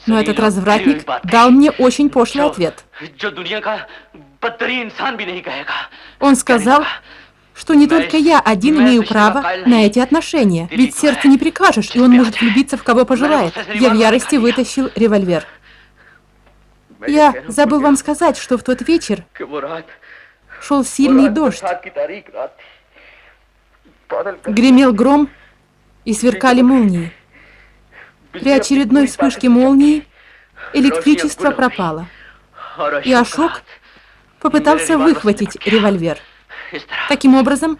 Но этот развратник дал мне очень пошлый ответ. Он сказал, что не только я один имею право на эти отношения, ведь сердцу не прикажешь, и он может влюбиться в кого пожелает. Я в ярости вытащил револьвер. Я забыл вам сказать, что в тот вечер шел сильный дождь. Гремел гром и сверкали молнии. При очередной вспышке молнии электричество пропало, и Ашок попытался выхватить револьвер. Таким образом,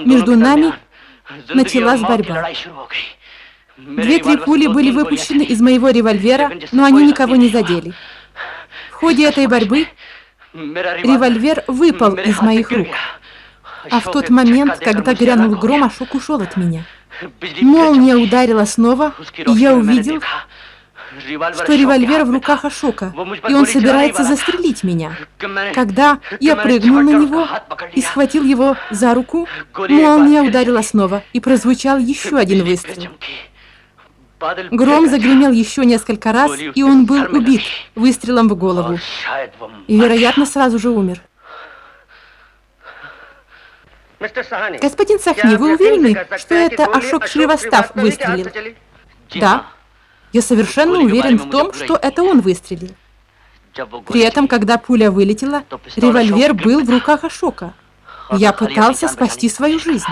между нами началась борьба. 2-3 пули были выпущены из моего револьвера, но они никого не задели. В ходе этой борьбы револьвер выпал из моих рук. А в тот момент, когда грянул гром, Ашок ушел от меня. Молния ударила снова, и я увидел, что револьвер в руках Ашока, и он собирается застрелить меня. Когда я прыгнул на него и схватил его за руку, молния ударила снова, и прозвучал еще один выстрел. Гром загремел еще несколько раз, и он был убит выстрелом в голову. И, вероятно, сразу же умер. Господин Сахни, вы уверены, что это Ашок Шривастав выстрелил? Да. Я совершенно уверен в том, что это он выстрелил. При этом, когда пуля вылетела, револьвер был в руках Ашока. Я пытался спасти свою жизнь.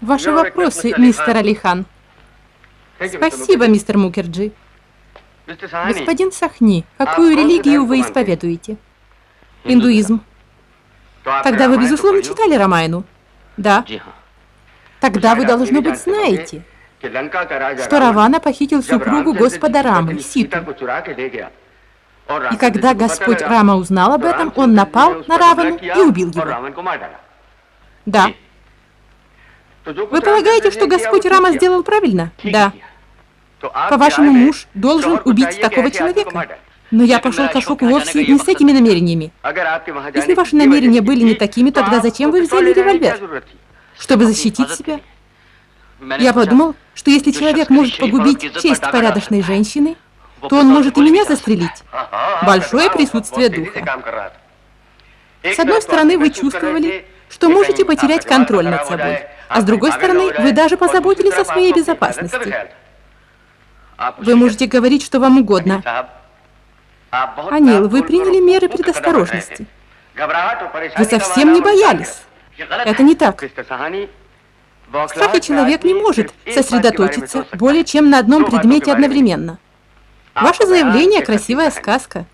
Ваши вопросы, мистер Алихан. Спасибо, мистер Мукерджи. Господин Сахни, какую религию вы исповедуете? Индуизм. Тогда вы, безусловно, читали Рамайну? Да. Тогда вы, должно быть, знаете, что Равана похитил супругу Господа Рамы, Ситу. И когда Господь Рама узнал об этом, он напал на Равану и убил его. Да. Вы полагаете, что Господь Рама сделал правильно? Да. По-вашему, муж должен убить такого человека? Но я пошел к Ашоку вовсе не с этими намерениями. Если ваши намерения были не такими, тогда зачем вы взяли револьвер? Чтобы защитить себя? Я подумал, что если человек может погубить честь порядочной женщины, то он может и меня застрелить. Большое присутствие духа. С одной стороны, вы чувствовали, что можете потерять контроль над собой, а с другой стороны, вы даже позаботились о своей безопасности. Вы можете говорить, что вам угодно. Анил, вы приняли меры предосторожности. Вы совсем не боялись. Это не так. В страхе человек не может сосредоточиться более чем на одном предмете одновременно. Ваше заявление – красивая сказка,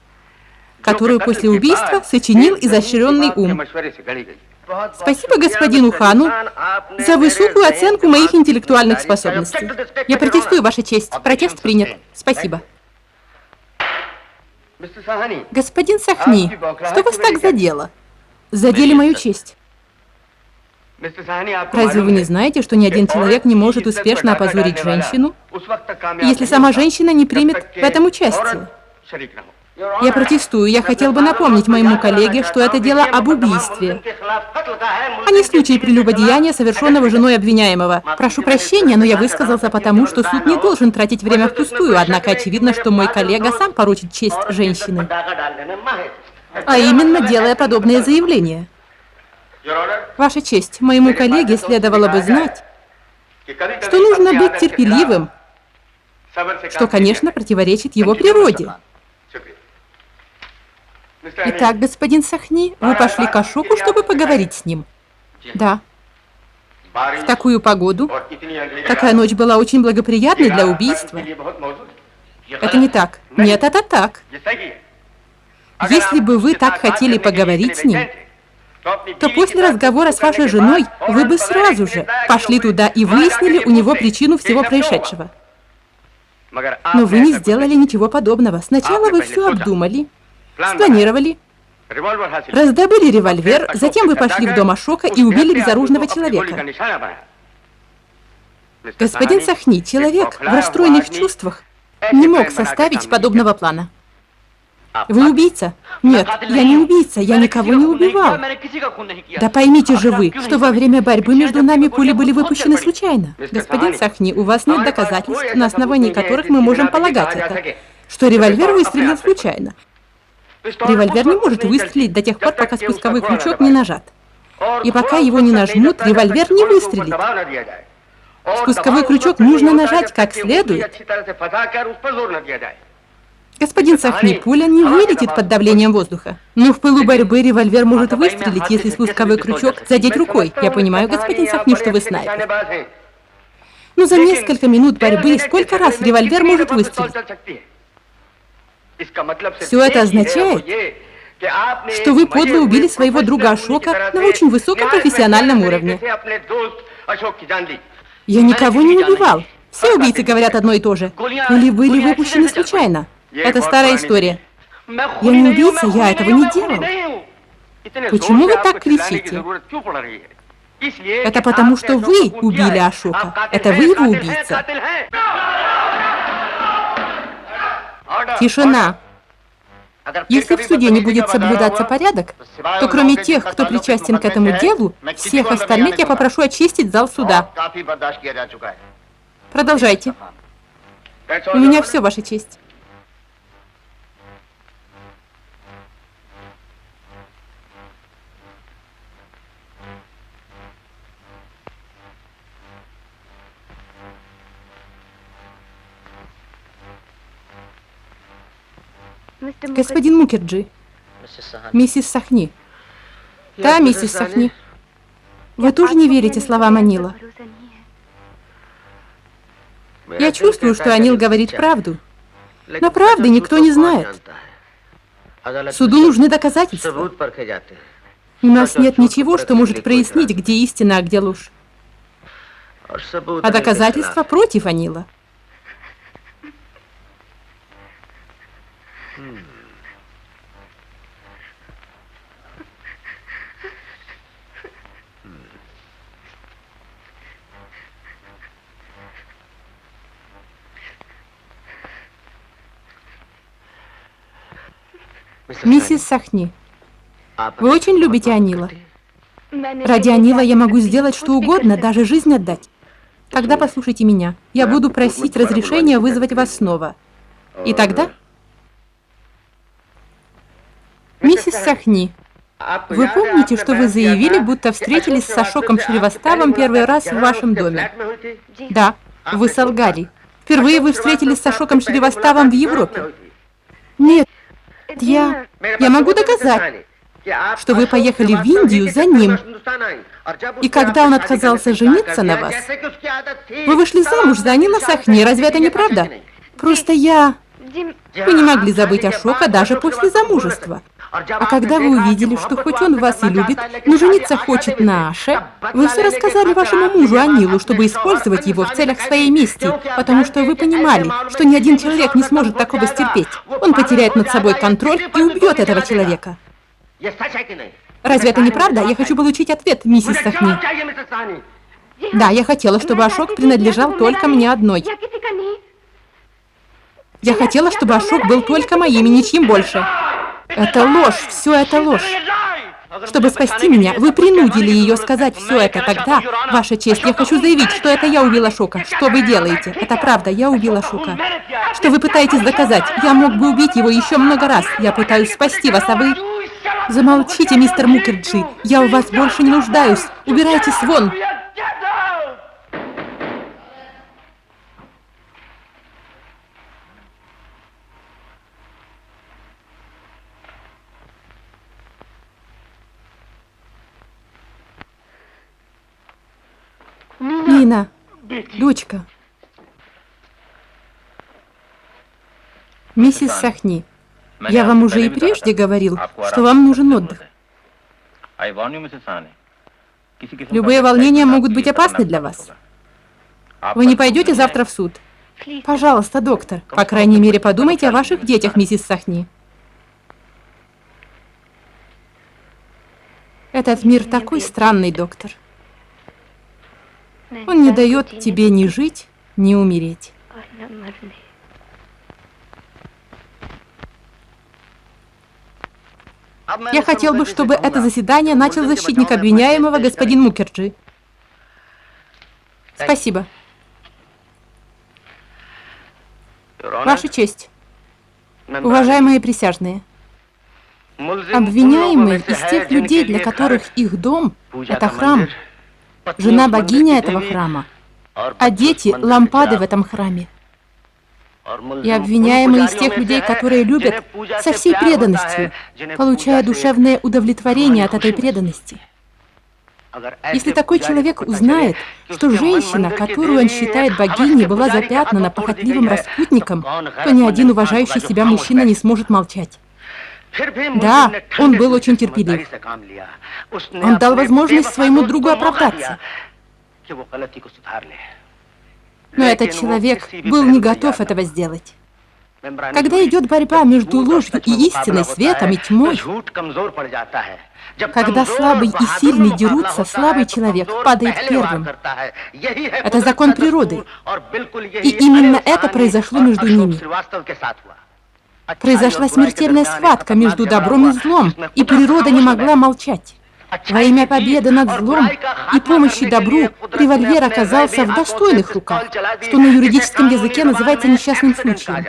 которую после убийства сочинил изощренный ум. Спасибо господину Хану за высокую оценку моих интеллектуальных способностей. Я протестую, Ваша честь. Протест принят. Спасибо. Господин Сахни, что вас так задело? Задели мою честь. Разве вы не знаете, что ни один человек не может успешно опозорить женщину, если сама женщина не примет в этом участие? Я протестую. Я хотел бы напомнить моему коллеге, что это дело об убийстве, а не случай прелюбодеяния, совершенного женой обвиняемого. Прошу прощения, но я высказался потому, что суд не должен тратить время впустую, однако очевидно, что мой коллега сам порочит честь женщины, а именно делая подобные заявления. Ваша честь, моему коллеге следовало бы знать, что нужно быть терпеливым, что, конечно, противоречит его природе. Итак, господин Сахни, вы пошли к Ашоку, чтобы поговорить с ним? Да. В такую погоду? Такая ночь была очень благоприятной для убийства. Это не так. Нет, это так. Если бы вы так хотели поговорить с ним, то после разговора с вашей женой вы бы сразу же пошли туда и выяснили у него причину всего происшедшего. Но вы не сделали ничего подобного. Сначала вы все обдумали, спланировали, раздобыли револьвер, затем вы пошли в дом Ашока и убили безоружного человека. Господин Сахни, человек в расстроенных чувствах не мог составить подобного плана. Вы убийца? Нет, я не убийца, я никого не убивал. Да поймите же вы, что во время борьбы между нами пули были выпущены случайно. Господин Сахни, у вас нет доказательств, на основании которых мы можем полагать это, что револьвер выстрелил случайно. Револьвер не может выстрелить до тех пор, пока спусковой крючок не нажат. И пока его не нажмут, револьвер не выстрелит. Спусковой крючок нужно нажать как следует. Господин Сахни, пуля не вылетит под давлением воздуха. Но в пылу борьбы револьвер может выстрелить, если спусковой крючок задеть рукой. Я понимаю, господин Сахни, что вы снайпер. Но за несколько минут борьбы сколько раз револьвер может выстрелить? Все это означает, что вы подло убили своего друга Ашока на очень высоком профессиональном уровне. Я никого не убивал. Все убийцы говорят одно и то же. Пули были выпущены случайно. Это старая история. Я не убийца, я этого не делал. Почему вы так кричите? Это потому, что вы убили Ашока. Это вы его убийца. Тишина. Если в суде не будет соблюдаться порядок, то кроме тех, кто причастен к этому делу, всех остальных я попрошу очистить зал суда. Продолжайте. У меня все, Ваша честь. Господин Мукерджи, миссис Сахни. Да, миссис Сахни. Вы тоже не верите словам Анила? Я чувствую, что Анил говорит правду. Но правды никто не знает. Суду нужны доказательства. У нас нет ничего, что может прояснить, где истина, а где ложь. А доказательства против Анила. Миссис Сахни, вы очень любите Анила. Ради Анила я могу сделать что угодно, даже жизнь отдать. Тогда послушайте меня. Я буду просить разрешения вызвать вас снова. И тогда... Миссис Сахни, вы помните, что вы заявили, будто встретились с Ашоком Шриваставом первый раз в вашем доме? Да, вы солгали. Впервые вы встретились с Ашоком Шриваставом в Европе. Нет, я могу доказать, что вы поехали в Индию за ним. И когда он отказался жениться на вас, вы вышли замуж за Анила Сахни. Разве это не правда? Просто вы не могли забыть Ашока даже после замужества. А когда вы увидели, что хоть он вас и любит, но жениться хочет на Аше, вы все рассказали вашему мужу Анилу, чтобы использовать его в целях своей мести, потому что вы понимали, что ни один человек не сможет такого стерпеть. Он потеряет над собой контроль и убьет этого человека. Разве это не правда? Я хочу получить ответ, миссис Сахни. Да, я хотела, чтобы Ашок принадлежал только мне одной. Я хотела, чтобы Ашок был только моим и ничьим больше. Это ложь, все это ложь. Чтобы спасти меня, вы принудили ее сказать все это. Тогда, Ваша честь, я хочу заявить, что это я убила Ашока. Что вы делаете? Это правда, я убила Ашока. Что вы пытаетесь доказать? Я мог бы убить его еще много раз. Я пытаюсь спасти вас, а вы... Замолчите, мистер Мукерджи. Я у вас больше не нуждаюсь. Убирайтесь вон. Нина, дочка. Миссис Сахни, я вам уже и прежде говорил, что вам нужен отдых. Любые волнения могут быть опасны для вас. Вы не пойдете завтра в суд? Пожалуйста, доктор, по крайней мере, подумайте о ваших детях, миссис Сахни. Этот мир такой странный, доктор. Он не дает тебе ни жить, ни умереть. Я хотел бы, чтобы это заседание начал защитник обвиняемого, господин Мукерджи. Спасибо. Ваша честь. Уважаемые присяжные. Обвиняемый из тех людей, для которых их дом – это храм, жена богиня этого храма, а дети – лампады в этом храме. И обвиняемый из тех людей, которые любят со всей преданностью, получая душевное удовлетворение от этой преданности. Если такой человек узнает, что женщина, которую он считает богиней, была запятнана похотливым распутником, то ни один уважающий себя мужчина не сможет молчать. Да, он был очень терпелив. Он дал возможность своему другу оправдаться. Но этот человек был не готов этого сделать. Когда идет борьба между ложью и истиной, светом и тьмой, когда слабый и сильный дерутся, слабый человек падает первым. Это закон природы. И именно это произошло между ними. Произошла смертельная схватка между добром и злом, и природа не могла молчать. Во имя победы над злом и помощи добру револьвер оказался в достойных руках, что на юридическом языке называется несчастным случаем.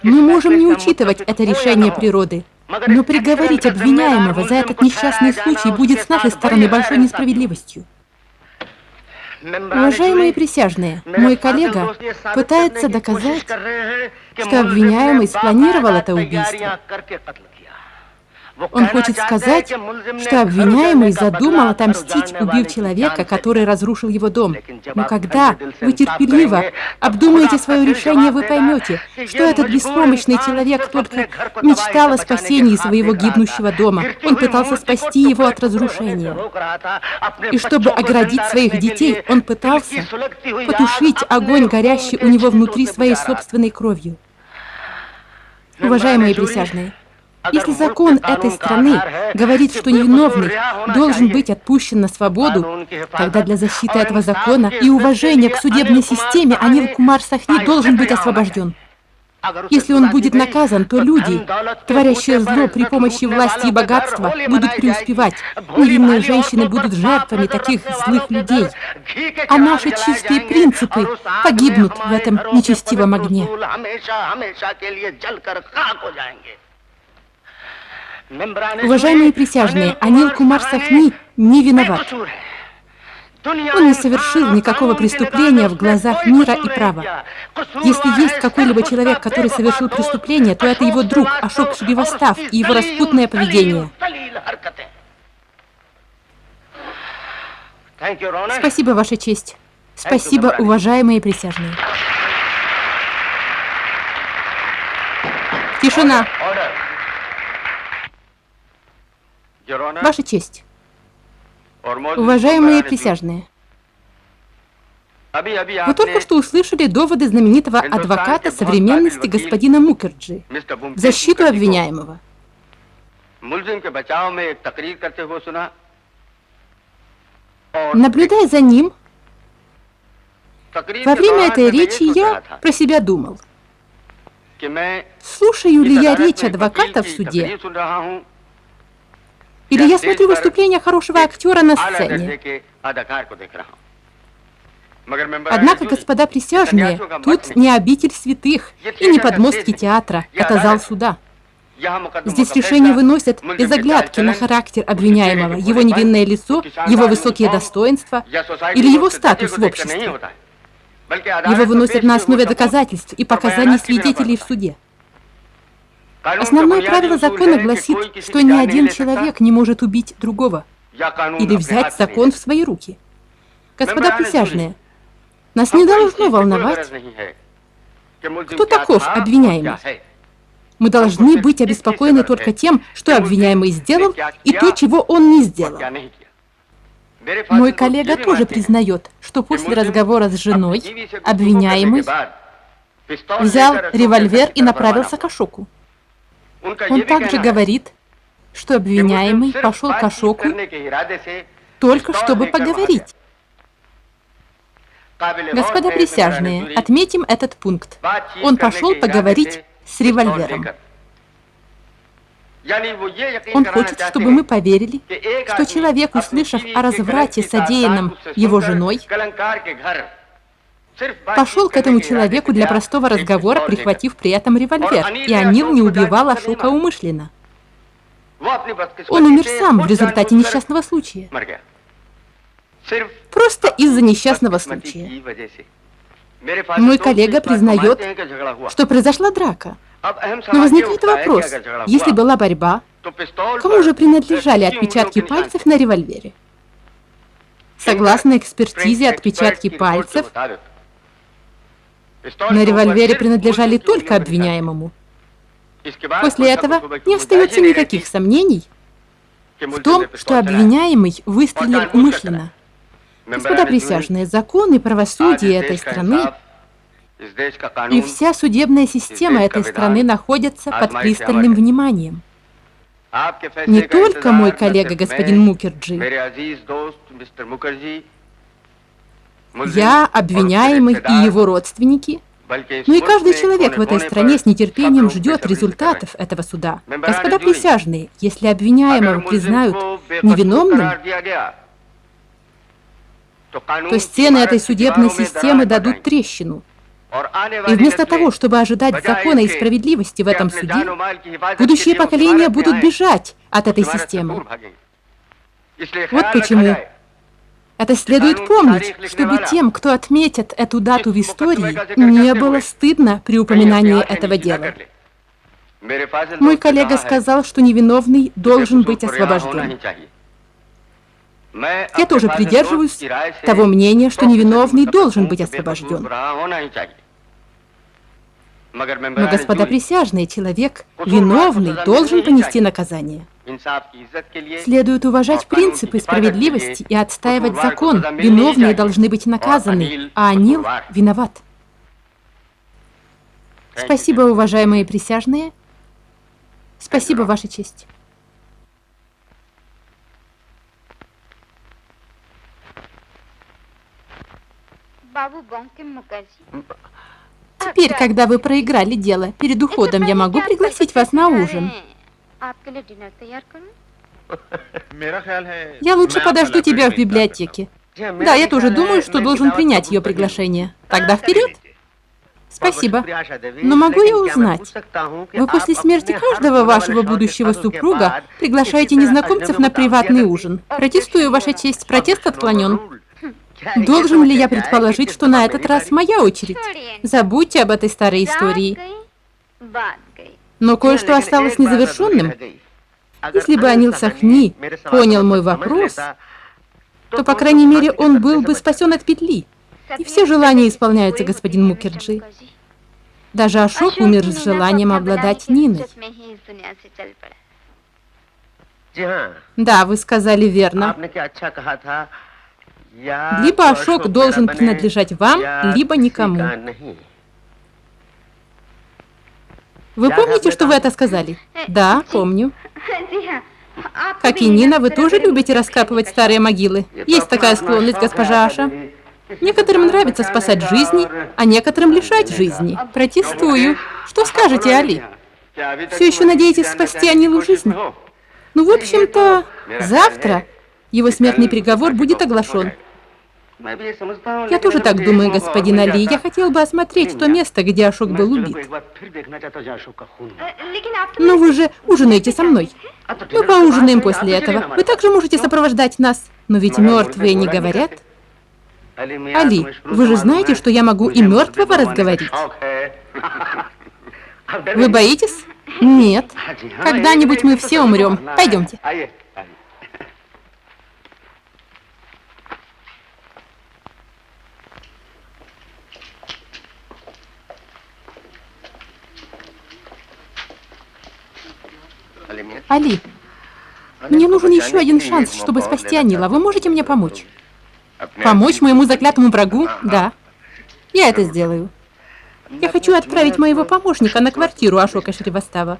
Мы можем не учитывать это решение природы, но приговорить обвиняемого за этот несчастный случай будет с нашей стороны большой несправедливостью. Уважаемые присяжные, мой коллега пытается доказать, что обвиняемый спланировал это убийство. Он хочет сказать, что обвиняемый задумал отомстить, убив человека, который разрушил его дом. Но когда вы терпеливо обдумаете свое решение, вы поймете, что этот беспомощный человек только мечтал о спасении своего гибнущего дома. Он пытался спасти его от разрушения. И чтобы оградить своих детей, он пытался потушить огонь, горящий у него внутри своей собственной кровью. Уважаемые присяжные, если закон этой страны говорит, что невиновный должен быть отпущен на свободу, тогда для защиты этого закона и уважения к судебной системе Анил Кумар Сахни должен быть освобожден. Если он будет наказан, то люди, творящие зло при помощи власти и богатства, будут преуспевать. Невинные женщины будут жертвами таких злых людей. А наши чистые принципы погибнут в этом нечестивом огне. Уважаемые присяжные, Анил Кумар Сахни не виноват. Он не совершил никакого преступления в глазах мира и права. Если есть какой-либо человек, который совершил преступление, то это его друг Ашок Шривастав и его распутное поведение. Спасибо, Ваша честь. Спасибо, уважаемые присяжные. Тишина. Ваша честь. Уважаемые присяжные, вы только что услышали доводы знаменитого адвоката современности господина Мукерджи в защиту обвиняемого. Наблюдая за ним, Во время этой речи я про себя думал, слушаю ли я речь адвоката в суде, или я смотрю выступление хорошего актера на сцене. Однако, господа присяжные, тут не обитель святых и не подмостки театра, это зал суда. Здесь решения выносят без оглядки на характер обвиняемого, его невинное лицо, его высокие достоинства или его статус в обществе. Его выносят на основе доказательств и показаний свидетелей в суде. Основное правило закона гласит, что ни один человек не может убить другого или взять закон в свои руки. Господа присяжные, нас не должно волновать, кто таков обвиняемый. Мы должны быть обеспокоены только тем, что обвиняемый сделал, и то, чего он не сделал. Мой коллега тоже признает, что после разговора с женой обвиняемый взял револьвер и направился к Ашоку. Он также говорит, что обвиняемый пошел к Ашоку только чтобы поговорить. Господа присяжные, отметим этот пункт. Он пошел поговорить с револьвером. Он хочет, чтобы мы поверили, что человек, услышав о разврате, содеянном его женой, пошел к этому человеку для простого разговора, прихватив при этом револьвер, и Анил не убивал Ашока умышленно. Он умер сам в результате несчастного случая. Просто из-за несчастного случая. Мой коллега признает, что произошла драка. Но возникает вопрос, если была борьба, кому же принадлежали отпечатки пальцев на револьвере? Согласно экспертизе, отпечатки пальцев на револьвере принадлежали только обвиняемому. После этого не остается никаких сомнений в том, что обвиняемый выстрелил умышленно. Господа присяжные, закон и правосудие этой страны и вся судебная система этой страны находятся под пристальным вниманием. Не только мой коллега господин Мукерджи, я, обвиняемый и его родственники, но и каждый человек в этой стране с нетерпением ждет результатов этого суда. Господа присяжные, если обвиняемого признают невиновным, то стены этой судебной системы дадут трещину. И вместо того, чтобы ожидать закона и справедливости в этом суде, будущие поколения будут бежать от этой системы. Вот почему это следует помнить, чтобы тем, кто отметит эту дату в истории, не было стыдно при упоминании этого дела. Мой коллега сказал, что невиновный должен быть освобожден. Я тоже придерживаюсь того мнения, что невиновный должен быть освобожден. Но, господа присяжные, человек виновный должен понести наказание. Следует уважать принципы справедливости и отстаивать закон. Виновные должны быть наказаны, а Анил виноват. Спасибо, уважаемые присяжные. Спасибо, Ваша честь. Теперь, когда вы проиграли дело, перед уходом я могу пригласить вас на ужин. Я лучше подожду тебя в библиотеке. Да, я тоже думаю, что должен принять ее приглашение. Тогда вперед. Спасибо. Но могу я узнать, вы после смерти каждого вашего будущего супруга приглашаете незнакомцев на приватный ужин? Протестую, Ваша честь, протест отклонен. Должен ли я предположить, что на этот раз моя очередь? Забудьте об этой старой истории. Но кое-что осталось незавершенным. Если бы Анил Сахни понял мой вопрос, то, по крайней мере, он был бы спасен от петли. И все желания исполняются, господин Мукерджи. Даже Ашок умер с желанием обладать Ниной. Да, вы сказали верно. Либо Ашок должен принадлежать вам, либо никому. Вы помните, что вы это сказали? Да, помню. Как и Нина, вы тоже любите раскапывать старые могилы? Есть такая склонность, госпожа Аша? Некоторым нравится спасать жизни, а некоторым лишать жизни. Протестую. Что скажете, Али? Все еще надеетесь спасти Анилу жизнь? Ну, в общем-то, завтра его смертный приговор будет оглашен. Я тоже так думаю, господин Али. Я хотел бы осмотреть то место, где Ашок был убит. Но вы же ужинаете со мной. Мы поужинаем после этого. Вы также можете сопровождать нас. Но ведь мертвые не говорят. Али, вы же знаете, что я могу и мертвого разговорить. Вы боитесь? Нет. Когда-нибудь мы все умрем. Пойдемте. Али, мне нужен еще один шанс, чтобы спасти Анила. Вы можете мне помочь? Помочь моему заклятому врагу? Да. Я это сделаю. Я хочу отправить моего помощника на квартиру Ашока Шривастава.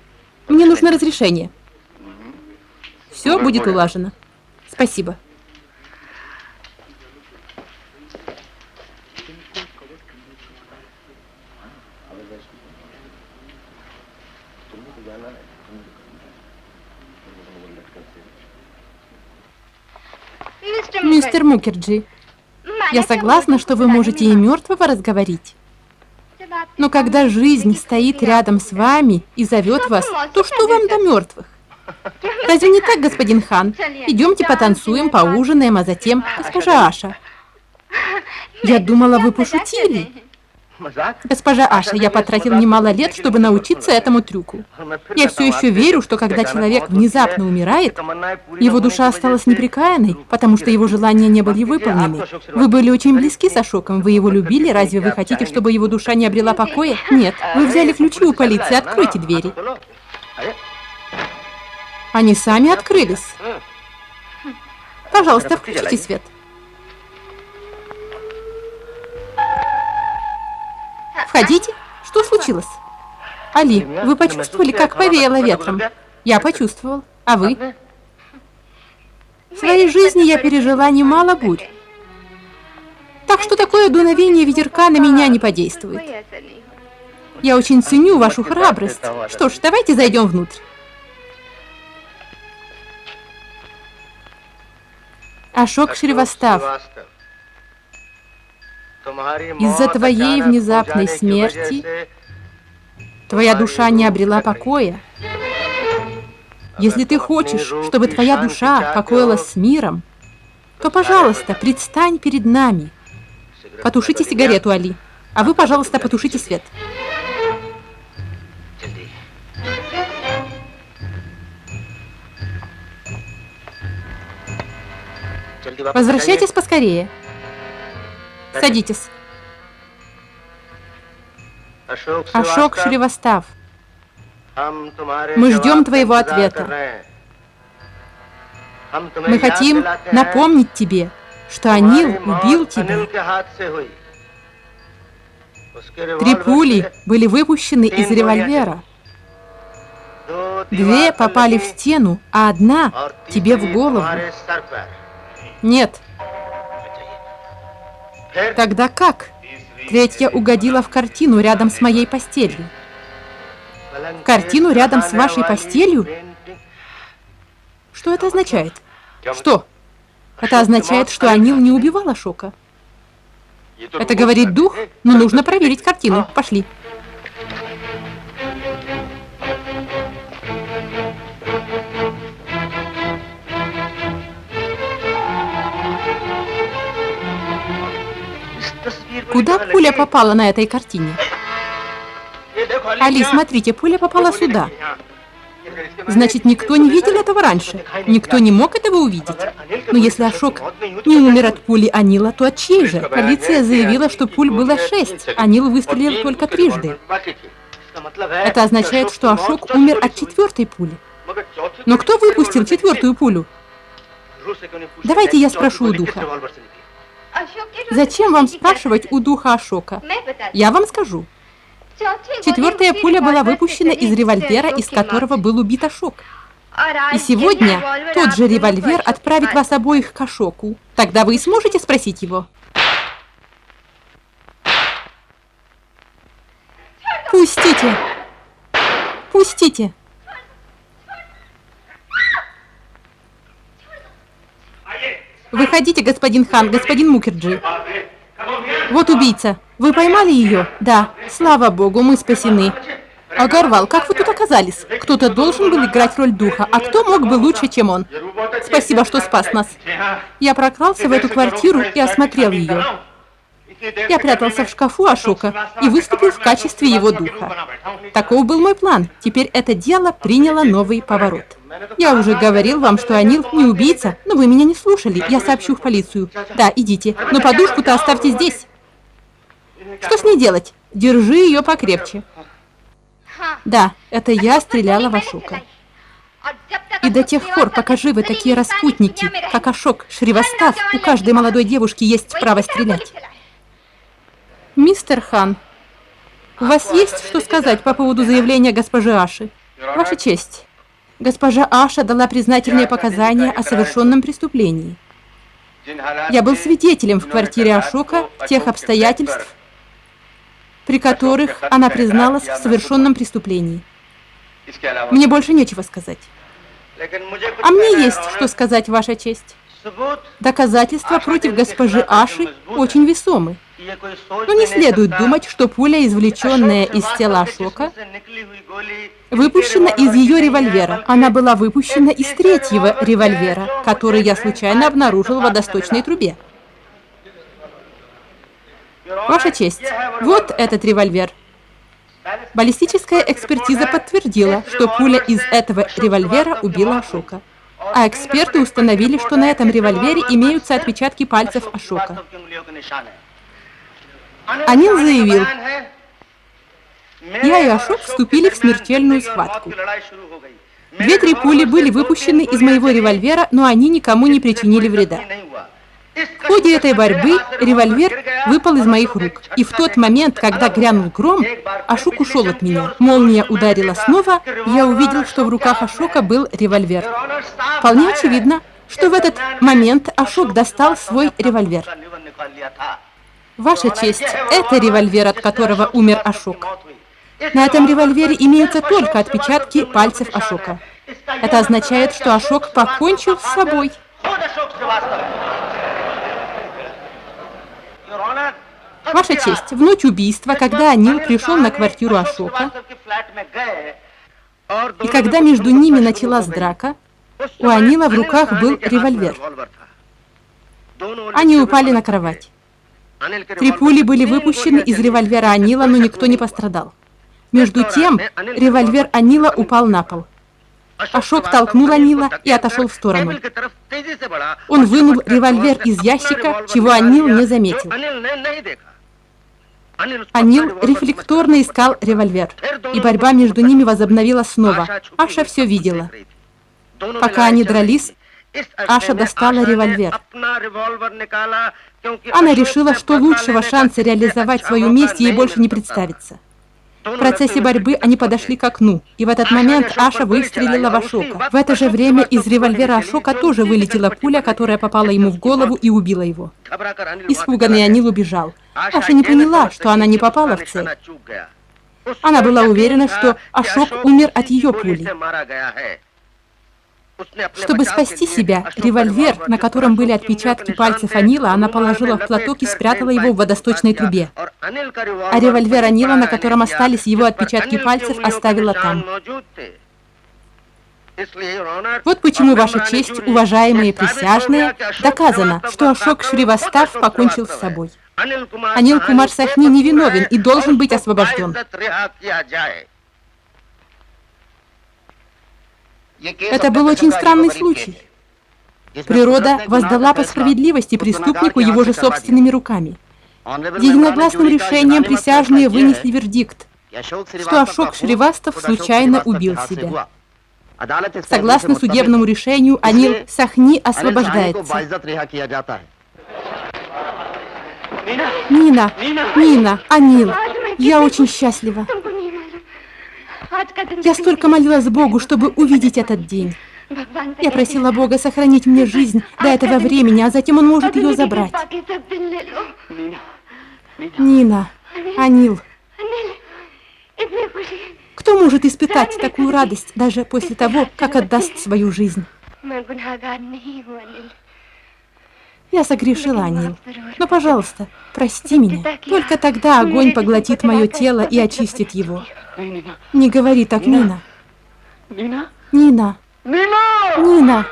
Мне нужно разрешение. Все будет улажено. Спасибо. Мистер Мукерджи, я согласна, что вы можете и мертвого разговорить. Но когда жизнь стоит рядом с вами и зовет вас, то что вам до мертвых? Разве не так, господин хан? Идемте потанцуем, поужинаем, а затем... Госпожа Аша, я думала, вы пошутили. Госпожа Аша, я потратил немало лет, чтобы научиться этому трюку. Я все еще верю, что когда человек внезапно умирает, его душа осталась непрекаянной, потому что его желания не были выполнены. Вы были очень близки с Ашоком, вы его любили, разве вы хотите, чтобы его душа не обрела покоя? Нет, вы взяли ключи у полиции, откройте двери. Они сами открылись. Пожалуйста, включите свет. Входите. Что случилось? Али, вы почувствовали, как повеяло ветром? Я почувствовал. А вы? В своей жизни я пережила немало бурь. Так что такое дуновение ветерка на меня не подействует. Я очень ценю вашу храбрость. Что ж, давайте зайдем внутрь. Ашок Шривастав, из-за твоей внезапной смерти твоя душа не обрела покоя. Если ты хочешь, чтобы твоя душа покоилась с миром, то, пожалуйста, предстань перед нами. Потушите сигарету, Али. А вы, пожалуйста, потушите свет. Возвращайтесь поскорее. Садитесь. Ашок Шривастав, мы ждем твоего ответа. Мы хотим напомнить тебе, что Анил убил тебя. 3 пули были выпущены из револьвера. 2 попали в стену, а 1 тебе в голову. Нет. Тогда как? 3 угодила в картину рядом с моей постелью. В картину рядом с вашей постелью? Что это означает? Что? Это означает, что Анил не убивал Ашока. Это говорит дух, но нужно проверить картину. Пошли. Куда пуля попала на этой картине? Али, смотрите, пуля попала сюда. Значит, никто не видел этого раньше. Никто не мог этого увидеть. Но если Ашок не умер от пули Анила, то от чьей же? Полиция заявила, что пуль было 6. Анил выстрелил только 3. Это означает, что Ашок умер от 4-й пули. Но кто выпустил 4-ю пулю? Давайте я спрошу у духа. Зачем вам спрашивать у духа Ашока? Я вам скажу. 4-я пуля была выпущена из револьвера, из которого был убит Ашок. И сегодня тот же револьвер отправит вас обоих к Ашоку. Тогда вы и сможете спросить его. Пустите! Пустите! Выходите, господин Хан, господин Мукерджи. Вот убийца. Вы поймали ее? Да. Слава богу, мы спасены. Агарвал, как вы тут оказались? Кто-то должен был играть роль духа, а кто мог бы лучше, чем он? Спасибо, что спас нас. Я прокрался в эту квартиру и осмотрел ее. Я прятался в шкафу Ашока и выступил в качестве его духа. Таков был мой план. Теперь это дело приняло новый поворот. Я уже говорил вам, что Анил не убийца, но вы меня не слушали. Я сообщу в полицию. Да, идите, но подушку-то оставьте здесь. Что с ней делать? Держи ее покрепче. Да, это я стреляла в Ашока. И до тех пор, пока живы такие распутники, как Ашок, Шривастав, у каждой молодой девушки есть право стрелять. Мистер Хан, у вас есть что сказать по поводу заявления госпожи Аши? Ваша честь, госпожа Аша дала признательные показания о совершенном преступлении. Я был свидетелем в квартире Ашока тех обстоятельств, при которых она призналась в совершенном преступлении. Мне больше нечего сказать. А мне есть что сказать, Ваша честь. Доказательства против госпожи Аши очень весомы. Но не следует думать, что пуля, извлеченная из тела Ашока, выпущена из ее револьвера. Она была выпущена из третьего револьвера, который я случайно обнаружил в водосточной трубе. Ваша честь, вот этот револьвер. Баллистическая экспертиза подтвердила, что пуля из этого револьвера убила Ашока. А эксперты установили, что на этом револьвере имеются отпечатки пальцев Ашока. Анил заявил, я и Ашок вступили в смертельную схватку. 2-3 пули были выпущены из моего револьвера, но они никому не причинили вреда. В ходе этой борьбы револьвер выпал из моих рук, и в тот момент, когда грянул гром, Ашок ушел от меня. Молния ударила снова, и я увидел, что в руках Ашока был револьвер. Вполне очевидно, что в этот момент Ашок достал свой револьвер. Ваша честь, это револьвер, от которого умер Ашок. На этом револьвере имеются только отпечатки пальцев Ашока. Это означает, что Ашок покончил с собой. Ваша честь, в ночь убийства, когда Анил пришел на квартиру Ашока, и когда между ними началась драка, у Анила в руках был револьвер. Они упали на кровать. 3 пули были выпущены из револьвера Анила, но никто не пострадал. Между тем, револьвер Анила упал на пол. Ашок толкнул Анила и отошел в сторону. Он вынул револьвер из ящика, чего Анил не заметил. Анил рефлекторно искал револьвер, и борьба между ними возобновилась снова. Аша все видела. Пока они дрались, Аша достала револьвер. Она решила, что лучшего шанса реализовать свою месть ей больше не представится. В процессе борьбы они подошли к окну, и в этот момент Аша выстрелила в Ашока. В это же время из револьвера Ашока тоже вылетела пуля, которая попала ему в голову и убила его. Испуганный Анил убежал. Аша не поняла, что она не попала в цель. Она была уверена, что Ашок умер от ее пули. Чтобы спасти себя, револьвер, на котором были отпечатки пальцев Анила, она положила в платок и спрятала его в водосточной трубе. А револьвер Анила, на котором остались его отпечатки пальцев, оставила там. Вот почему, Ваша честь, уважаемые присяжные, доказано, что Ашок Шривастав покончил с собой. Анил Кумар Сахни невиновен и должен быть освобожден. Это был очень странный случай. Природа воздала по справедливости преступнику его же собственными руками. Единогласным решением присяжные вынесли вердикт, что Ашок Шривастав случайно убил себя. Согласно судебному решению, Анил Сахни освобождается. Нина, Анил, я очень счастлива. Я столько молилась Богу, чтобы увидеть этот день. Я просила Бога сохранить мне жизнь до этого времени, а затем Он может ее забрать. Нина, Анил, Кто может испытать такую радость даже после того, как отдаст свою жизнь? मैं गुनहगार नहीं हूँ अनिल। Я согрешила, Анил. Но, пожалуйста, прости меня. Только тогда огонь поглотит мое тело и очистит его. Не говори так, Нина. Нина. Нина.